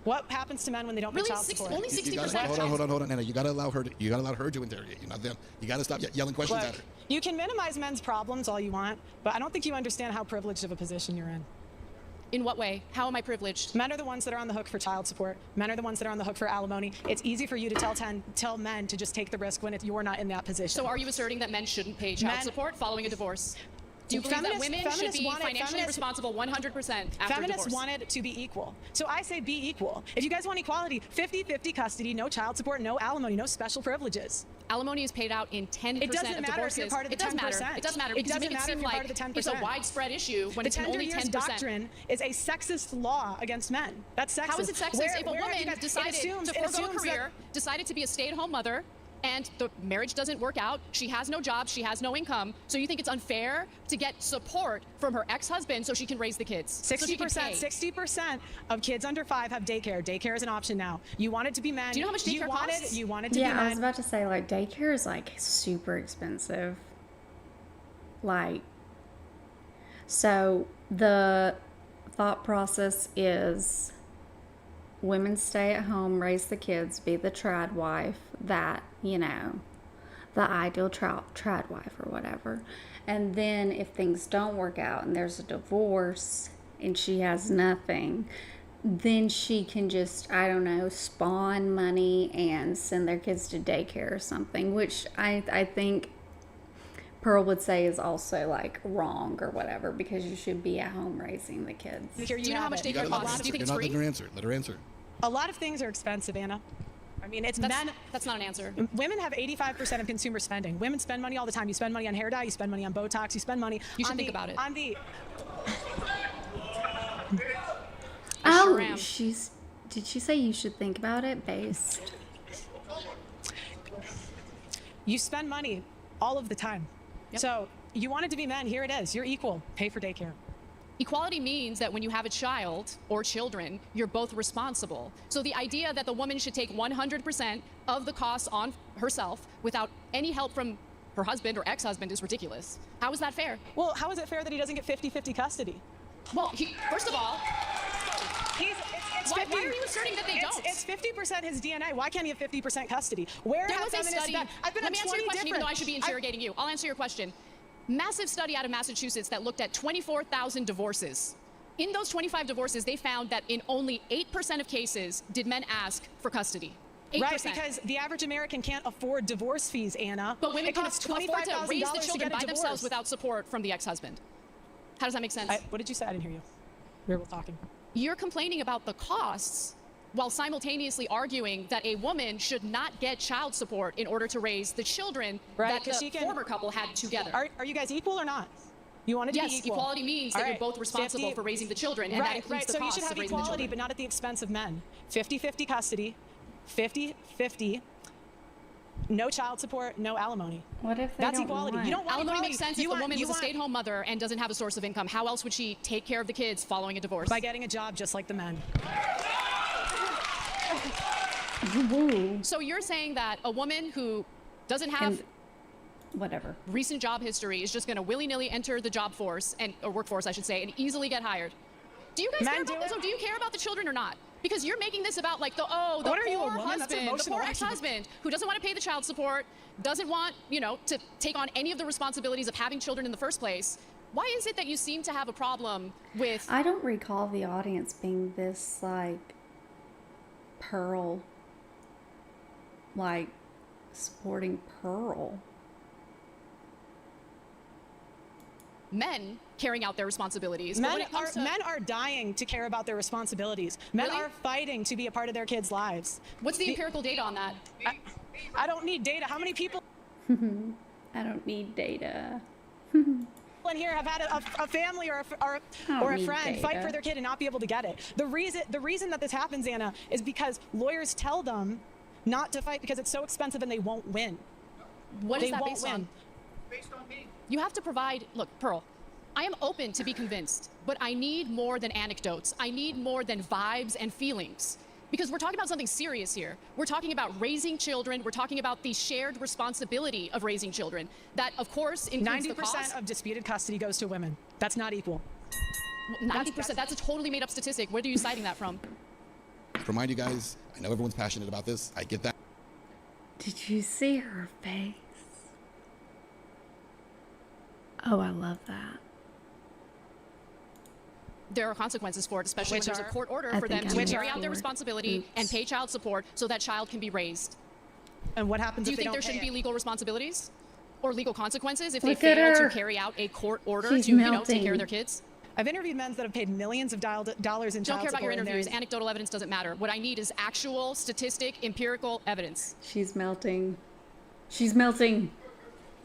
Speaker 13: What happens to men when they don't pay
Speaker 15: Really,
Speaker 13: child support?
Speaker 15: only 60%.
Speaker 18: Hold on, Anna. You gotta allow her to interrogate you, not them. You gotta stop yelling questions
Speaker 13: Look,
Speaker 18: at her.
Speaker 13: you can minimize men's problems all you want, but I don't think you understand how privileged of a position you're in.
Speaker 15: In what way? How am I privileged?
Speaker 13: Men are the ones that are on the hook for child support. Men are the ones that are on the hook for alimony. It's easy for you to tell men to just take the risk when you're not in that position.
Speaker 15: So are you asserting that men shouldn't pay child support following a divorce? Do you believe that women should be financially responsible 100% after
Speaker 13: Feminists
Speaker 15: divorce?
Speaker 13: want it to be equal. So I say be equal. If you guys want equality, 50-50 custody, no child support, no alimony, no special privileges.
Speaker 15: Alimony is paid out in 10%
Speaker 13: It doesn't
Speaker 15: of
Speaker 13: matter
Speaker 15: divorces.
Speaker 13: if you're part of the
Speaker 15: It does
Speaker 13: 10%.
Speaker 15: matter. It does matter
Speaker 13: It
Speaker 15: because you
Speaker 13: doesn't
Speaker 15: make it
Speaker 13: matter
Speaker 15: seem
Speaker 13: if you're part
Speaker 15: like
Speaker 13: of the 10%.
Speaker 15: it's a widespread issue when
Speaker 13: The
Speaker 15: it's
Speaker 13: tender
Speaker 15: only
Speaker 13: years
Speaker 15: 10%.
Speaker 13: doctrine is a sexist law against men. That's sexist.
Speaker 15: How is it sexist if a
Speaker 13: Where have you
Speaker 15: woman
Speaker 13: guys- it
Speaker 15: decided
Speaker 13: assumes-
Speaker 15: to
Speaker 13: it
Speaker 15: forego a
Speaker 13: assumes that-
Speaker 15: career, decided to be a stay-at-home mother, and the marriage doesn't work out, she has no job, she has no income, so you think it's unfair to get support from her ex-husband so she can raise the kids? So she can
Speaker 13: 60%,
Speaker 15: pay.
Speaker 13: 60% of kids under 5 have daycare. Daycare is an option now. You want it to be men.
Speaker 15: Do you know how much daycare costs?
Speaker 13: You want it to be
Speaker 3: Yeah,
Speaker 13: men.
Speaker 3: I was about to say, like, daycare is like super expensive. Like, so the thought process is women stay at home, raise the kids, be the trad wife, that, you know, the ideal trad wife or whatever. And then if things don't work out and there's a divorce and she has nothing, then she can just, I don't know, spawn money and send their kids to daycare or something, which I think Pearl would say is also like wrong or whatever, because you should be at home raising the kids.
Speaker 13: Do you know how much daycare costs? Do you think it's free?
Speaker 18: Let her answer. Let her answer.
Speaker 9: A lot of things are expensive, Anna. I mean, it's men.
Speaker 13: That's not an answer.
Speaker 9: Women have 85% of consumer spending. Women spend money all the time. You spend money on hair dye. You spend money on Botox. You spend money.
Speaker 13: You should think about it.
Speaker 9: On the.
Speaker 3: Oh,
Speaker 13: sure am.
Speaker 3: did she say you should think about it based?
Speaker 9: You spend money all of the time.
Speaker 13: Yep.
Speaker 9: So you wanted to be men. Here it is. You're equal. Pay for daycare.
Speaker 15: Equality means that when you have a child or children, you're both responsible. So the idea that the woman should take 100% of the costs on herself without any help from her husband or ex-husband is ridiculous. How is that fair?
Speaker 9: Well, how is it fair that he doesn't get 50-50 custody?
Speaker 15: Well, first of all,
Speaker 9: it's
Speaker 15: why are you asserting that they don't?
Speaker 9: It's 50% his DNA. Why can't he have 50% custody? Where
Speaker 15: There
Speaker 9: have
Speaker 15: was a
Speaker 9: feminists
Speaker 15: study.
Speaker 9: been? I've been
Speaker 15: Let
Speaker 9: on
Speaker 15: me answer
Speaker 9: 20
Speaker 15: your question, even though I should be
Speaker 9: different-
Speaker 15: interrogating you. I'll answer your question. Massive study out of Massachusetts that looked at 24,000 divorces. In those 25 divorces, they found that in only 8% of cases did men ask for custody. 8%.
Speaker 9: Right, because the average American can't afford divorce fees, Anna.
Speaker 15: But women
Speaker 9: it
Speaker 15: can
Speaker 9: costs
Speaker 15: afford to
Speaker 9: $25,000
Speaker 15: raise the
Speaker 9: to
Speaker 15: children
Speaker 9: get a
Speaker 15: by
Speaker 9: divorce.
Speaker 15: themselves without support from the ex-husband. How does that make sense?
Speaker 9: What did you say? I didn't hear you. We were talking.
Speaker 15: You're complaining about the costs while simultaneously arguing that a woman should not get child support in order to raise the children that the former couple had together.
Speaker 9: Are you guys equal or not? You want to be
Speaker 15: Yes,
Speaker 9: equal.
Speaker 15: equality means that
Speaker 9: All
Speaker 15: you're
Speaker 9: right,
Speaker 15: both responsible
Speaker 9: 50
Speaker 15: for raising the children, and that includes the
Speaker 9: so you
Speaker 15: costs
Speaker 9: should have
Speaker 15: of raising the
Speaker 9: equality,
Speaker 15: children.
Speaker 9: but not at the expense of men. 50-50 custody, 50-50, no child support, no alimony.
Speaker 3: What if they
Speaker 9: That's
Speaker 3: don't
Speaker 9: equality.
Speaker 3: want?
Speaker 9: You don't want
Speaker 15: Alimony
Speaker 9: equality.
Speaker 15: makes sense
Speaker 9: You
Speaker 15: if
Speaker 9: want-
Speaker 15: the woman
Speaker 9: you
Speaker 15: was a
Speaker 9: want-
Speaker 15: stay-at-home mother and doesn't have a source of income. How else would she take care of the kids following a divorce?
Speaker 9: By getting a job just like the men.
Speaker 15: So you're saying that a woman who doesn't have
Speaker 3: whatever
Speaker 15: recent job history is just going to willy-nilly enter the job force or workforce, I should say, and easily get hired. Do you guys care about this? So do you care about the children or not? Because you're making this about like the
Speaker 9: What are you, a
Speaker 15: poor
Speaker 9: woman? That's
Speaker 15: husband, the
Speaker 9: emotional.
Speaker 15: poor ex-husband who doesn't want to pay the child support, doesn't want, to take on any of the responsibilities of having children in the first place. Why is it that you seem to have a problem with?
Speaker 3: I don't recall the audience being this like Pearl, like supporting Pearl.
Speaker 15: Men carrying out their responsibilities. But when it comes to-
Speaker 9: Men are dying to care about their responsibilities. Men
Speaker 15: Really?
Speaker 9: are fighting to be a part of their kids' lives.
Speaker 15: What's the empirical data on that?
Speaker 9: I don't need data. How many people
Speaker 3: I don't need data.
Speaker 9: in here have had a family or
Speaker 3: I
Speaker 9: a
Speaker 3: don't need
Speaker 9: friend fight
Speaker 3: data.
Speaker 9: for their kid and not be able to get it? The reason that this happens, Anna, is because lawyers tell them not to fight because it's so expensive and they won't win.
Speaker 15: What is
Speaker 9: They
Speaker 15: that
Speaker 9: won't
Speaker 15: based
Speaker 9: win.
Speaker 15: on? Based on me. You have to provide, look, Pearl, I am open to be convinced, but I need more than anecdotes. I need more than vibes and feelings. Because we're talking about something serious here. We're talking about raising children. We're talking about the shared responsibility of raising children. That, of course, includes the
Speaker 9: 90%
Speaker 15: cost.
Speaker 9: of disputed custody goes to women. That's not equal.
Speaker 15: 90%, that's a totally made up statistic. Where are you citing that from?
Speaker 18: To remind you guys, I know everyone's passionate about this. I get that.
Speaker 3: Did you see her face? Oh, I love that.
Speaker 15: There are consequences for it, especially
Speaker 9: Which
Speaker 15: when there's a
Speaker 9: are?
Speaker 15: court order
Speaker 3: I
Speaker 15: for them
Speaker 3: think
Speaker 15: to
Speaker 3: I'm
Speaker 15: carry
Speaker 3: here
Speaker 15: out their
Speaker 3: for.
Speaker 15: responsibility and pay child support so that child can be raised.
Speaker 9: And what happens
Speaker 15: Do you
Speaker 9: if they
Speaker 15: think
Speaker 9: don't
Speaker 15: there
Speaker 9: pay
Speaker 15: shouldn't
Speaker 9: it?
Speaker 15: be legal responsibilities or legal consequences if
Speaker 3: Look
Speaker 15: they
Speaker 3: at
Speaker 15: fail
Speaker 3: her.
Speaker 15: to carry out a court order
Speaker 3: She's
Speaker 15: to, take care
Speaker 3: melting.
Speaker 15: of their kids?
Speaker 9: I've interviewed men that have paid millions of dollars in
Speaker 15: Don't
Speaker 9: child
Speaker 15: care about your
Speaker 9: support, and
Speaker 15: interviews.
Speaker 9: there's-
Speaker 15: Anecdotal evidence doesn't matter. What I need is actual, statistic, empirical evidence.
Speaker 3: She's melting. She's melting.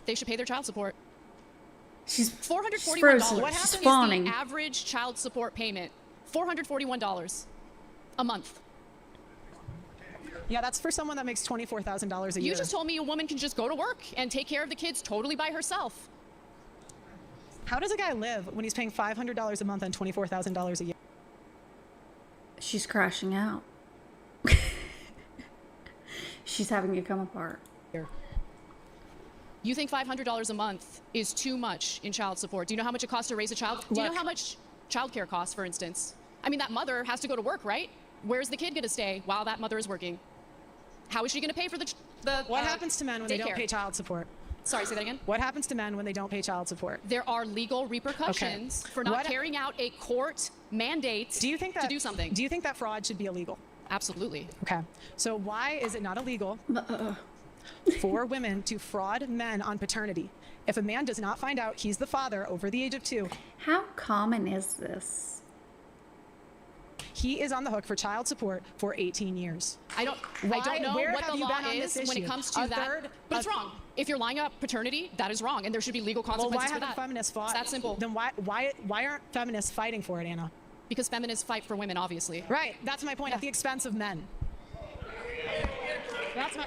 Speaker 15: They should pay their child support.
Speaker 3: She's
Speaker 15: $441.
Speaker 3: frozen.
Speaker 15: What
Speaker 3: She's
Speaker 15: happens is
Speaker 3: fawning.
Speaker 15: the average child support payment? $441 a month.
Speaker 9: Yeah, that's for someone that makes $24,000 a year.
Speaker 15: You just told me a woman can just go to work and take care of the kids totally by herself.
Speaker 9: How does a guy live when he's paying $500 a month on $24,000 a year?
Speaker 3: She's crashing out. She's having to come apart.
Speaker 15: You think $500 a month is too much in child support? Do you know how much it costs to raise a child? Do you know
Speaker 9: Look.
Speaker 15: how much childcare costs, for instance? I mean, that mother has to go to work, right? where's the kid going to stay while that mother is working? How is she going to pay for the
Speaker 13: What happens to men when they don't
Speaker 15: daycare?
Speaker 13: pay child support?
Speaker 15: Sorry, say that again.
Speaker 13: What happens to men when they don't pay child support?
Speaker 15: There are legal repercussions for not carrying out a court mandate to do something.
Speaker 13: Do you think that fraud should be illegal?
Speaker 15: Absolutely.
Speaker 13: Okay. So why is it not illegal for women to fraud men on paternity? If a man does not find out he's the father over the age of 2,
Speaker 3: how common is this?
Speaker 13: He is on the hook for child support for 18 years.
Speaker 15: I don't know
Speaker 13: Where
Speaker 15: what
Speaker 13: have
Speaker 15: the
Speaker 13: you
Speaker 15: law
Speaker 13: been on this
Speaker 15: is when it
Speaker 13: issue?
Speaker 15: comes to that, but it's wrong. If you're lying about paternity, that is wrong, and there should be legal
Speaker 13: Well,
Speaker 15: consequences
Speaker 13: why
Speaker 15: for
Speaker 13: haven't
Speaker 15: that.
Speaker 13: feminists fought?
Speaker 15: It's that simple.
Speaker 13: Then why aren't feminists fighting for it, Anna?
Speaker 15: Because feminists fight for women, obviously.
Speaker 13: Right. That's my point. At the expense of men. That's my.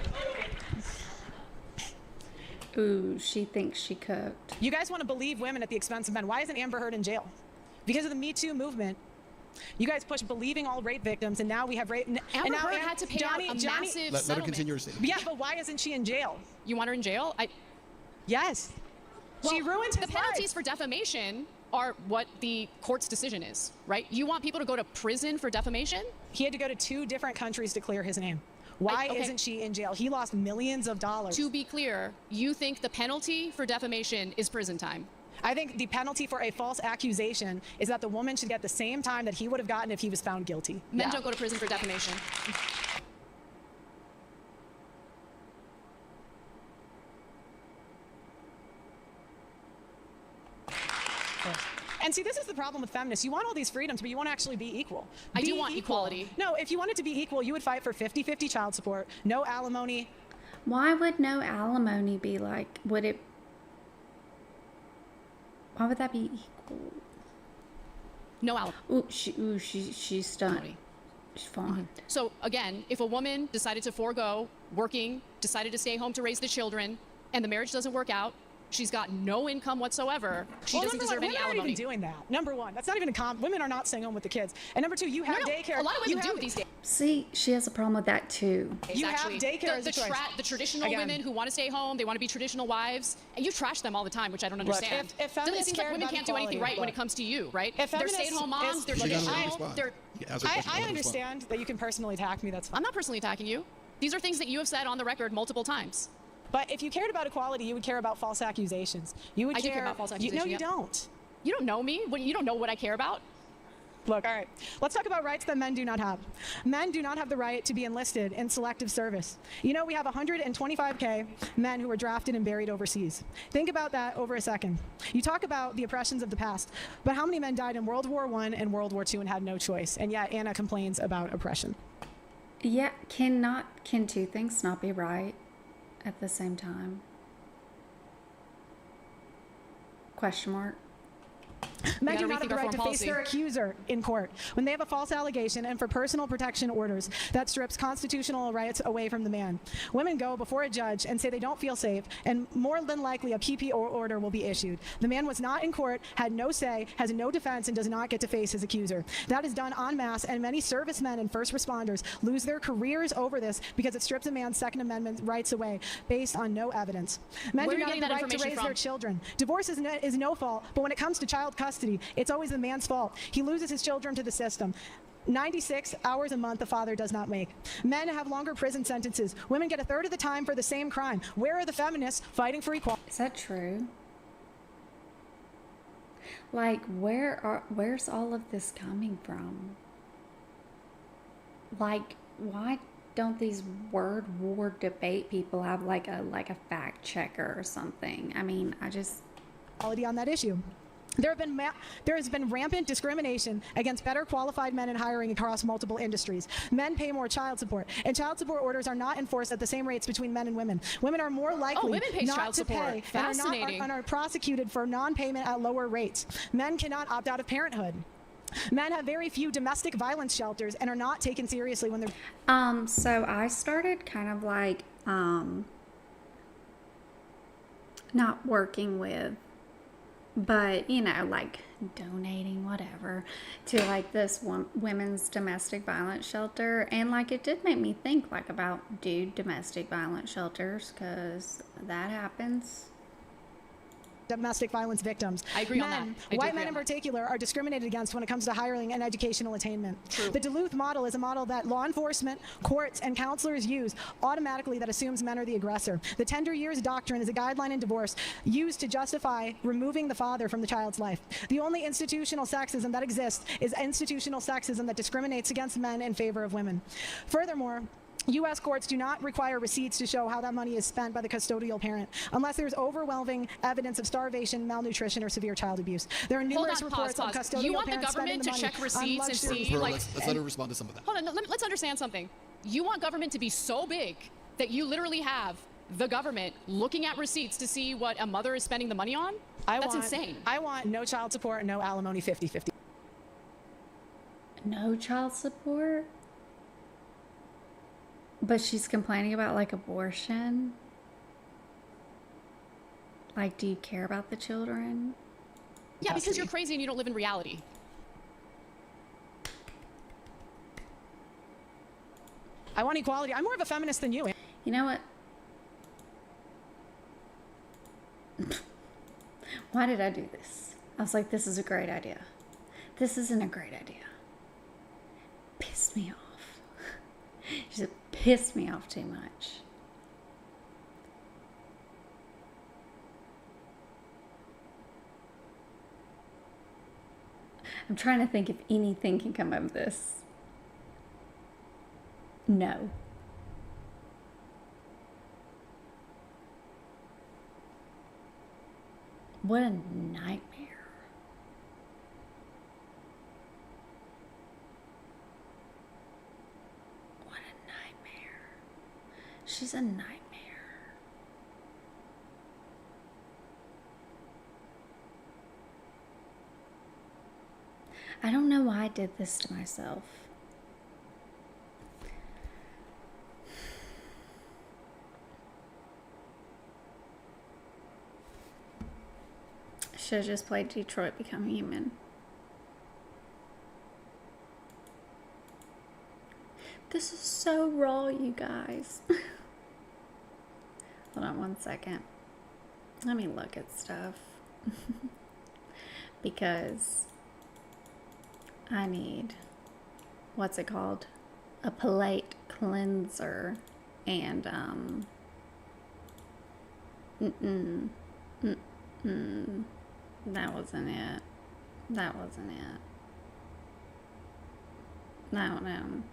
Speaker 3: Ooh, she thinks she cooked.
Speaker 13: You guys want to believe women at the expense of men. Why isn't Amber Heard in jail? Because of the Me Too movement. You guys push believing all rape victims, and now we have rape.
Speaker 15: Amber Heard had to pay out a massive
Speaker 18: Let her
Speaker 15: settlement.
Speaker 18: continue her statement.
Speaker 13: Yeah, but why isn't she in jail?
Speaker 15: You want her in jail?
Speaker 13: Yes. She ruined his
Speaker 15: the penalties for defamation are what the court's decision is, right? You want people to go to prison for defamation?
Speaker 13: He had to go to 2 different countries to clear his name. Why
Speaker 15: okay.
Speaker 13: isn't she in jail? He lost millions of dollars.
Speaker 15: To be clear, you think the penalty for defamation is prison time?
Speaker 13: I think the penalty for a false accusation is that the woman should get the same time that he would have gotten if he was found guilty.
Speaker 15: Men don't go to prison for defamation.
Speaker 13: And see, this is the problem with feminists. You want all these freedoms, but you won't actually be equal.
Speaker 15: I do want equality.
Speaker 13: No, if you wanted to be equal, you would fight for 50-50 child support, no alimony.
Speaker 3: Why would no alimony be like, would it, why would that be equal?
Speaker 15: No alimony.
Speaker 3: Ooh, she's stunned. She's fine.
Speaker 15: So again, if a woman decided to forego working, decided to stay home to raise the children, and the marriage doesn't work out, she's got no income whatsoever. She doesn't deserve any
Speaker 13: women
Speaker 15: alimony.
Speaker 13: aren't even doing that. Number one, that's not even women are not staying home with the kids. And number 2, you have daycare.
Speaker 15: A lot of women do these days.
Speaker 3: See, she has a problem with that too.
Speaker 13: You have daycare as a choice.
Speaker 15: The traditional
Speaker 13: Again.
Speaker 15: women who want to stay home, they want to be traditional wives, and you trash them all the time, which I don't
Speaker 13: Look,
Speaker 15: understand.
Speaker 13: if
Speaker 15: Doesn't it
Speaker 13: feminists
Speaker 15: seem like
Speaker 13: cared
Speaker 15: women
Speaker 13: about
Speaker 15: can't do anything
Speaker 13: equality,
Speaker 15: right when it comes to you, right?
Speaker 13: If
Speaker 15: They're
Speaker 13: feminists
Speaker 15: stay-at-home moms, they're
Speaker 18: She
Speaker 15: looking
Speaker 18: doesn't
Speaker 15: out.
Speaker 18: respond.
Speaker 15: They're
Speaker 18: Ask her question,
Speaker 13: I
Speaker 18: let her
Speaker 13: understand that you can personally attack me. That's fine.
Speaker 15: I'm not personally attacking you. These are things that you have said on the record multiple times.
Speaker 13: But if you cared about equality, you would care about false accusations. You would
Speaker 15: I do care about false
Speaker 13: No,
Speaker 15: accusations.
Speaker 13: you
Speaker 15: yeah.
Speaker 13: don't.
Speaker 15: You don't know me. You don't know what I care about.
Speaker 13: Look, all right. Let's talk about rights that men do not have. Men do not have the right to be enlisted in selective service. You know, we have 125K men who were drafted and buried overseas. Think about that over a second. You talk about the oppressions of the past, but how many men died in World War I and World War II and had no choice? And yet Anna complains about oppression.
Speaker 3: Yeah, can 2 things not be right at the same time? Question mark.
Speaker 13: Men
Speaker 15: gotta
Speaker 13: do not
Speaker 15: rethink
Speaker 13: have the
Speaker 15: our
Speaker 13: right to
Speaker 15: foreign
Speaker 13: face
Speaker 15: policy.
Speaker 13: their accuser in court when they have a false allegation and for personal protection orders that strips constitutional rights away from the man. Women go before a judge and say they don't feel safe, and more than likely a PP order will be issued. The man was not in court, had no say, has no defense, and does not get to face his accuser. That is done en masse, and many servicemen and first responders lose their careers over this because it strips a man's Second Amendment rights away based on no evidence. Men
Speaker 15: Where
Speaker 13: do
Speaker 15: are you
Speaker 13: not have
Speaker 15: getting
Speaker 13: the
Speaker 15: that
Speaker 13: right to
Speaker 15: information
Speaker 13: raise
Speaker 15: from?
Speaker 13: their children. Divorce is no fault, but when it comes to child custody, it's always the man's fault. He loses his children to the system. 96 hours a month the father does not make. Men have longer prison sentences. Women get a third of the time for the same crime. Where are the feminists fighting for equality?
Speaker 3: Is that true? Like, where's all of this coming from? Like, why don't these word war debate people have like a fact checker or something? I mean, I just
Speaker 13: On that issue. There has been rampant discrimination against better qualified men in hiring across multiple industries. Men pay more child support, and child support orders are not enforced at the same rates between men and women. Women are more likely
Speaker 15: women pay
Speaker 13: not
Speaker 15: child
Speaker 13: to
Speaker 15: support.
Speaker 13: pay
Speaker 15: Fascinating.
Speaker 13: and are prosecuted for non-payment at lower rates. Men cannot opt out of parenthood. Men have very few domestic violence shelters and are not taken seriously when they're
Speaker 3: so I started kind of like not working with, but you know, like donating whatever to like this women's domestic violence shelter, and like it did make me think like about domestic violence shelters, because that happens.
Speaker 19: domestic violence victims.
Speaker 15: I agree on that. I do
Speaker 19: White
Speaker 15: agree
Speaker 19: men
Speaker 15: on
Speaker 19: in
Speaker 15: that.
Speaker 19: particular are discriminated against when it comes to hiring and educational attainment.
Speaker 15: True.
Speaker 19: The Duluth model is a model that law enforcement, courts, and counselors use automatically that assumes men are the aggressor. The tender years doctrine is a guideline in divorce used to justify removing the father from the child's life. The only institutional sexism that exists is institutional sexism that discriminates against men in favor of women. Furthermore, U.S. courts do not require receipts to show how that money is spent by the custodial parent unless there's overwhelming evidence of starvation, malnutrition, or severe child abuse. There are numerous reports on custodial
Speaker 15: You want the
Speaker 19: parents spending
Speaker 15: government
Speaker 19: the
Speaker 15: to
Speaker 19: money
Speaker 15: check
Speaker 19: on
Speaker 15: receipts and
Speaker 19: luxury.
Speaker 15: see,
Speaker 18: Pearl,
Speaker 15: like,
Speaker 18: let's let her respond to some of that.
Speaker 15: Hold on, let's understand something. You want government to be so big that you literally have the government looking at receipts to see what a mother is spending the money on? That's insane.
Speaker 19: I want no child support, no alimony, 50-50.
Speaker 3: No child support? But she's complaining about like abortion. Like, do you care about the children?
Speaker 15: Yeah, because you're crazy and you don't live in reality.
Speaker 19: I want equality. I'm more of a feminist than you.
Speaker 3: You know what? Why did I do this? I was like, this is a great idea. This isn't a great idea. Pissed me off. She said, pissed me off too much. I'm trying to think if anything can come of this. No. What a nightmare. What a nightmare. She's a nightmare. I don't know why I did this to myself. Should have just played Detroit Become Human. This is so raw, you guys. Hold on one second. Let me look at stuff. Because I need, what's it called? A palate cleanser. And, that wasn't it. That wasn't it. I don't know.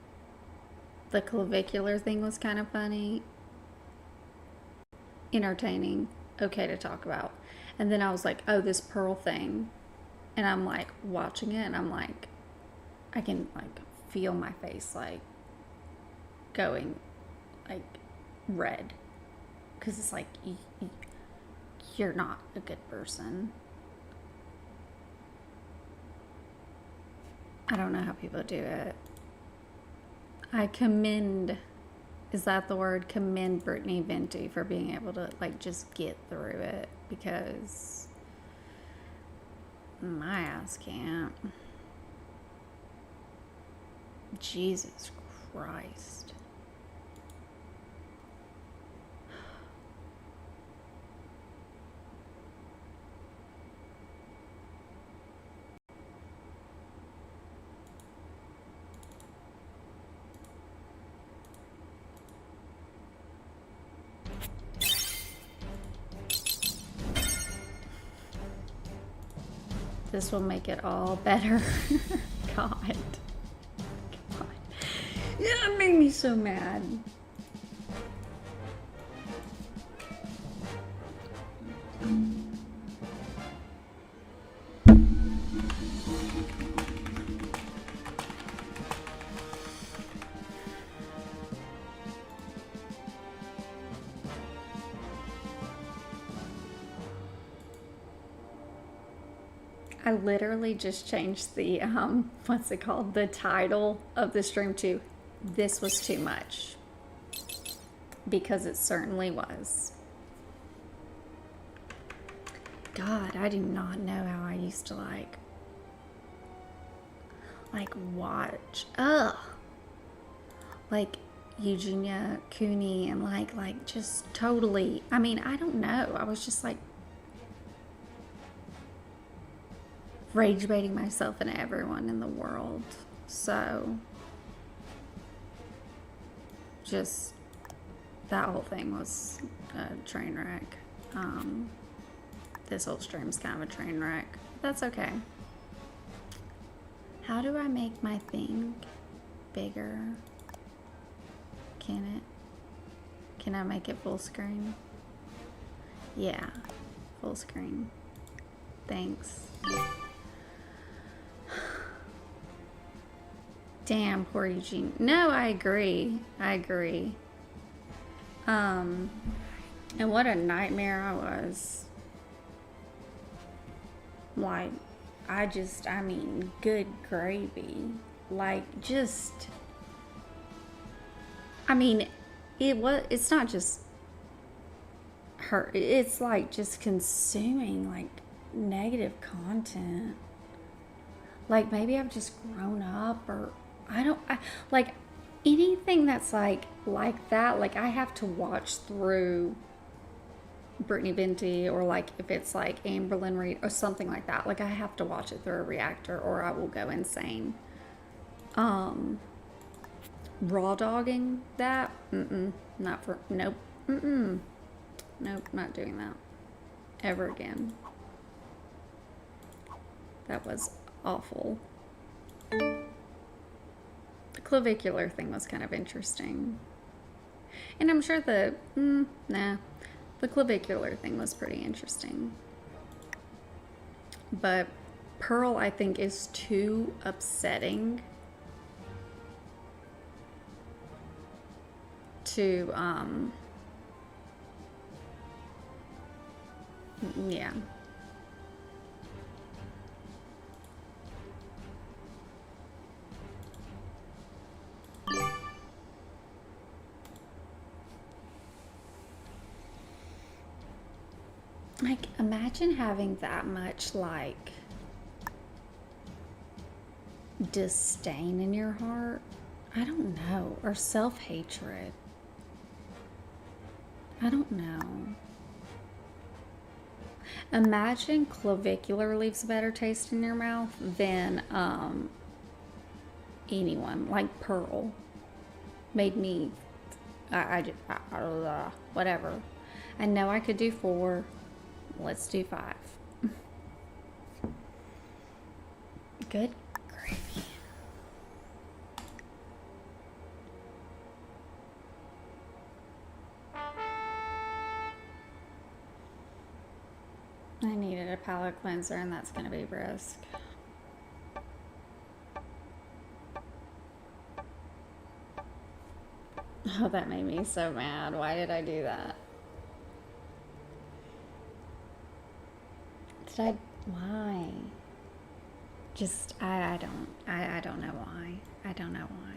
Speaker 3: The clavicular thing was kind of funny. Entertaining. Okay to talk about. And then I was like, oh, this pearl thing. And I'm like watching it and I'm like, I can like feel my face like going like red. Because it's like, you're not a good person. I don't know how people do it. I commend, is that the word? Commend Brittany Venti for being able to like just get through it, because my ass can't. Jesus Christ. This will make it all better. God. God. Yeah, it made me so mad. I literally just changed the, what's it called? The title of the stream to, "This was too much." Because it certainly was. God, I do not know how I used to like watch, like Eugenia Cooney and like just totally, I mean, I don't know. I was just like, rage baiting myself and everyone in the world. So just that whole thing was a train wreck. This whole stream's kind of a train wreck. That's okay. How do I make my thing bigger? Can it? Can I make it full screen? Yeah, full screen. Thanks. Damn, poor Eugene. No, I agree. I agree. And what a nightmare I was. Like, I mean, good gravy. Like, just, I mean, it's not just her, it's like just consuming like negative content. Like, maybe I've just grown up, or like anything that's like that, like I have to watch through Brittany Venti, or like if it's like Amberlyn Reed or something like that, like I have to watch it through a reactor or I will go insane. Raw dogging that, not for, nope, nope, not doing that ever again. That was awful. The clavicular thing was kind of interesting, and I'm sure the the clavicular thing was pretty interesting, but Pearl, I think, is too upsetting to yeah. Like, imagine having that much, like, disdain in your heart. I don't know. Or self-hatred. I don't know. Imagine clavicular leaves a better taste in your mouth than anyone. Like Pearl made me, whatever. I know I could do 4. Let's do 5. Good gravy. I needed a palate cleanser, and that's gonna be brisk. Oh, that made me so mad. Why did I do that? Why? Just, I don't know why. I don't know why.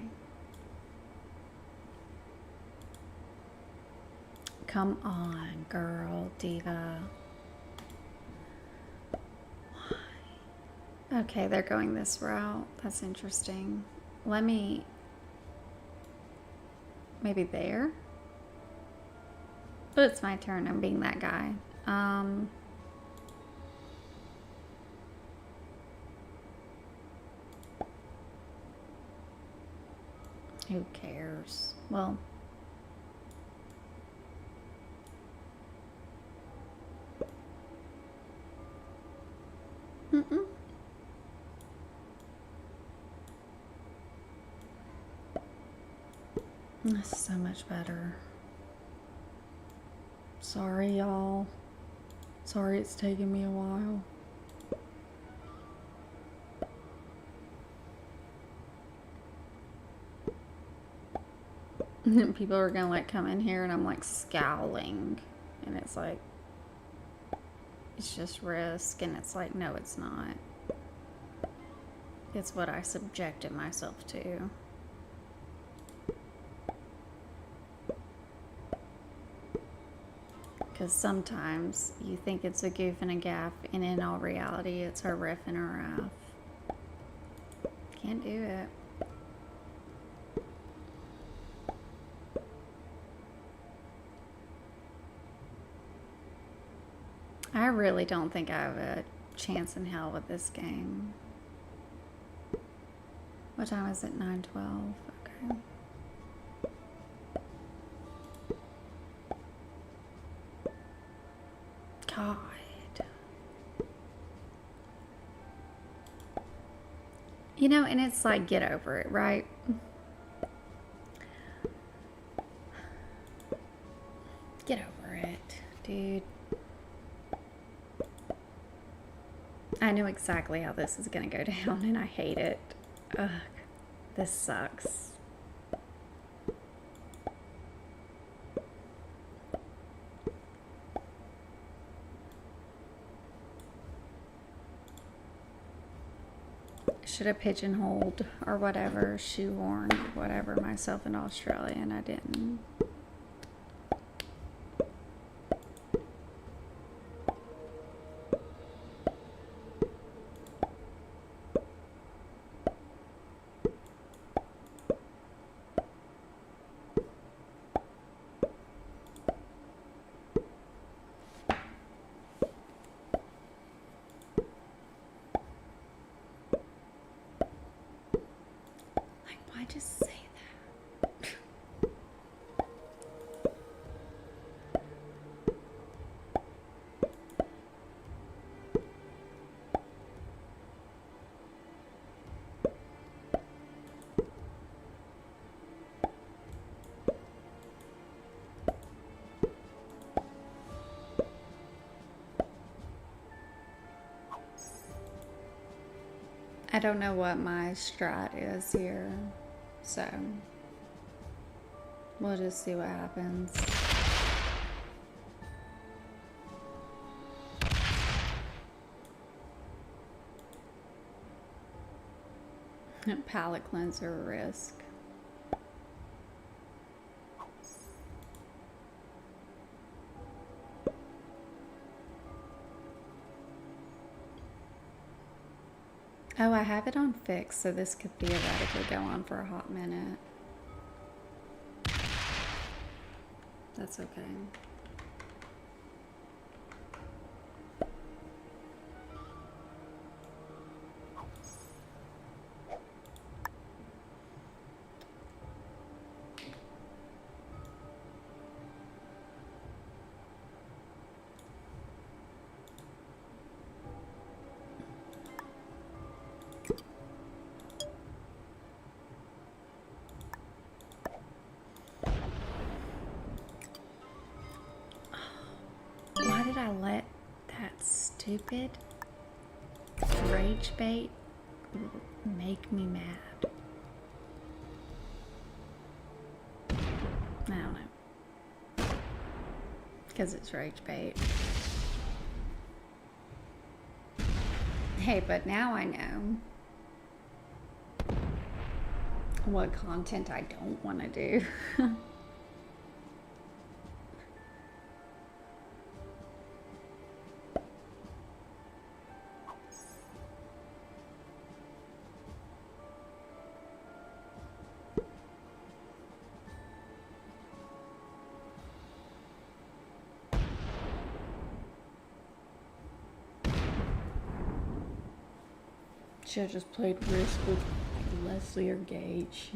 Speaker 3: Come on, girl, diva. Why? Okay, they're going this route. That's interesting. Let me, maybe there? But it's my turn. I'm being that guy. Who cares? Well, that's so much better. Sorry, y'all. Sorry it's taken me a while. People are gonna like come in here and I'm like scowling, and it's like, it's just risk, and it's like, no, it's not. It's what I subjected myself to. Because sometimes you think it's a goof and a gaff, and in all reality it's a riff and a raff. Can't do it. I really don't think I have a chance in hell with this game. What time is it? 9:12. Okay. God. You know, and it's like, get over it, right? Get over it, dude. I know exactly how this is gonna go down, and I hate it. Ugh, this sucks. Should have pigeonholed or whatever, shoehorned, whatever, myself in Australia, and I didn't. Why just say that? I don't know what my strat is here. So, we'll just see what happens. Palette cleanser risk. Oh, I have it on fixed, so this could theoretically go on for a hot minute. That's okay. Why did I let that stupid rage bait make me mad? I don't know. Because it's rage bait. Hey, but now I know what content I don't want to do. Should have just played Risk with Leslie or Gage.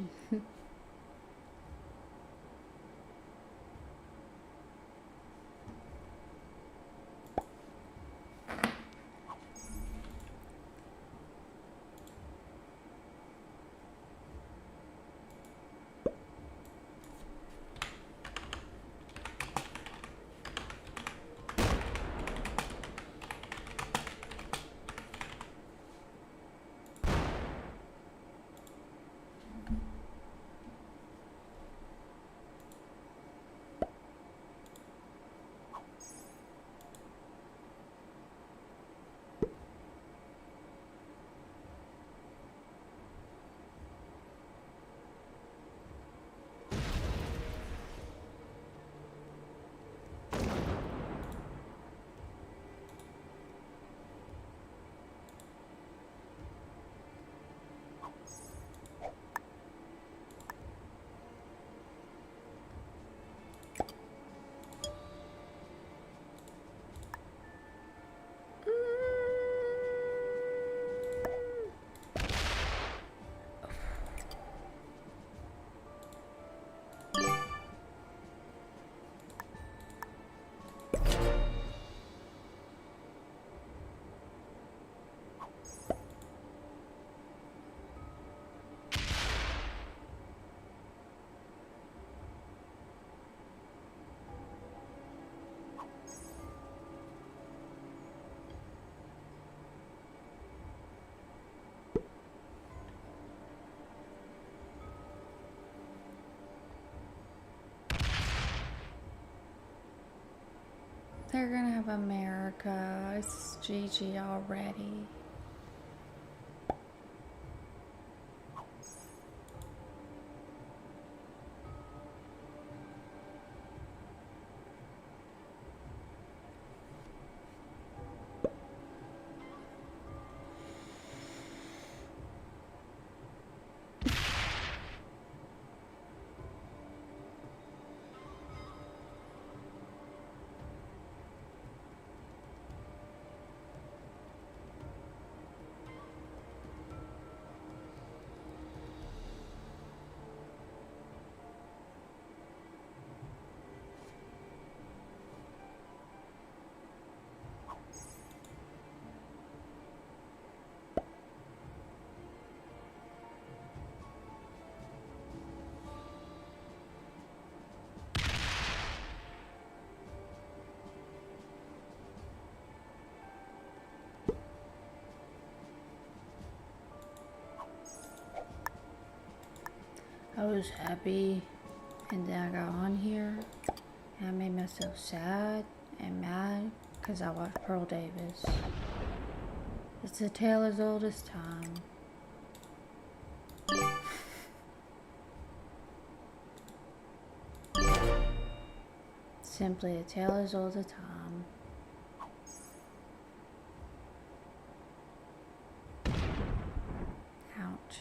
Speaker 3: they're gonna have America. It's GG already. I was happy, and then I got on here, and I made myself sad and mad because I watched Pearl Davis. It's a tale as old as time. Simply a tale as old as time. Ouch.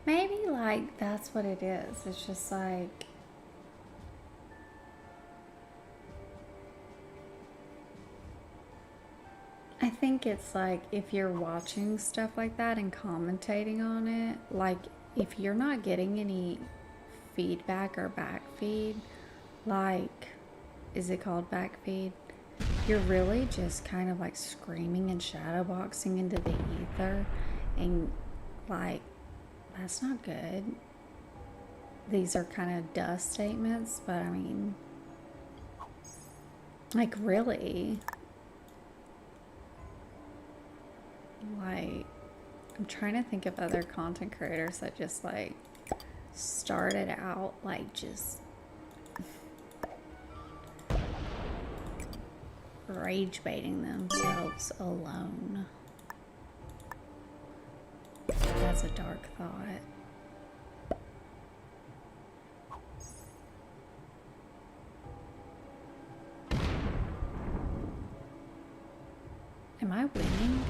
Speaker 3: Maybe like that's what it is. It's just like I think it's like if you're watching stuff like that and commentating on it, like if you're not getting any feedback or back feed, like is it called back feed? You're really just kind of like screaming and shadowboxing into the ether, and like that's not good. These are kind of dust statements, but I mean, like really, like I'm trying to think of other content creators that just like started out like just rage baiting themselves alone. That's a dark thought. Am I winning?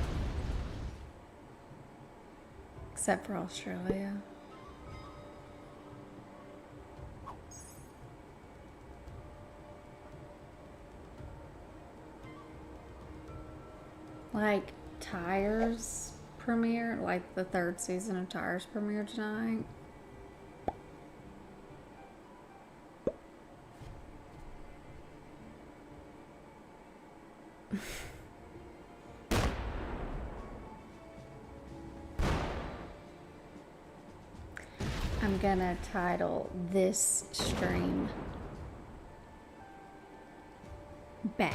Speaker 3: Except for Australia. Like Tires premiere, like the 3rd season of Tires premiere tonight. I'm gonna title this stream Bad.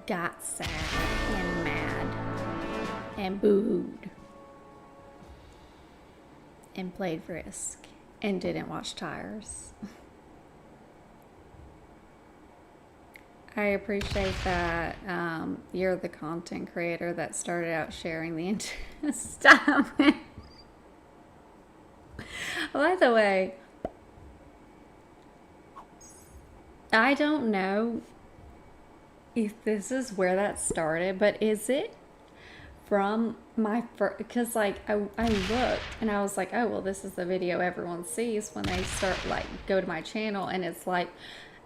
Speaker 3: Got sad and mad and booed and played Risk and didn't watch Tires. I appreciate that you're the content creator that started out sharing the stuff. By the way, I don't know if this is where that started, but is it from my first, because like I looked and I was like, oh well, this is the video everyone sees when they start like go to my channel, and it's like,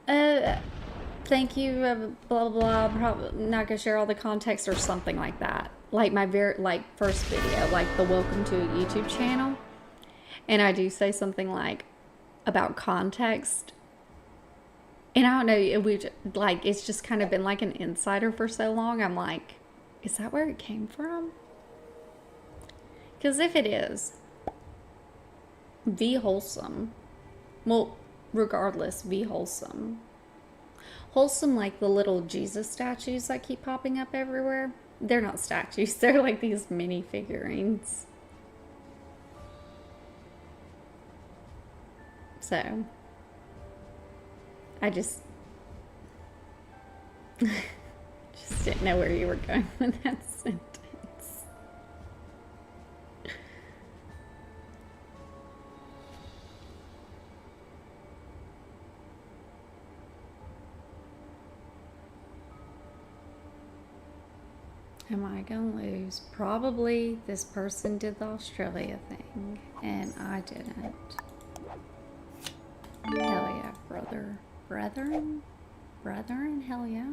Speaker 3: thank you, blah blah blah, probably not gonna share all the context or something like that. Like my very like first video, like the welcome to a YouTube channel, and I do say something like about context. And I don't know, like it's just kind of been like an insider for so long. I'm like, is that where it came from? Because if it is, be wholesome. Well, regardless, be wholesome. Wholesome like the little Jesus statues that keep popping up everywhere. They're not statues, they're like these mini figurines. So, I just didn't know where you were going with that sentence. Am I gonna lose? Probably. This person did the Australia thing, and I didn't. Hell yeah, brother. Brethren? Brethren? Hell yeah.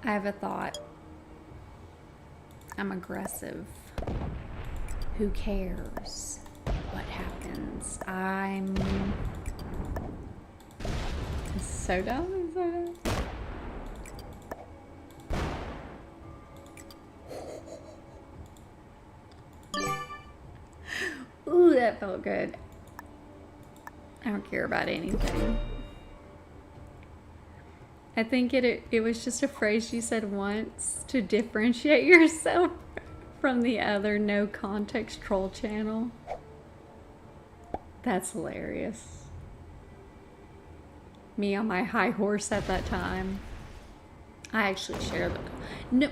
Speaker 3: I have a thought. I'm aggressive. Who cares what happens? I'm so dumb. I'm so dumb. Ooh, that felt good. I don't care about anything. I think it was just a phrase you said once to differentiate yourself from the other no context troll channel. That's hilarious. Me on my high horse at that time. I actually shared the... No.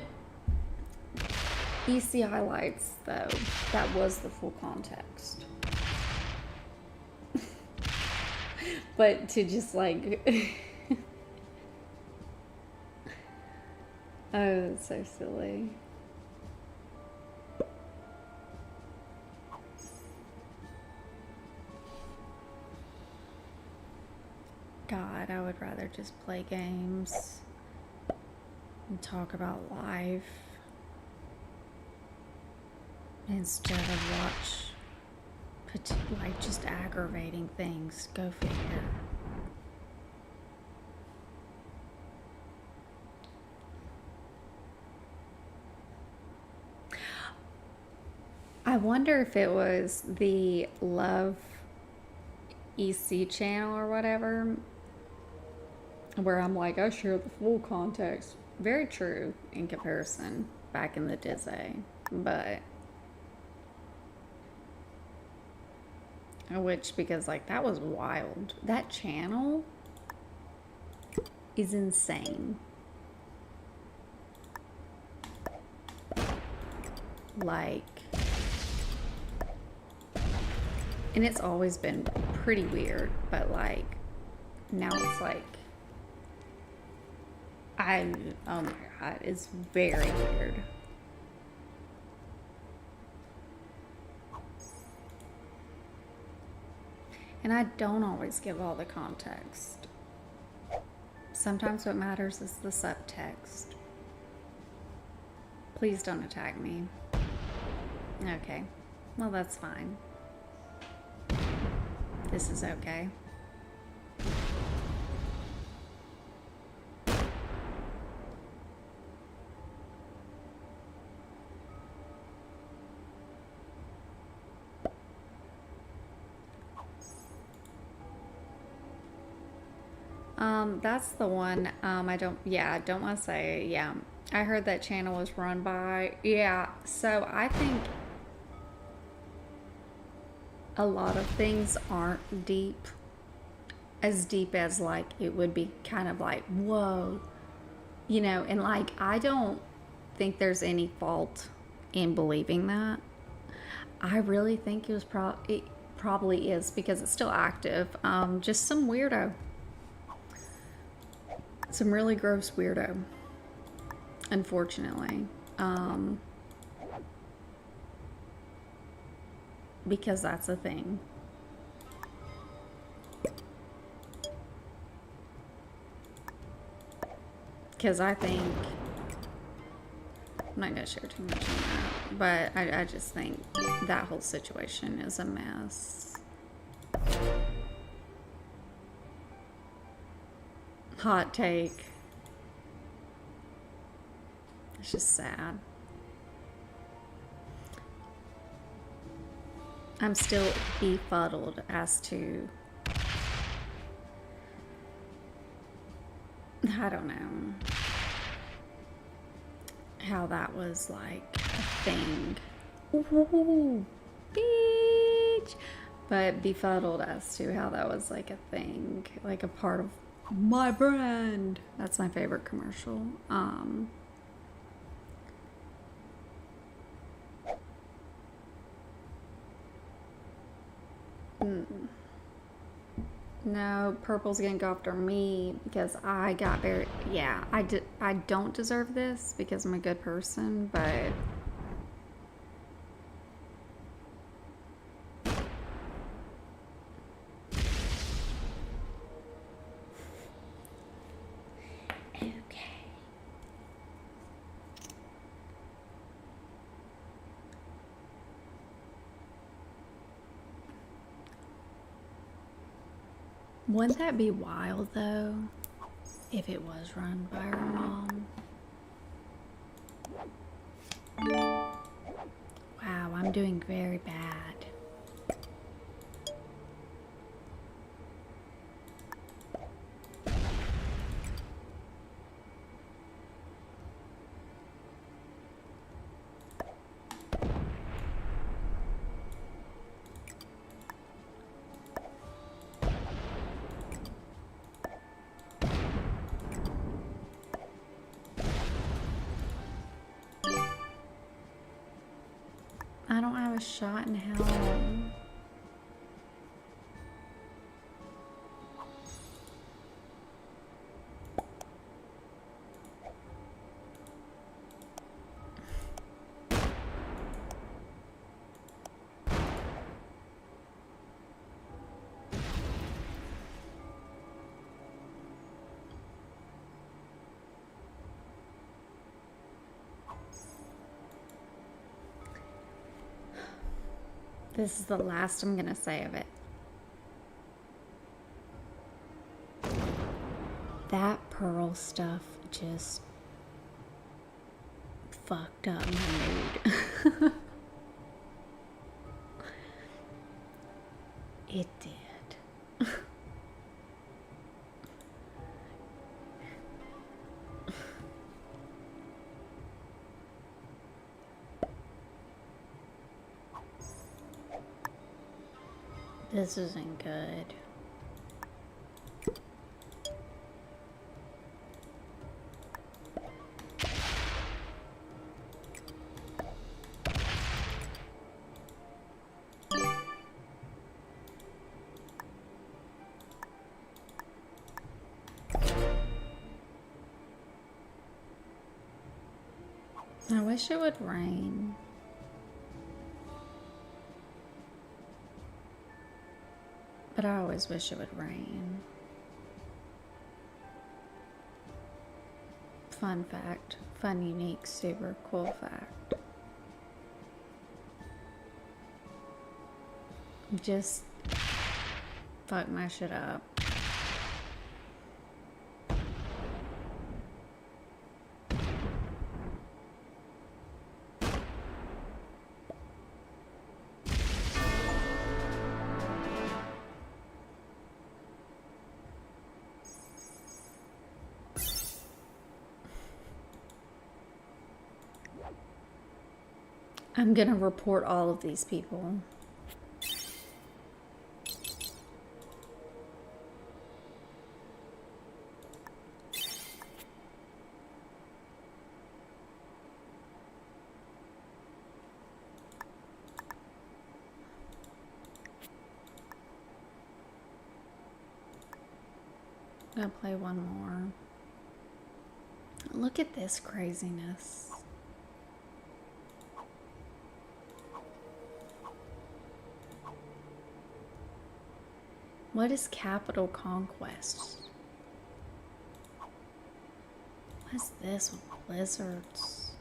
Speaker 3: EC highlights, though. That was the full context. But to just like... Oh, that's so silly. God, I would rather just play games and talk about life instead of watch like just aggravating things. Go figure. I wonder if it was the Love EC channel or whatever, where I'm like, I share the full context. Very true in comparison back in the Disney, but which, because like that was wild. That channel is insane. Like, and it's always been pretty weird, but like now it's like, oh my God, it's very weird. And I don't always give all the context. Sometimes what matters is the subtext. Please don't attack me. Okay, well that's fine. This is okay. That's the one. I don't want to say, yeah. I heard that channel was run by, yeah. So I think a lot of things aren't deep, as deep as like it would be kind of like, whoa, you know, and like, I don't think there's any fault in believing that. I really think it was probably is because it's still active. Just some weirdo. Some really gross weirdo. Unfortunately. Because that's a thing. Because I think, I'm not going to share too much on that, but I just think that whole situation is a mess. Hot take. It's just sad. I'm still befuddled as to, I don't know, how that was like a thing. Ooh, bitch. But befuddled as to how that was like a thing, like a part of my brand. That's my favorite commercial. No, Purple's gonna go after me because I got very, yeah, I don't deserve this because I'm a good person, but wouldn't that be wild though, if it was run by her mom? Wow, I'm doing very bad. I don't have a shot in hell. This is the last I'm gonna say of it. That Pearl stuff just fucked up my mood. It did. This isn't good. I wish it would rain. But I always wish it would rain. Fun fact. Fun, unique, super cool fact. Just fuck my shit up. I'm gonna report all of these people. gonna play one more. Look at this craziness. What is Capital Conquest? What is this with blizzards?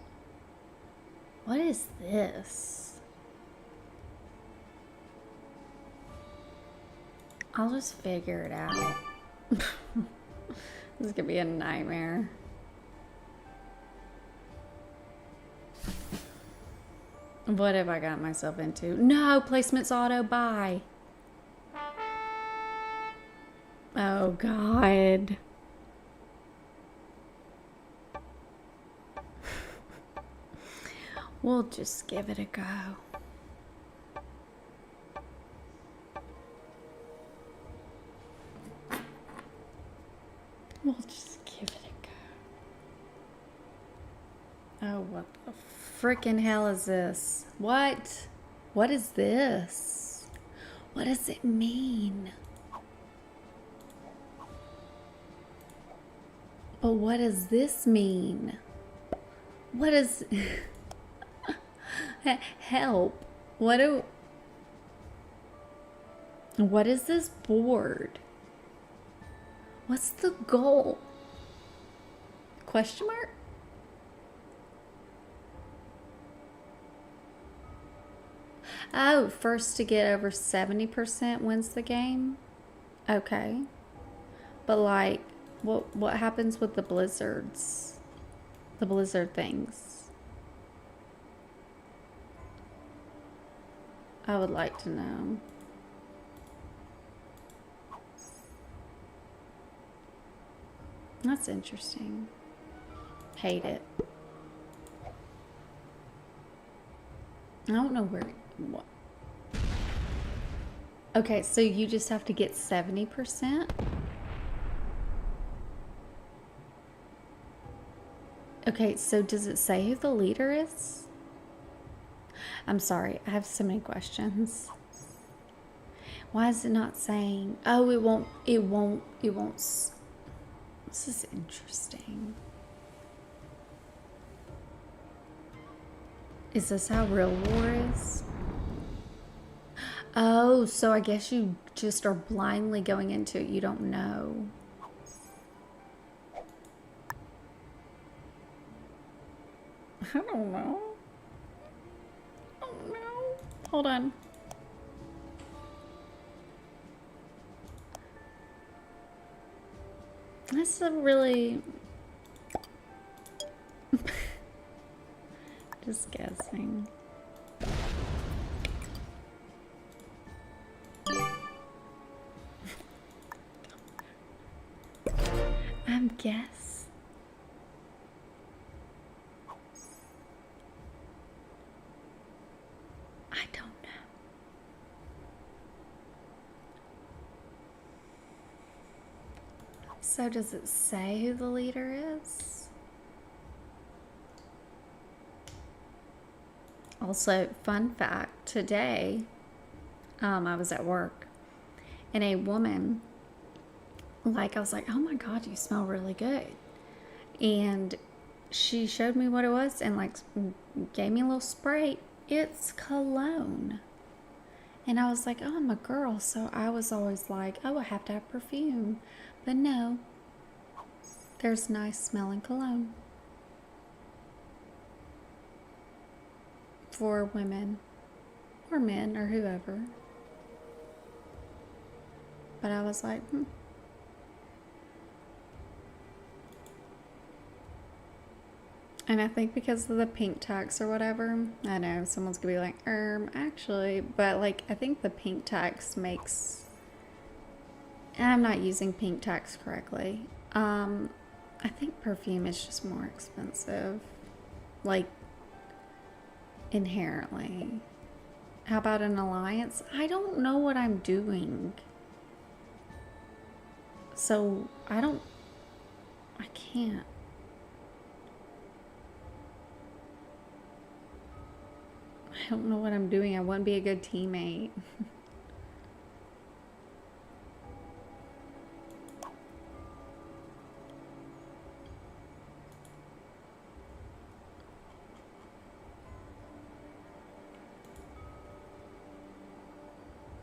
Speaker 3: What is this? I'll just figure it out. This is gonna be a nightmare. What have I got myself into? No, placements auto buy. Oh God. We'll just give it a go. We'll just give it a go. Oh, what the freaking hell is this? What? What is this? What does it mean? But what does this mean? What is... Help. What is this board? What's the goal? Question mark? Oh, first to get over 70% wins the game? Okay. But like, what happens with the blizzards? The blizzard things? I would like to know. That's interesting. Hate it. I don't know where... What? Okay, so you just have to get 70%? Okay, so does it say who the leader is? I'm sorry, I have so many questions. Why is it not saying... Oh, it won't... This is interesting. Is this how real war is? Oh, so I guess you just are blindly going into it. You don't know. I don't know. Oh no. Hold on. That's a really... Just guessing. I'm guess. I don't know. So does it say who the leader is? Also, fun fact, today, I was at work and a woman, I was like, oh my God, you smell really good. And she showed me what it was and gave me a little spray. It's cologne. And I was like, oh, I'm a girl. So I was always like, oh, I have to have perfume. But no, there's nice smelling cologne for women or men or whoever. But I was like, And I think because of the pink tax or whatever, I know someone's gonna be like, actually, but I think the pink tax makes, and I'm not using pink tax correctly. I think perfume is just more expensive, inherently. How about an alliance? I don't know what I'm doing. So I can't. I don't know what I'm doing. I wouldn't be a good teammate.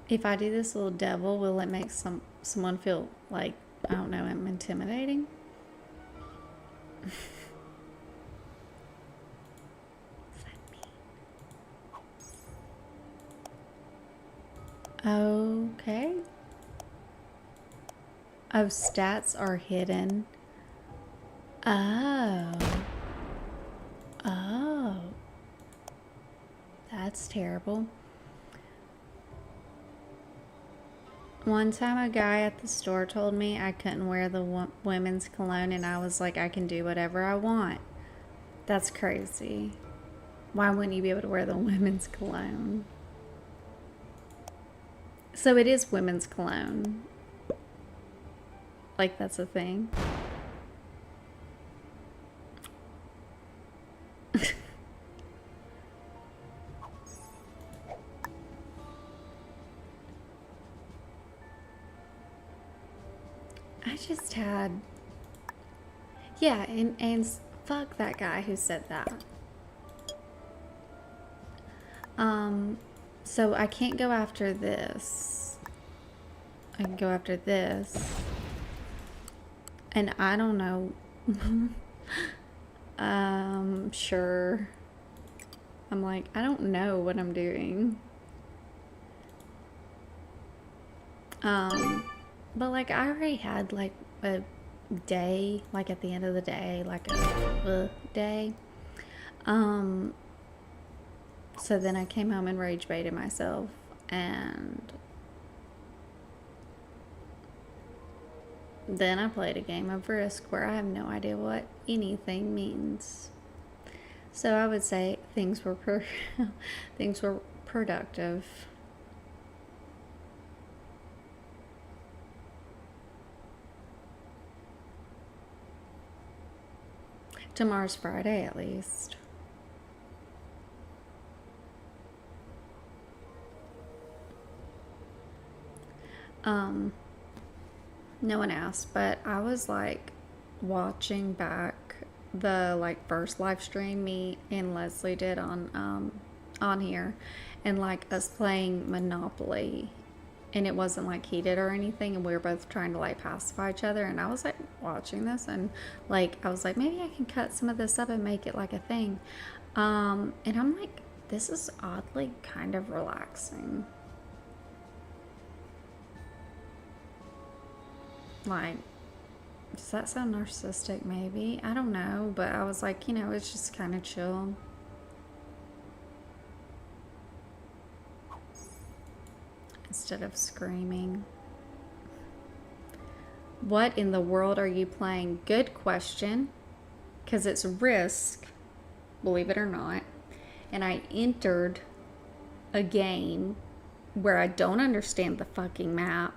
Speaker 3: If I do this little devil, will it make someone feel like, I don't know, I'm intimidating? Okay. Oh, stats are hidden. Oh. Oh. That's terrible. One time a guy at the store told me I couldn't wear the women's cologne, and I was like, I can do whatever I want. That's crazy. Why wouldn't you be able to wear the women's cologne? So it is women's cologne. Like, that's a thing. I just had... Yeah, and fuck that guy who said that. So I can't go after this. I can go after this. And I don't know. Sure. I'm like, I don't know what I'm doing. But like, I already had like a day, like at the end of the day, like a day. So then I came home and rage baited myself, and then I played a game of Risk where I have no idea what anything means. So I would say things were things were productive. Tomorrow's Friday, at least. No one asked, but I was like watching back the like first live stream me and Leslie did on here, and like us playing Monopoly, and it wasn't like heated or anything, and we were both trying to like pacify each other, and I was like watching this, and like I was like, maybe I can cut some of this up and make it like a thing, and I'm like, this is oddly kind of relaxing. Like, does that sound narcissistic? Maybe, I don't know, but I was like, you know, it's just kind of chill. Instead of screaming. What in the world are you playing? Good question. Because it's Risk, believe it or not. And I entered a game where I don't understand the fucking map.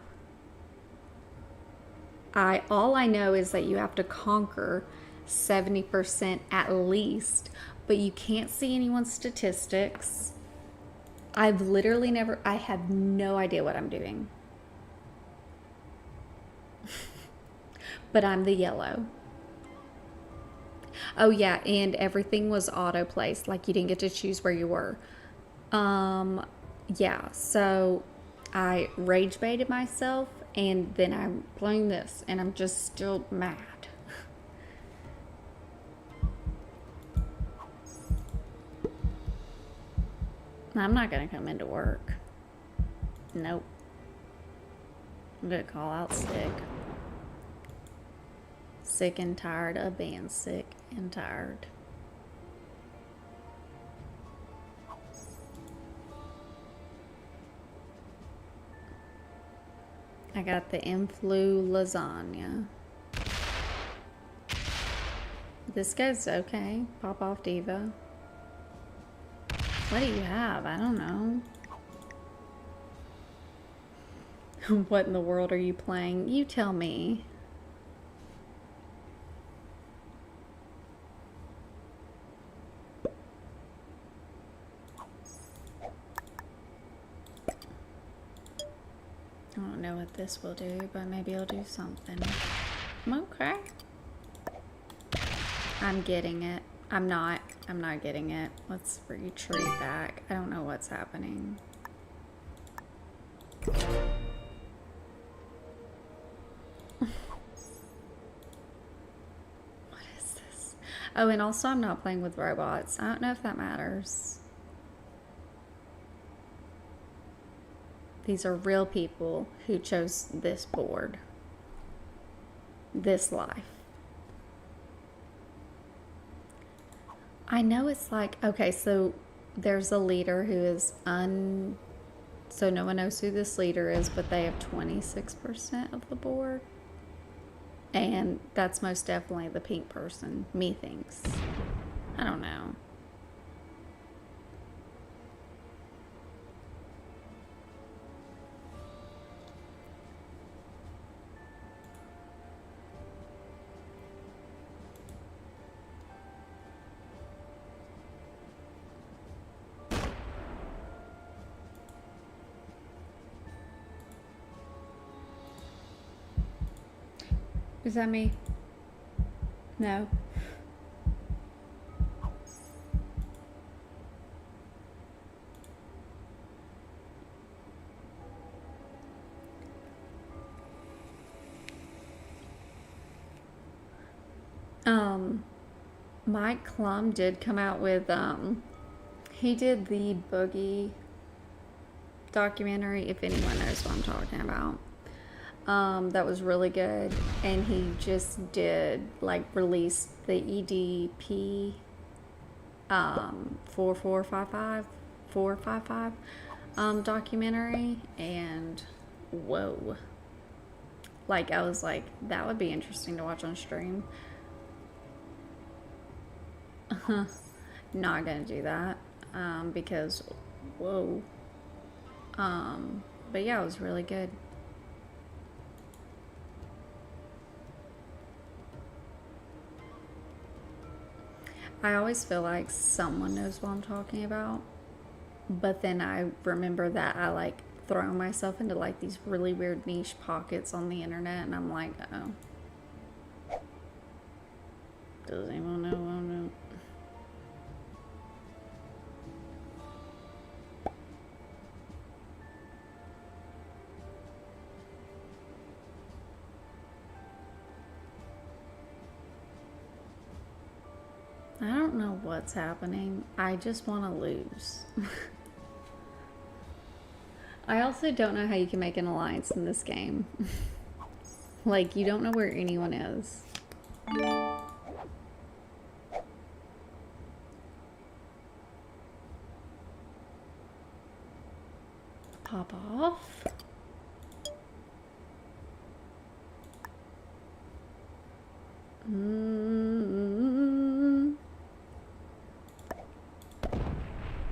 Speaker 3: All I know is that you have to conquer 70% at least, but you can't see anyone's statistics. I've literally never, I have no idea what I'm doing. But I'm the yellow. Oh yeah, and everything was auto-placed, like you didn't get to choose where you were. Yeah, so I rage baited myself, and then I'm playing this, and I'm just still mad. I'm not gonna come into work. Nope. I'm gonna call out sick. Sick and tired of being sick and tired. I got the influ lasagna. This guy's okay. Pop off diva. What do you have? I don't know. What in the world are you playing? You tell me. I don't know what this will do, but maybe it'll do something. Okay. I'm getting it. I'm not getting it. Let's retreat back. I don't know what's happening. Oh, and also I'm not playing with robots. I don't know if that matters. These are real people who chose this board. This life. I know it's like, okay, so there's a leader who is so no one knows who this leader is, but they have 26% of the board. And that's most definitely the pink person, methinks. I don't know. Is that me? No. Mike Klum did come out with, he did the Boogie documentary, if anyone knows what I'm talking about. That was really good, and he just did release the EDP 455 documentary, and whoa, I was like, that would be interesting to watch on stream. Not gonna do that because whoa, but yeah, it was really good. I always feel like someone knows what I'm talking about, but then I remember that I throw myself into these really weird niche pockets on the internet, and I'm like, oh, does anyone know what I'm doing? I don't know what's happening. I just want to lose. I also don't know how you can make an alliance in this game. You don't know where anyone is. Pop off.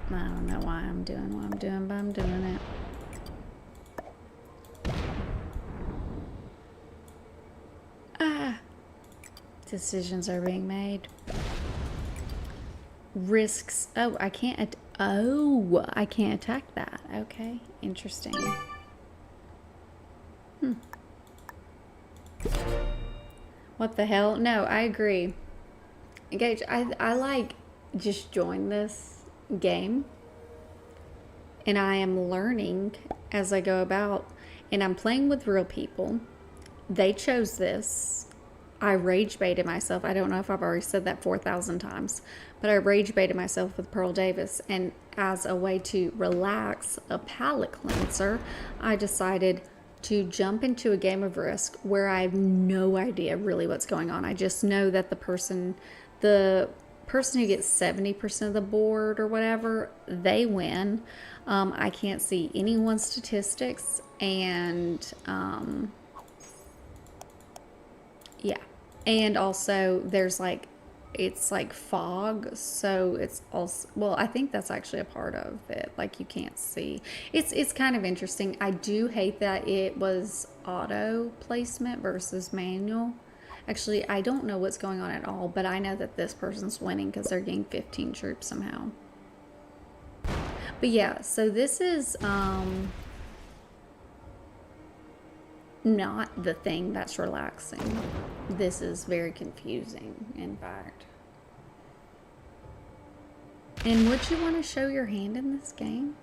Speaker 3: I don't know why I'm doing what I'm doing, but I'm doing it. Decisions are being made. Risks. Oh, I can't. I can't attack that. Okay, interesting. What the hell? No, I agree. Gage, I just joined this game, and I am learning as I go about, and I'm playing with real people. They chose this. I rage baited myself. I don't know if I've already said that 4,000 times, but I rage baited myself with Pearl Davis, and as a way to relax, a palate cleanser, I decided to jump into a game of Risk where I have no idea really what's going on. I just know that the person who gets 70% of the board or whatever, they win. I can't see anyone's statistics, and yeah. And also there's it's fog, so it's also, well, I think that's actually a part of it. You can't see. It's kind of interesting. I do hate that it was auto placement versus manual. Actually, I don't know what's going on at all, but I know that this person's winning because they're getting 15 troops somehow. But yeah, so this is not the thing that's relaxing. This is very confusing, in fact. And would you want to show your hand in this game?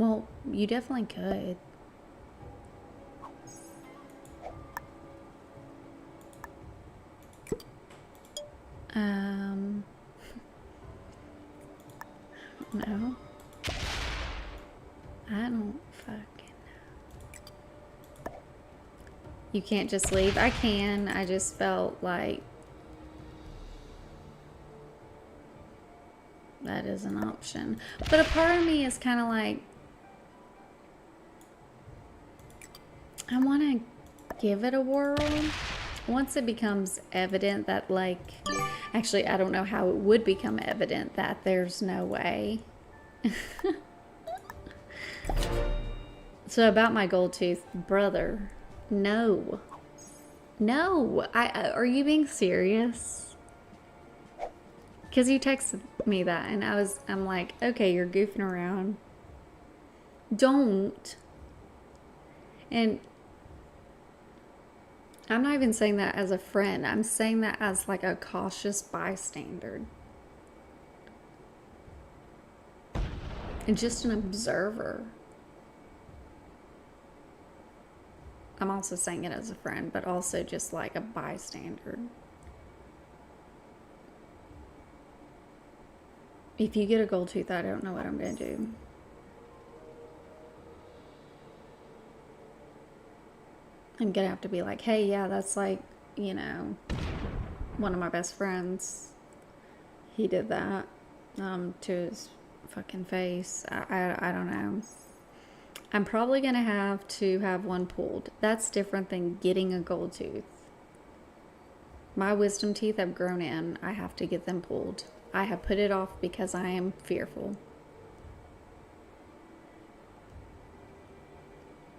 Speaker 3: Well, you definitely could. No. I don't fucking know. You can't just leave. I can. I just felt like that is an option. But a part of me is kind of like, I want to give it a whirl. Once it becomes evident that, like, actually, I don't know how it would become evident that there's no way. So about my gold tooth, brother, no. No, are you being serious? Because you texted me that and I'm like, okay, you're goofing around. Don't. And I'm not even saying that as a friend. I'm saying that as like a cautious bystander. And just an observer. I'm also saying it as a friend, but also just like a bystander. If you get a gold tooth, I don't know what I'm going to do. I'm going to have to be like, hey, yeah, that's like, you know, one of my best friends. He did that to his fucking face. I don't know. I'm probably going to have one pulled. That's different than getting a gold tooth. My wisdom teeth have grown in. I have to get them pulled. I have put it off because I am fearful.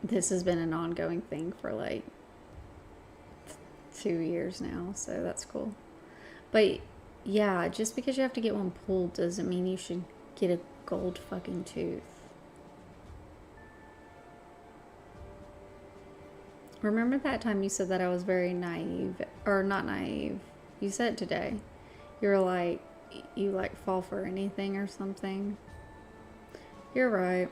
Speaker 3: This has been an ongoing thing for like 2 years now, so that's cool. But yeah, just because you have to get one pulled doesn't mean you should get a gold fucking tooth. Remember that time you said that I was very naive, or not naive? You said it today. You're like, you like fall for anything or something. You're right.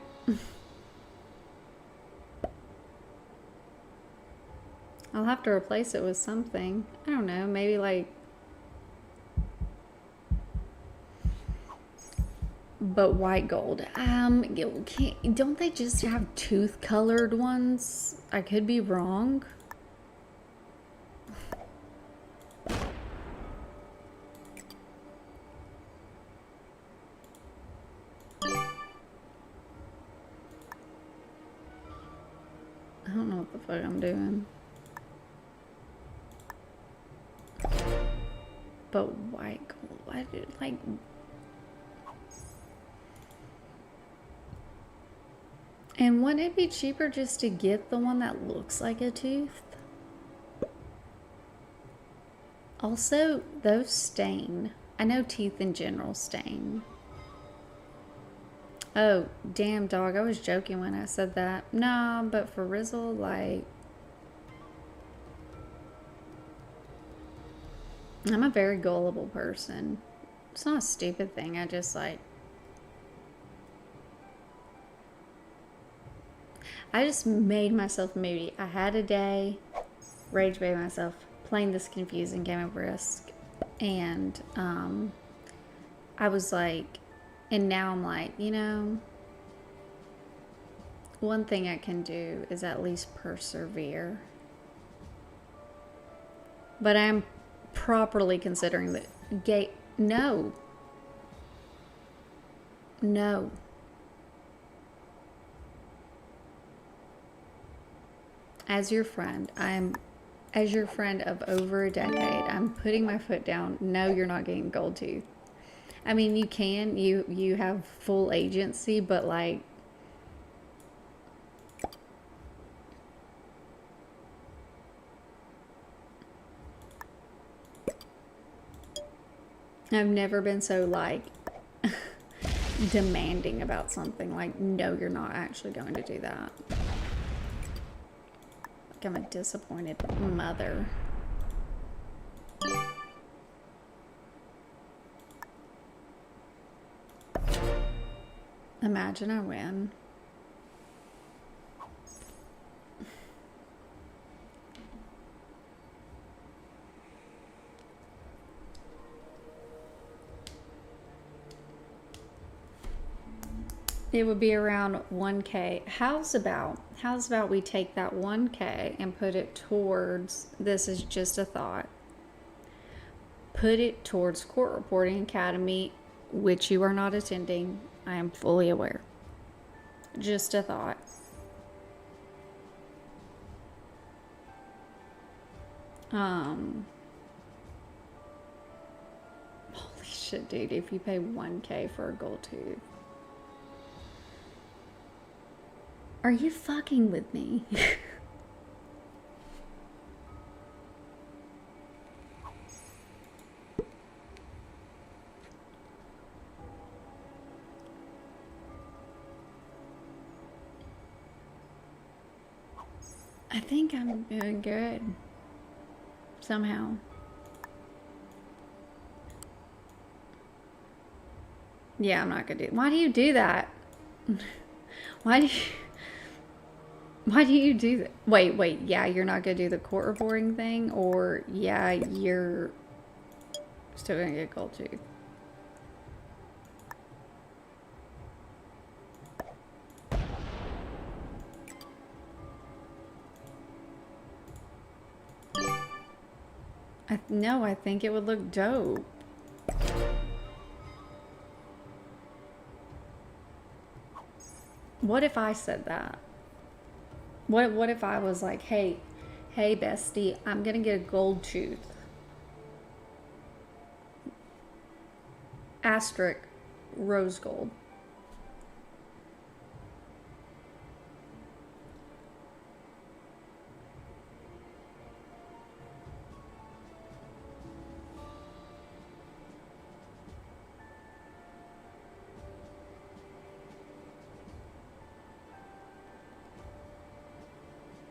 Speaker 3: I'll have to replace it with something. I don't know, maybe like... But white gold. Don't they just have tooth-colored ones? I could be wrong. I don't know what the fuck I'm doing. But white gold, why did, like... And wouldn't it be cheaper just to get the one that looks like a tooth? Also, those stain. I know teeth in general stain. Oh, damn dog, I was joking when I said that. Nah, but for Rizzle, like... I'm a very gullible person. It's not a stupid thing, I just like... I just made myself moody. I had a day, rage-bait myself, playing this confusing game of Risk. And I was like, and now I'm like, you know, one thing I can do is at least persevere. But I'm properly considering that gay. No. No. As your friend, as your friend of over a decade, I'm putting my foot down. No, you're not getting gold tooth. I mean, you can, you have full agency, but like, I've never been so like demanding about something. Like, no, you're not actually going to do that. I'm a disappointed mother. Imagine I win. It would be around 1K. How's about we take that 1K and put it towards, this is just a thought, put it towards Court Reporting Academy, which you are not attending. I am fully aware. Just a thought. Holy shit, dude, if you pay 1K for a gold tooth. Are you fucking with me? I think I'm doing good. Somehow. Yeah, I'm not gonna do it. Why do you do that? Why do you do that? Wait, yeah, you're not gonna do the court reporting thing? Or, yeah, you're still gonna get gold tooth? No, I think it would look dope. What if I said that? What if I was like, hey bestie, I'm gonna get a gold tooth. Asterisk, rose gold.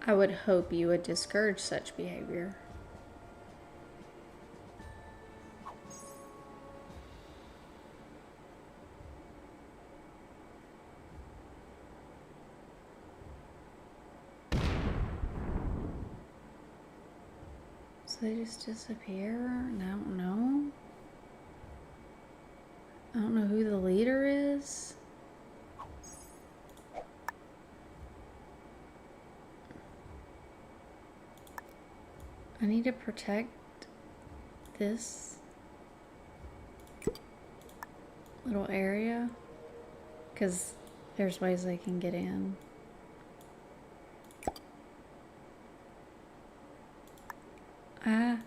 Speaker 3: I would hope you would discourage such behavior. So they just disappear, and I don't know. I don't know who the leader is. I need to protect this little area because there's ways they can get in. I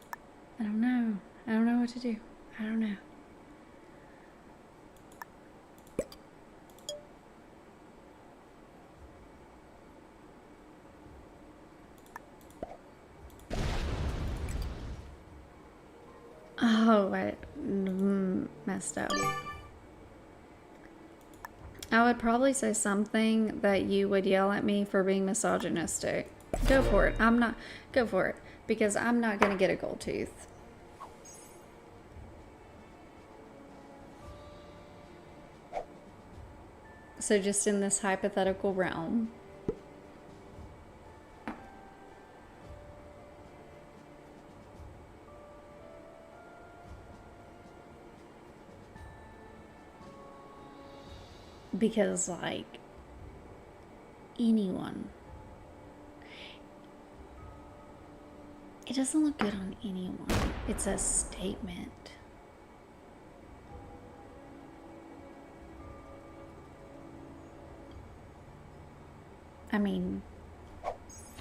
Speaker 3: don't know. I don't know what to do. I don't know. Oh, I messed up. I would probably say something that you would yell at me for being misogynistic. Go for it. Go for it. Because I'm not going to get a gold tooth. So just in this hypothetical realm. Because, like, anyone. It doesn't look good on anyone. It's a statement. I mean,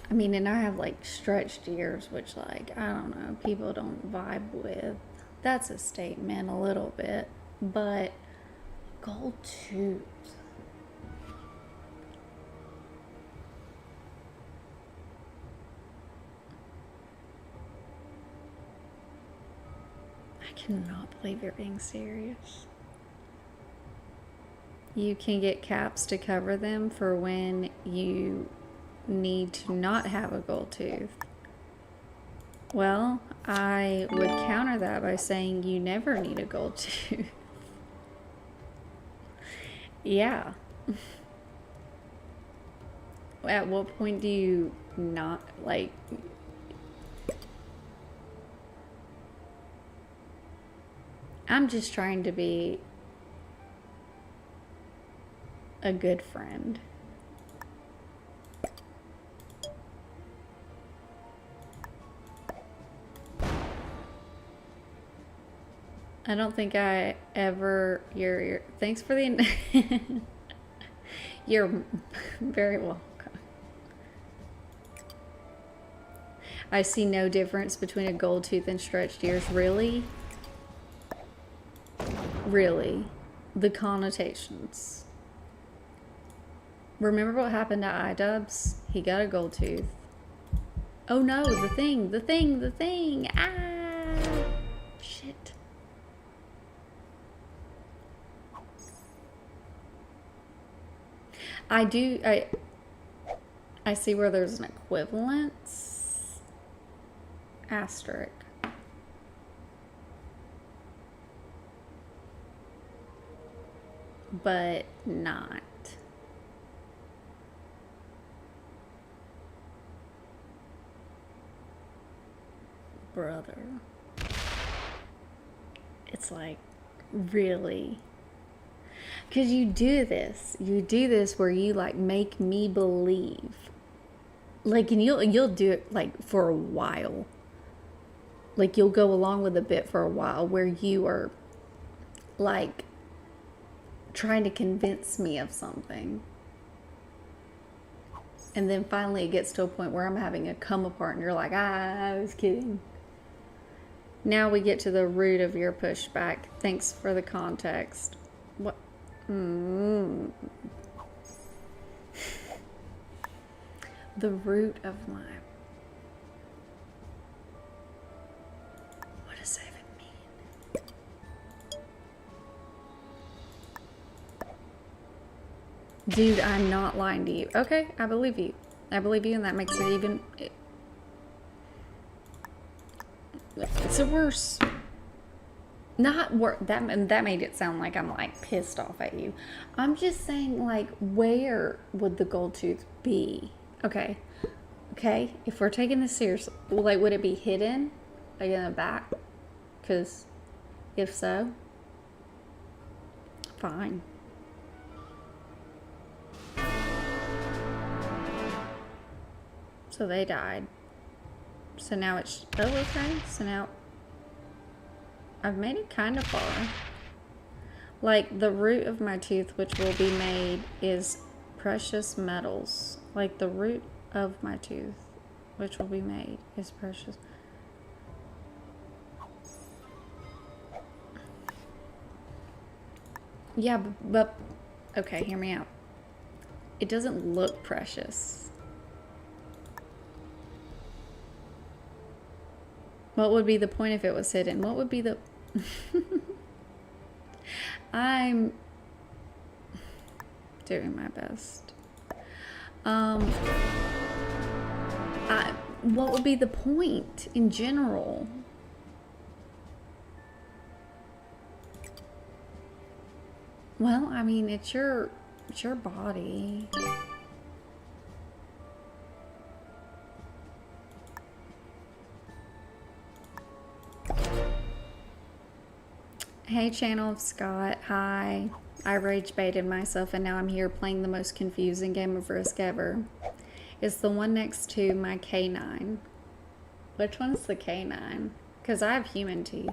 Speaker 3: and I have, like, stretched ears, which, like, I don't know, people don't vibe with. That's a statement a little bit, but gold tooth. I cannot believe you're being serious. You can get caps to cover them for when you need to not have a gold tooth. Well, I would counter that by saying you never need a gold tooth. Yeah. At what point do you not, like... I'm just trying to be a good friend. I don't think I ever, you're thanks for the, you're very welcome. I see no difference between a gold tooth and stretched ears. Really? Really? The connotations. Remember what happened to iDubbbz? He got a gold tooth. Oh no, the thing. Ah! Shit. I see where there's an equivalence. Asterisk. But not. Brother. It's like, really? Because you do this where you like make me believe, like, and you'll do it like for a while, like you'll go along with a bit for a while where you are like trying to convince me of something, and then finally it gets to a point where I'm having a come apart and you're like, I was kidding. Now we get to the root of your pushback. Thanks for the context. What? The root of my... What does that even mean? Dude, I'm not lying to you. Okay, I believe you. I believe you, and that makes it even... It's a worse... Not worse. That made it sound like I'm like pissed off at you. I'm just saying, like, where would the gold tooth be? Okay. Okay, if we're taking this seriously, like, would it be hidden, like in the back? Because if so, fine. So they died. So now it's, oh, okay. So now I've made it kind of far. Like, the root of my tooth, which will be made, is precious metals. Like, the root of my tooth, which will be made, is precious. Yeah, but okay, hear me out. It doesn't look precious. What would be the point if it was hidden? What would be the... I'm doing my best. What would be the point in general? Well, I mean, it's your body. Hey, Channel of Scott. Hi. I rage baited myself and now I'm here playing the most confusing game of Risk ever. It's the one next to my K9. Which one's the K9? Because I have human teeth.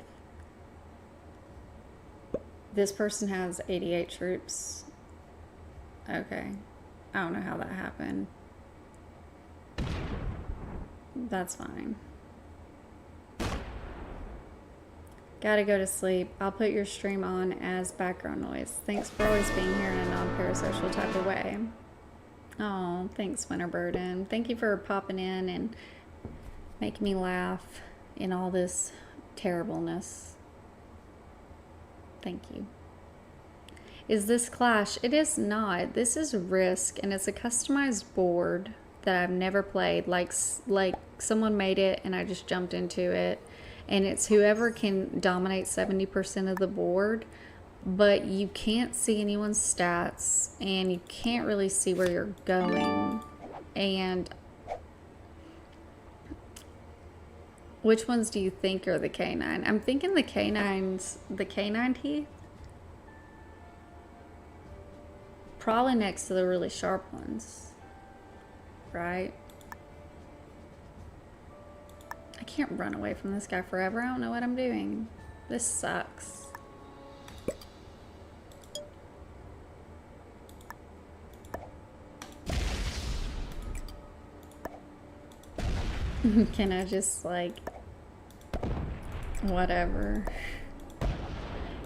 Speaker 3: This person has 88 troops. Okay. I don't know how that happened. That's fine. Gotta go to sleep. I'll put your stream on as background noise. Thanks for always being here in a non-parasocial type of way. Oh, thanks, Winterbird. And thank you for popping in and making me laugh in all this terribleness. Thank you. Is this Clash? It is not. This is Risk, and it's a customized board that I've never played. Like someone made it, and I just jumped into it. And it's whoever can dominate 70% of the board, but you can't see anyone's stats, and you can't really see where you're going. And which ones do you think are the K9? I'm thinking the K9 teeth. probably next to the really sharp ones. Right? I can't run away from this guy forever. I don't know what I'm doing. This sucks. Can I just, like, whatever?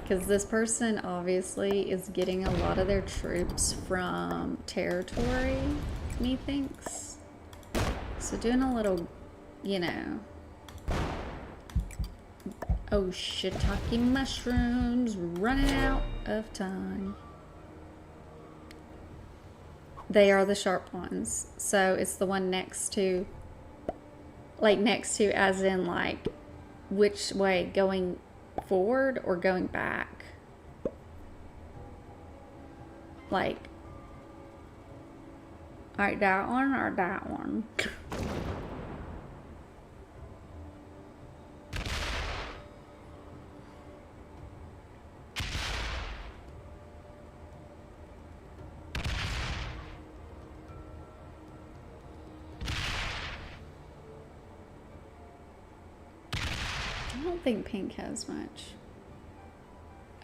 Speaker 3: Because this person obviously is getting a lot of their troops from territory, methinks. So doing a little, you know. Oh, shiitake mushrooms, running out of time. They are the sharp ones. So it's the one next to, like next to as in like, which way, going forward or going back? Like, alright, that one or that one? I don't think pink has much.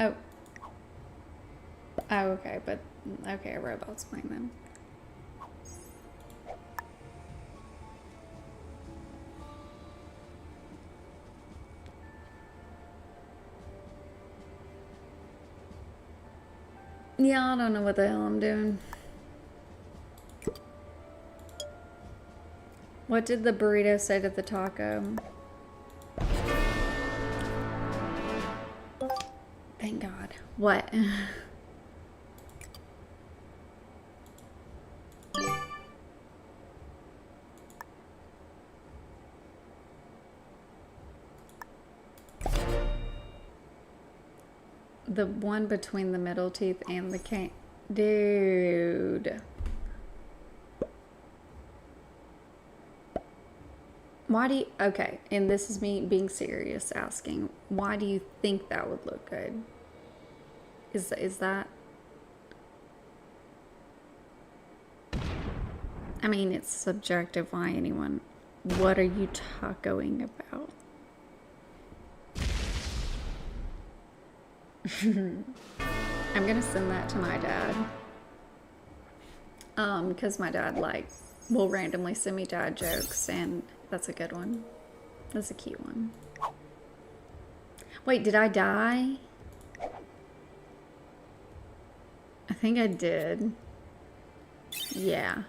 Speaker 3: Oh. Oh, okay, but okay, a robot's playing them. Yeah, I don't know what the hell I'm doing. What did the burrito say to the taco? Thank God. What? The one between the middle teeth and the cane. Dude. Why do you, okay, and this is me being serious asking, why do you think that would look good? Is that? I mean, it's subjective. Why anyone? What are you tacoing about? I'm gonna send that to my dad. Because my dad, like, will randomly send me dad jokes, and that's a good one. That's a cute one. Wait, did I die? I think I did. Yeah.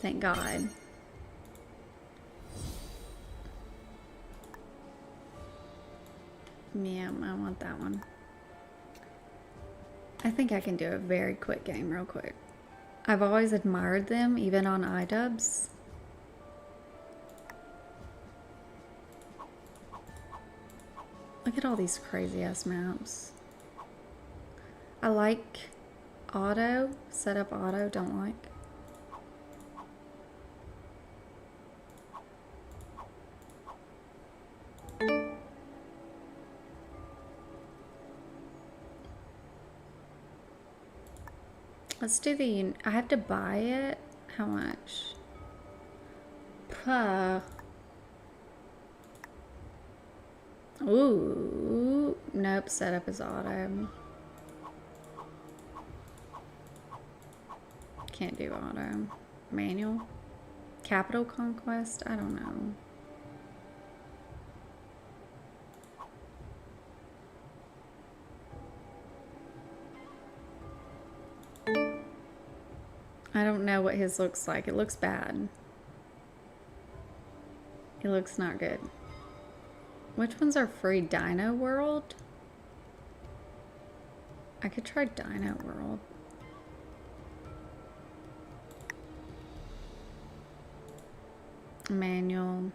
Speaker 3: Thank God. Yeah, I want that one. I think I can do a very quick game real quick. I've always admired them, even on iDubbbz. Look at all these crazy ass maps. I like auto, setup auto, don't like. Let's do the, I have to buy it? How much? Ooh, nope, setup is auto. Can't do auto. Manual? Capital Conquest? I don't know. I don't know what his looks like. It looks bad. It looks not good. Which ones are free? Dino World? I could try Dino World. Manual.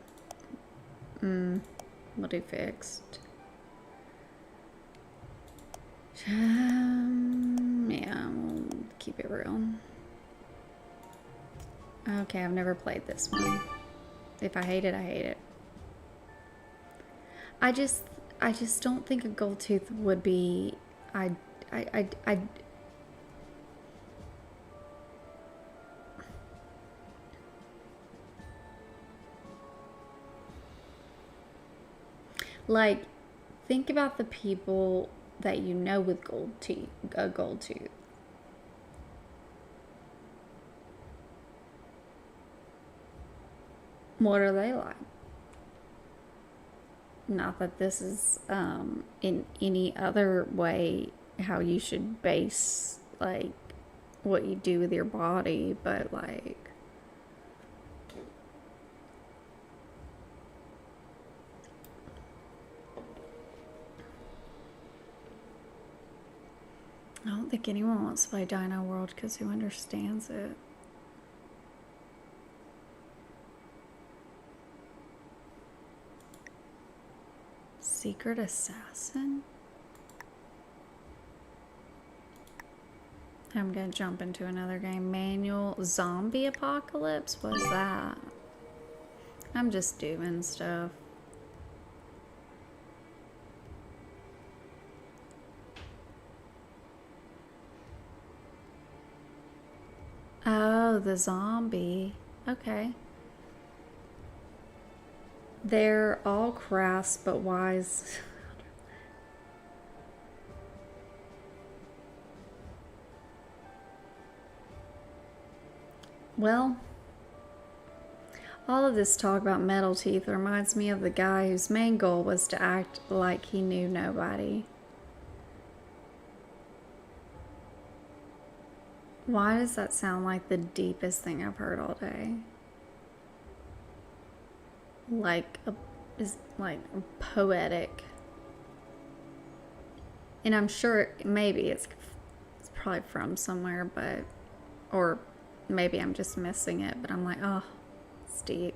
Speaker 3: We'll do fixed. Yeah, we'll keep it real. Okay, I've never played this one. If I hate it, I hate it. I just don't think a gold tooth would be. Like, think about the people that you know with a gold tooth. What are they like? Not that this is in any other way how you should base like what you do with your body, but like I don't think anyone wants to play Dino World because who understands it? Secret Assassin? I'm gonna jump into another game. Manual Zombie Apocalypse? What's that? I'm just doing stuff. Oh, the zombie. Okay. They're all crass but wise. Well, all of this talk about metal teeth reminds me of the guy whose main goal was to act like he knew nobody. Why does that sound like the deepest thing I've heard all day? Like poetic. And I'm sure maybe it's probably from somewhere, but or maybe I'm just missing it, but I'm like, oh, it's deep.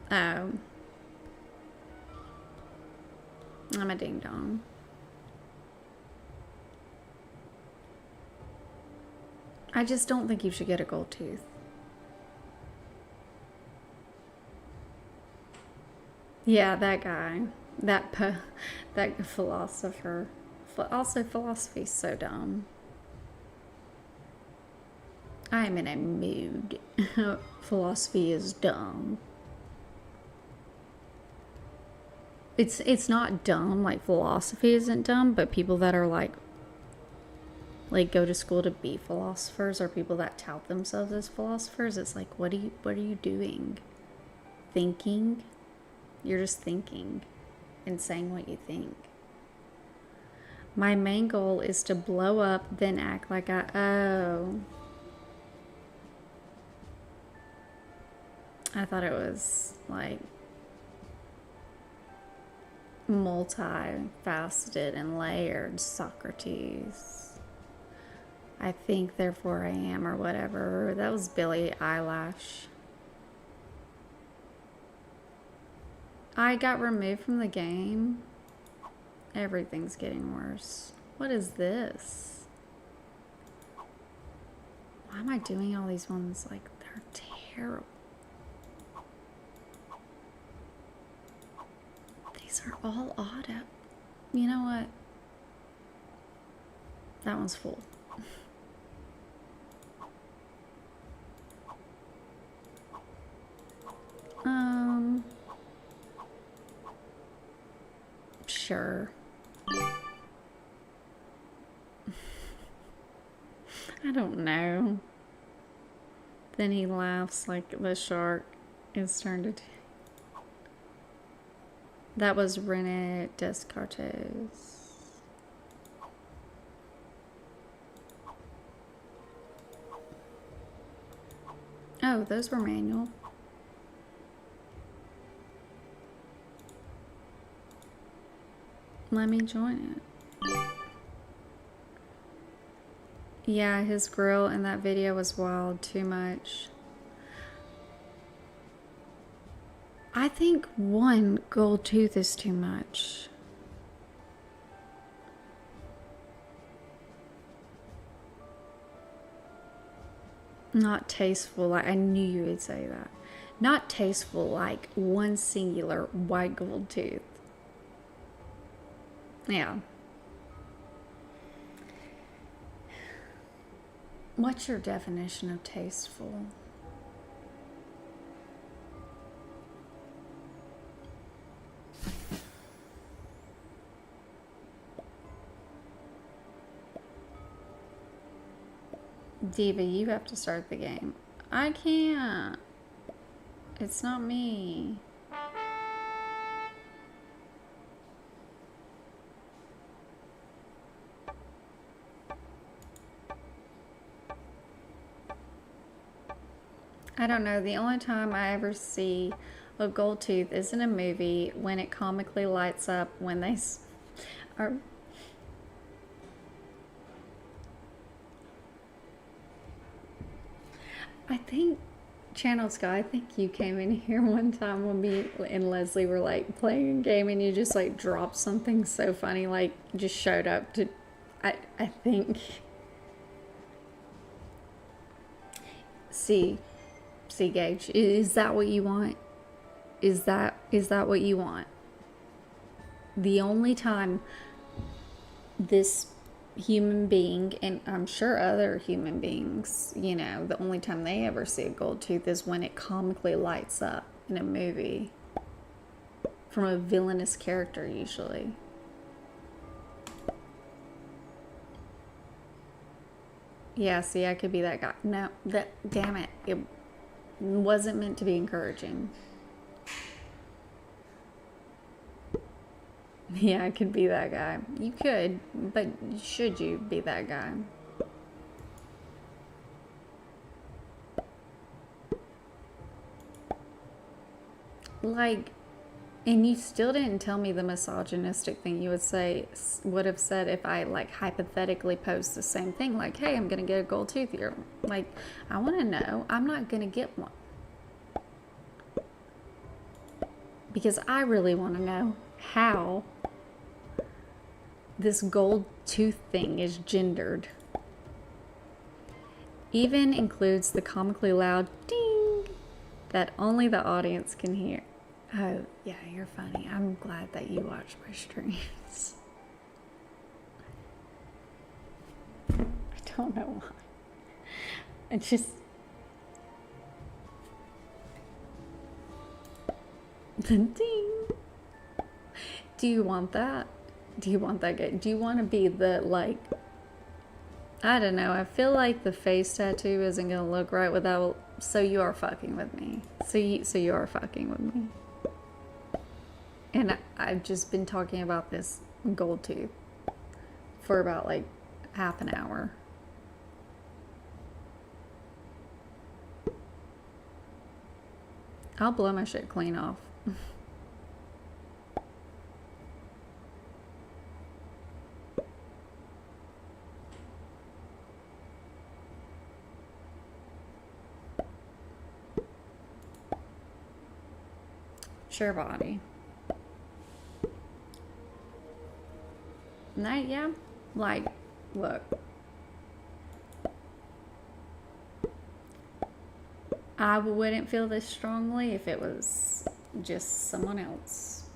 Speaker 3: Oh. I'm a ding dong. I just don't think you should get a gold tooth. Yeah, that guy. That philosopher. Also, philosophy's so dumb. I am in a mood. Philosophy is dumb. It's not dumb, like philosophy isn't dumb, but people that are like go to school to be philosophers or people that tout themselves as philosophers, it's like, what are you doing? Thinking? You're just thinking and saying what you think. My main goal is to blow up, then act like oh. I thought it was like multifaceted and layered Socrates. I think, therefore I am, or whatever. That was Billie Eilish. I got removed from the game. Everything's getting worse. What is this? Why am I doing all these ones? Like, they're terrible. These are all auto. You know what? That one's full. Sure. I don't know. Then he laughs like the shark is turned into. That was Rene Descartes. Oh, those were manual. Let me join it. Yeah, his grill in that video was wild, too much. I think one gold tooth is too much. Not tasteful, like I knew you would say that. Not tasteful, like one singular white gold tooth. Yeah. What's your definition of tasteful? Diva, you have to start the game. I can't. It's not me. I don't know. The only time I ever see a gold tooth is in a movie when it comically lights up when they are. I think, Channel Sky, I think you came in here one time when me and Leslie were like playing a game and you just like dropped something so funny, like just showed up to, I think. See, Gage, is that what you want? Is that what you want? The only time this human being, and I'm sure other human beings, you know, the only time they ever see a gold tooth is when it comically lights up in a movie from a villainous character, usually. Yeah, see, I could be that guy. No, damn it. It wasn't meant to be encouraging. Yeah, I could be that guy. You could, but should you be that guy? Like, and you still didn't tell me the misogynistic thing you would have said if I like hypothetically posed the same thing, like, hey, I'm gonna get a gold tooth here. Like, I want to know. I'm not gonna get one because I really want to know how this gold tooth thing is gendered. Even includes the comically loud ding that only the audience can hear. Oh, yeah, you're funny. I'm glad that you watch my streams. I don't know why. I just... Ding! Do you want that? Do you want that guy? Do you want to be the, like... I don't know. I feel like the face tattoo isn't going to look right without... So you are fucking with me. So you are fucking with me. And I've just been talking about this gold tooth for about like half an hour. I'll blow my shit clean off. Sure, body. That, yeah, like, look. I wouldn't feel this strongly if it was just someone else.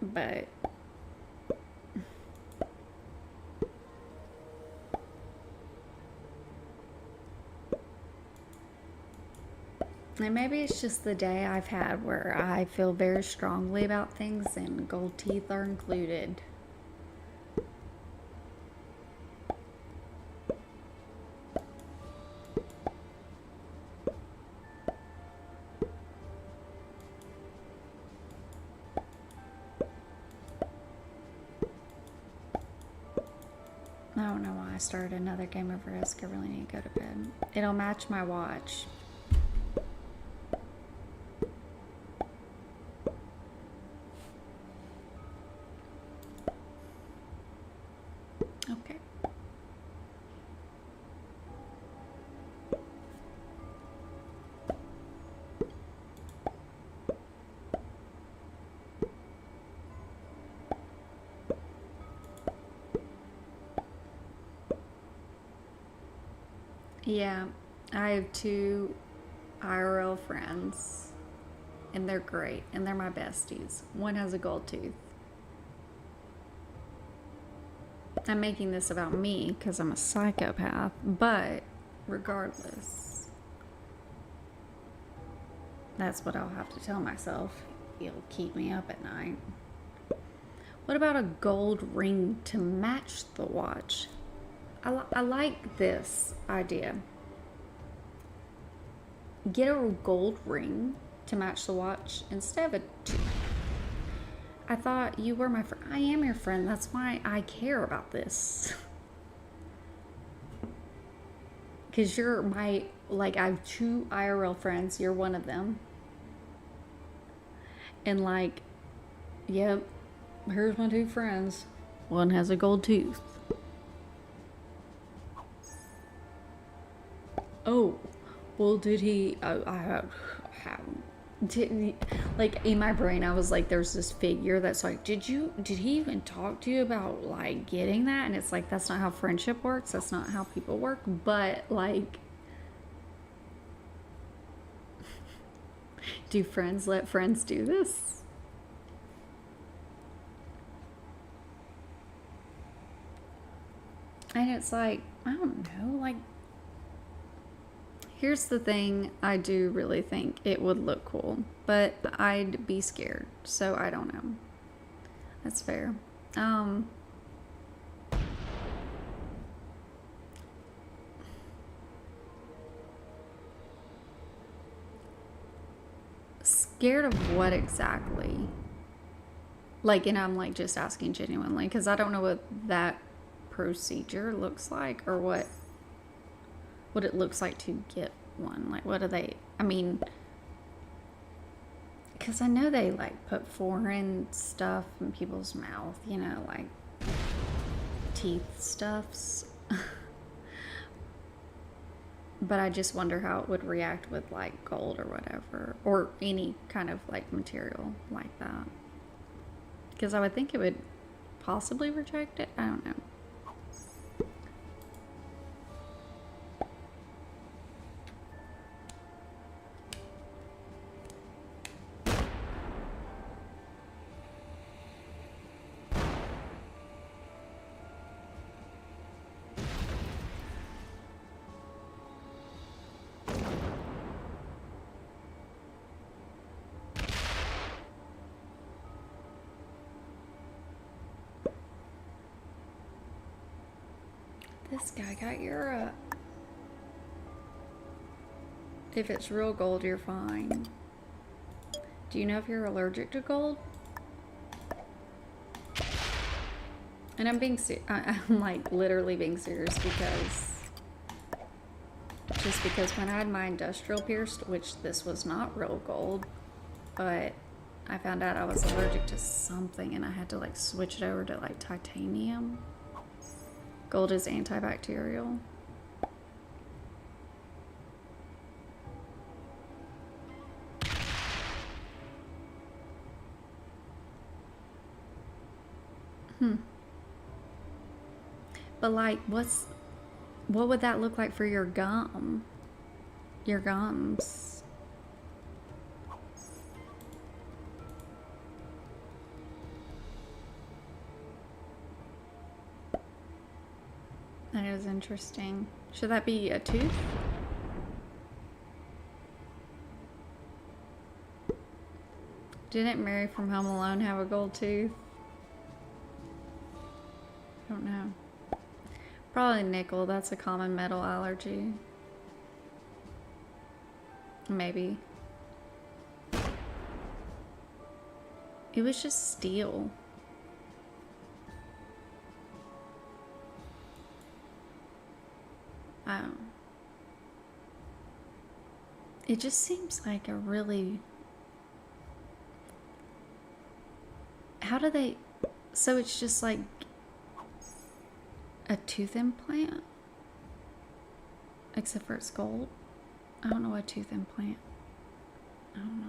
Speaker 3: But and maybe it's just the day I've had where I feel very strongly about things and gold teeth are included. I don't know why I started another game of Risk. I really need to go to bed. It'll match my watch. Okay. Yeah, I have 2 IRL friends, and they're great, and they're my besties. One has a gold tooth. I'm making this about me because I'm a psychopath, but regardless, that's what I'll have to tell myself. It'll keep me up at night. What about a gold ring to match the watch? I like this idea. Get a gold ring to match the watch instead of a tooth. I thought you were my friend. I am your friend. That's why I care about this. Because you're my, like, I have 2 IRL friends. You're one of them. And like, yep, here's my 2 friends. One has a gold tooth. Oh, well, did he, like, in my brain, I was like, there's this figure that's like, did he even talk to you about, like, getting that? And it's like, that's not how friendship works. That's not how people work. But, like, do friends let friends do this? And it's like, I don't know, like, here's the thing, I do really think it would look cool, but I'd be scared, so I don't know. That's fair. Scared of what exactly? Like, and I'm like just asking genuinely, because I don't know what that procedure looks like, or what it looks like to get one. Like, what do they, I mean, because I know they like put foreign stuff in people's mouth, you know, like teeth stuffs. But I just wonder how it would react with like gold or whatever, or any kind of like material like that, because I would think it would possibly reject it. I don't know. This guy got your, if it's real gold, you're fine. Do you know if you're allergic to gold? And I'm being I'm like literally being serious, because when I had my industrial pierced, which this was not real gold, but I found out I was allergic to something and I had to like switch it over to like titanium. Gold is antibacterial. But like, what would that look like for your gum? Your gums. That is interesting. Should that be a tooth? Didn't Mary from Home Alone have a gold tooth? I don't know. Probably nickel. That's a common metal allergy. Maybe. It was just steel. It just seems like a really... How do they... So it's just like a tooth implant? Except for it's gold? I don't know a tooth implant. I don't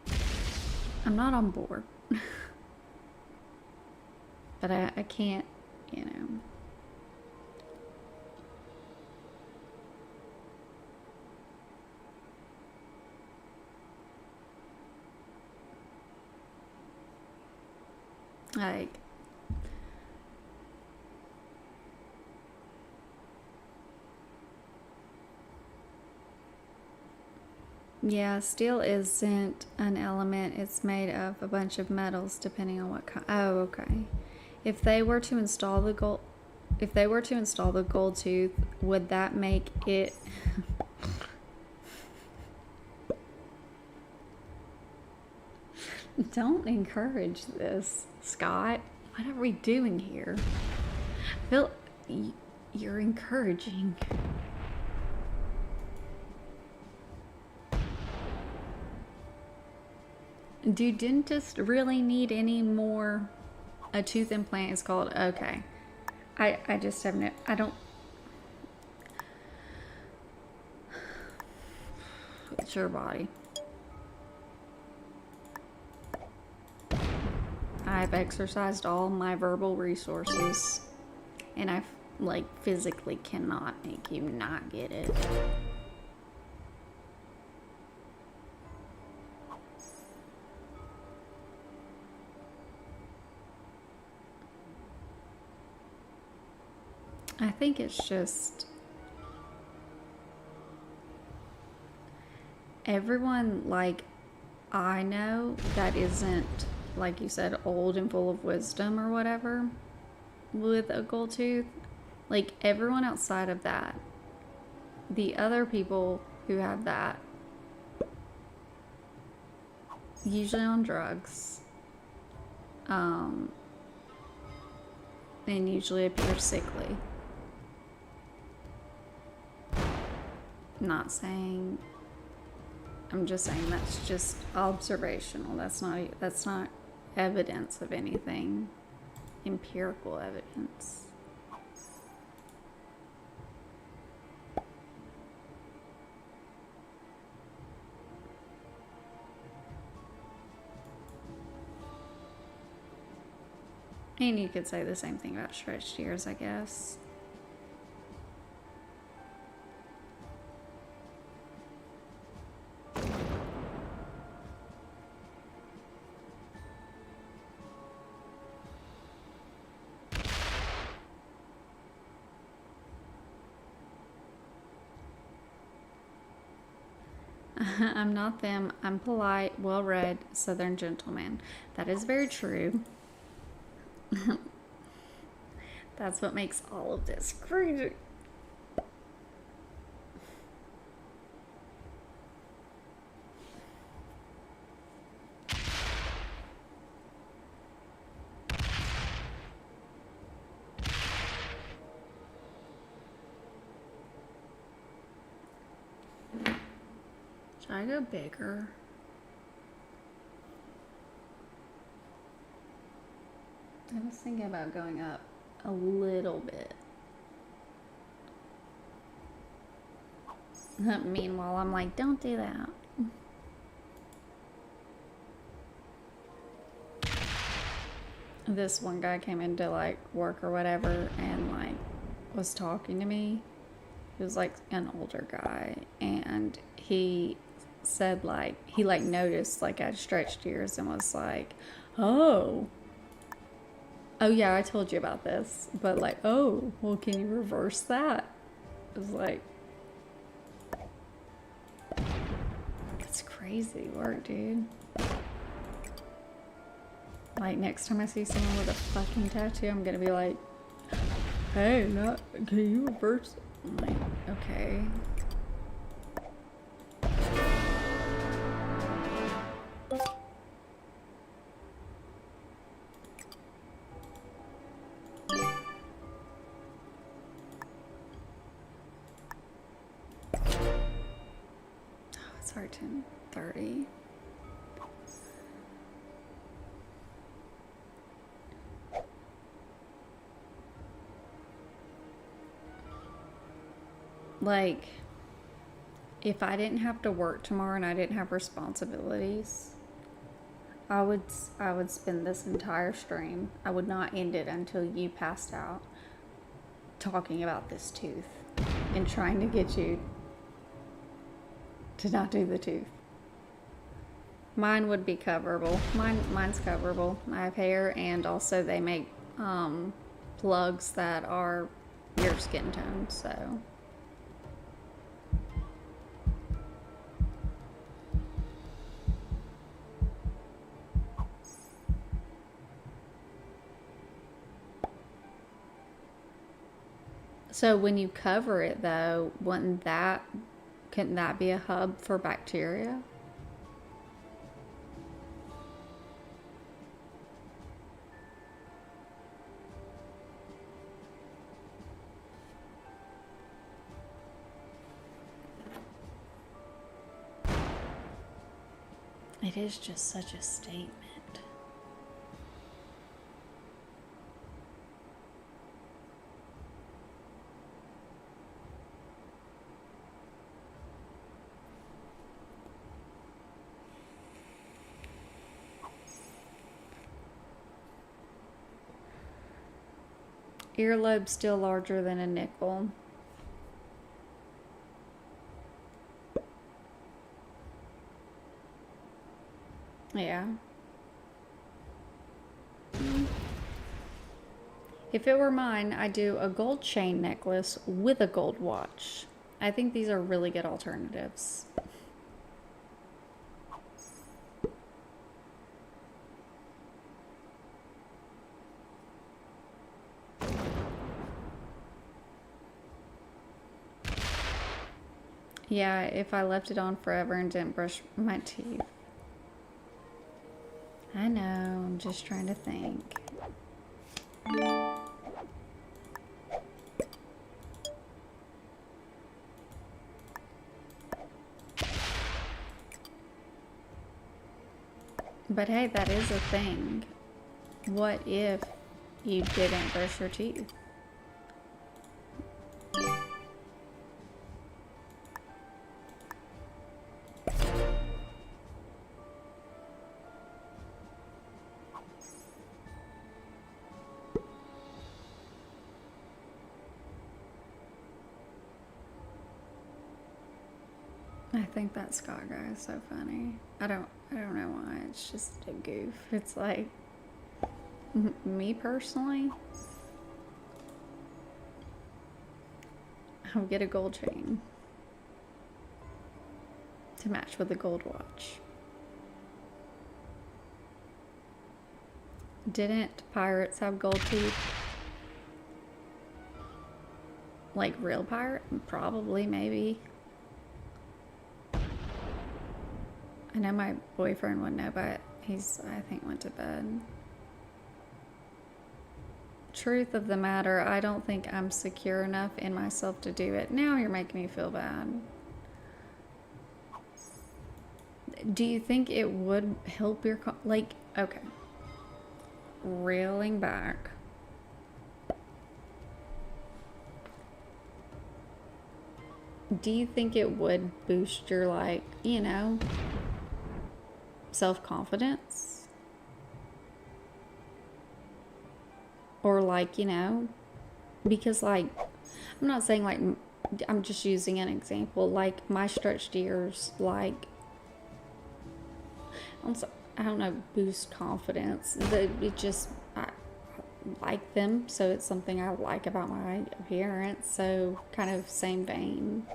Speaker 3: know. I'm not on board. But I can't, you know... Like, Yeah, steel isn't an element. It's made of a bunch of metals depending on what kind. Oh, okay. If they were to install the gold tooth, would that make it Don't encourage this, Scott. What are we doing here? Phil, you're encouraging. Do dentists really need any more? A tooth implant is called, okay. I just have no, I don't. It's your body. I've exercised all my verbal resources, and I like physically cannot make you not get it. I think it's just everyone like I know that isn't, like you said, old and full of wisdom or whatever with a gold tooth. Like everyone outside of that, the other people who have that, usually on drugs, and usually appear sickly. Not saying, I'm just saying that's just observational. That's not evidence of anything, empirical evidence. And you could say the same thing about stretched ears, I guess. I'm not them. I'm polite, well-read, southern gentleman. That is very true. That's what makes all of this crazy. Should I go bigger? I was thinking about going up a little bit. Meanwhile, I'm like, don't do that. This one guy came into like work or whatever and like was talking to me. He was like an older guy, and he said like he like noticed like I had stretched ears and was like, oh yeah, I told you about this, but like, oh well, can you reverse that? It was like, that's crazy work, dude. Like next time I see someone with a fucking tattoo, I'm gonna be like, hey, can you reverse it? I'm like, okay. It's hard to 30. Like, if I didn't have to work tomorrow and I didn't have responsibilities, I would spend this entire stream, I would not end it until you passed out, talking about this tooth and trying to get you to not do the tooth. Mine would be coverable. Mine's coverable. I have hair, and also they make plugs that are your skin tone, so. So when you cover it though, couldn't that be a hub for bacteria? It is just such a statement. Earlobe still larger than a nickel. Yeah. If it were mine, I'd do a gold chain necklace with a gold watch. I think these are really good alternatives. Yeah, if I left it on forever and didn't brush my teeth. I know, I'm just trying to think. But hey, that is a thing. What if you didn't brush your teeth? I think that Scott guy is so funny. I don't know why. It's just a goof. It's like me personally, I'll get a gold chain to match with a gold watch. Didn't pirates have gold teeth? Like real pirate? Probably, maybe. I know my boyfriend would know, but he's, I think, went to bed. Truth of the matter, I don't think I'm secure enough in myself to do it. Now you're making me feel bad. Do you think it would help your, like, okay. Reeling back. Do you think it would boost your, like, you know, self-confidence? Or like, you know, because like, I'm not saying like, I'm just using an example, like my stretched ears, like, I don't know, boost confidence. It just, I like them, so it's something I like about my appearance, so kind of same vein.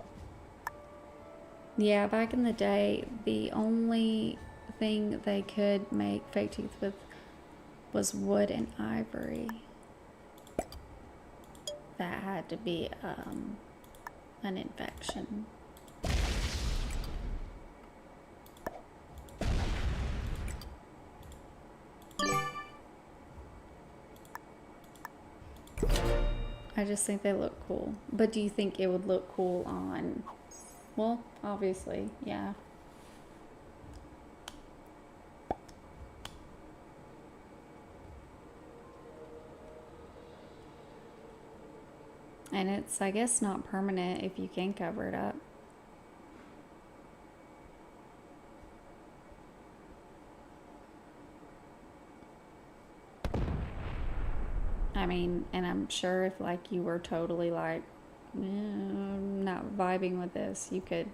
Speaker 3: Yeah, back in the day, the only thing they could make fake teeth with was wood and ivory. That had to be an infection. I just think they look cool. But do you think it would look cool on, well, obviously, yeah. And it's, I guess, not permanent if you can cover it up. I mean, and I'm sure if like you were totally like, not vibing with this, you could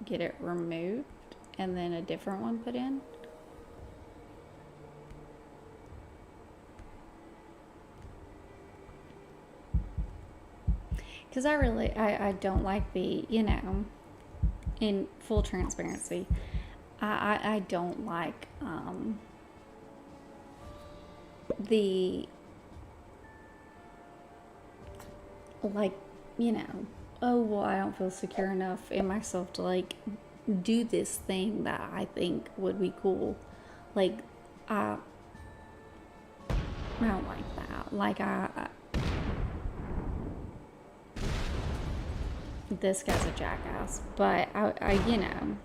Speaker 3: get it removed and then a different one put in. Because I don't like the, you know, in full transparency, I don't like the, like, you know, oh, well, I don't feel secure enough in myself to, like, do this thing that I think would be cool. Like, I don't like that. Like, this guy's a jackass, but I you know.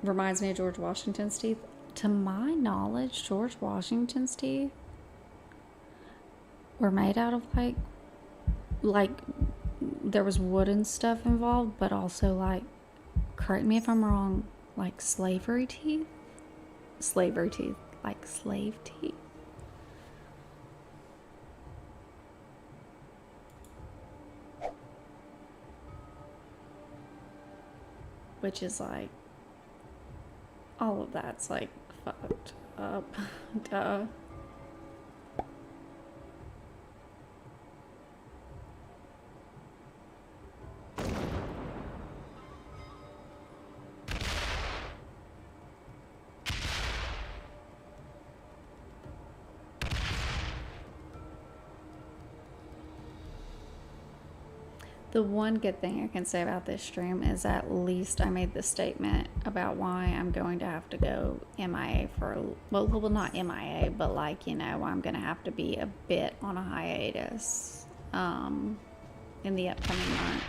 Speaker 3: Reminds me of George Washington's teeth. To my knowledge, George Washington's teeth were made out of like there was wooden stuff involved, but also, like, correct me if I'm wrong, like slavery teeth, like slave teeth. Which is like, all of that's like fucked up. Duh. The one good thing I can say about this stream is at least I made the statement about why I'm going to have to go MIA for, well, not MIA, but, like, you know, I'm going to have to be a bit on a hiatus in the upcoming month.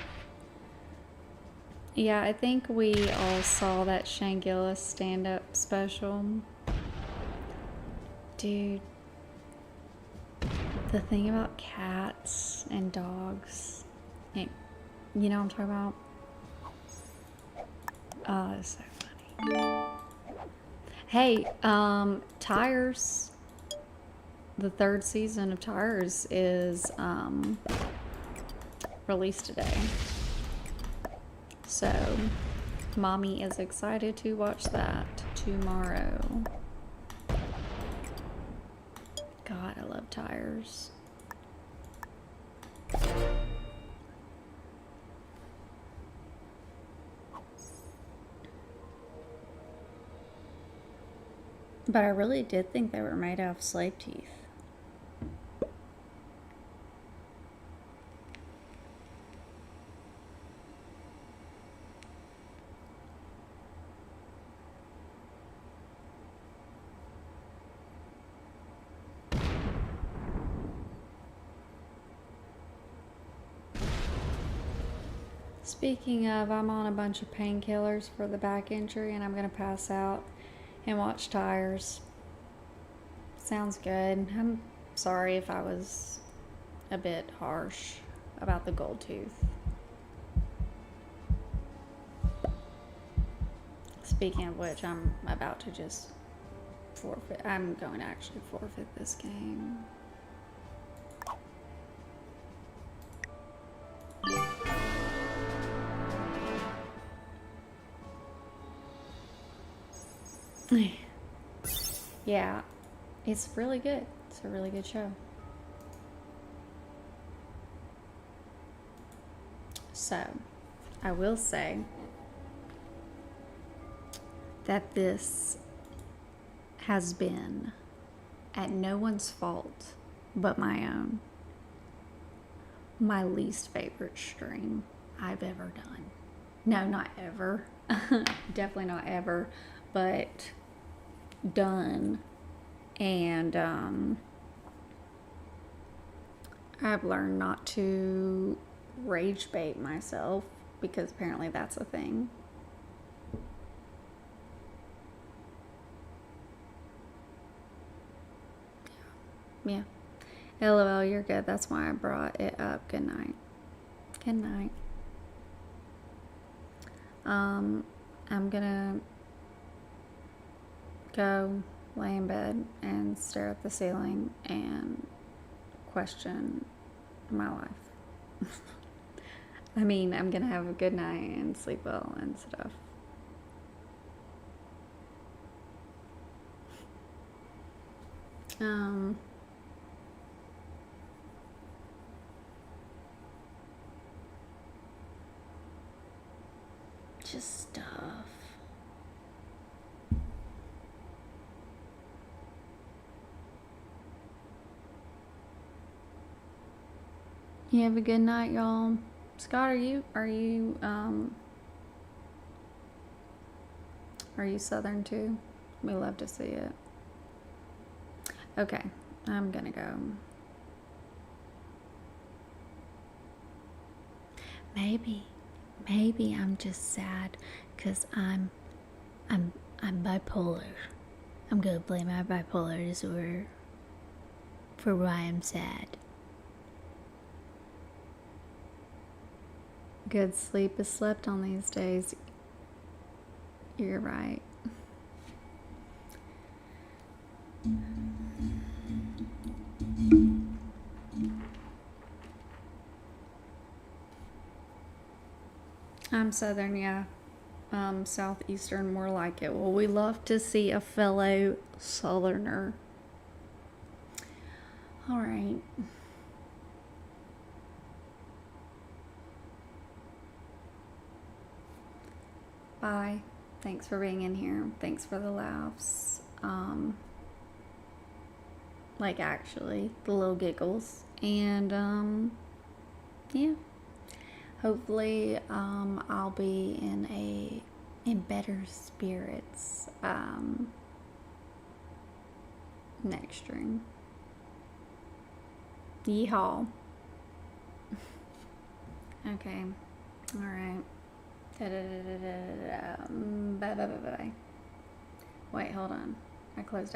Speaker 3: Yeah, I think we all saw that Shane Gillis stand-up special. Dude, the thing about cats and dogs, you know what I'm talking about? Oh, that's so funny. Hey, Tires, the 3rd season of Tires is released today. So, Mommy is excited to watch that tomorrow. God, I love Tires. But I really did think they were made out of slave teeth. Speaking of, I'm on a bunch of painkillers for the back injury and I'm going to pass out and watch Tires. Sounds good. I'm sorry if I was a bit harsh about the gold tooth. Speaking of which, I'm about to just forfeit. I'm going to actually forfeit this game. Yeah, it's really good. It's a really good show. So, I will say that this has been, at no one's fault but my own, my least favorite stream I've ever done. No, not ever. Definitely not ever, but done. And I've learned not to rage bait myself because apparently that's a thing. Yeah. LOL, you're good. That's why I brought it up. Good night. Good night. I'm gonna go lay in bed and stare at the ceiling and question my life. I mean, I'm gonna have a good night and sleep well and stuff. Just stuff. You have a good night, y'all. Scott, are you Southern too? We love to see it. Okay, I'm gonna go. Maybe I'm just sad because I'm bipolar. I'm gonna blame my bipolar disorder for why I'm sad. Good sleep is slept on these days. You're right. I'm Southern, yeah. Southeastern, more like it. Well, we love to see a fellow Southerner. All right. Bye. Thanks for being in here. Thanks for the laughs. Like actually, the little giggles. And yeah. Hopefully, I'll be in better spirits next stream. Yeehaw. Okay. All right. Bye. Wait, hold on. I closed out.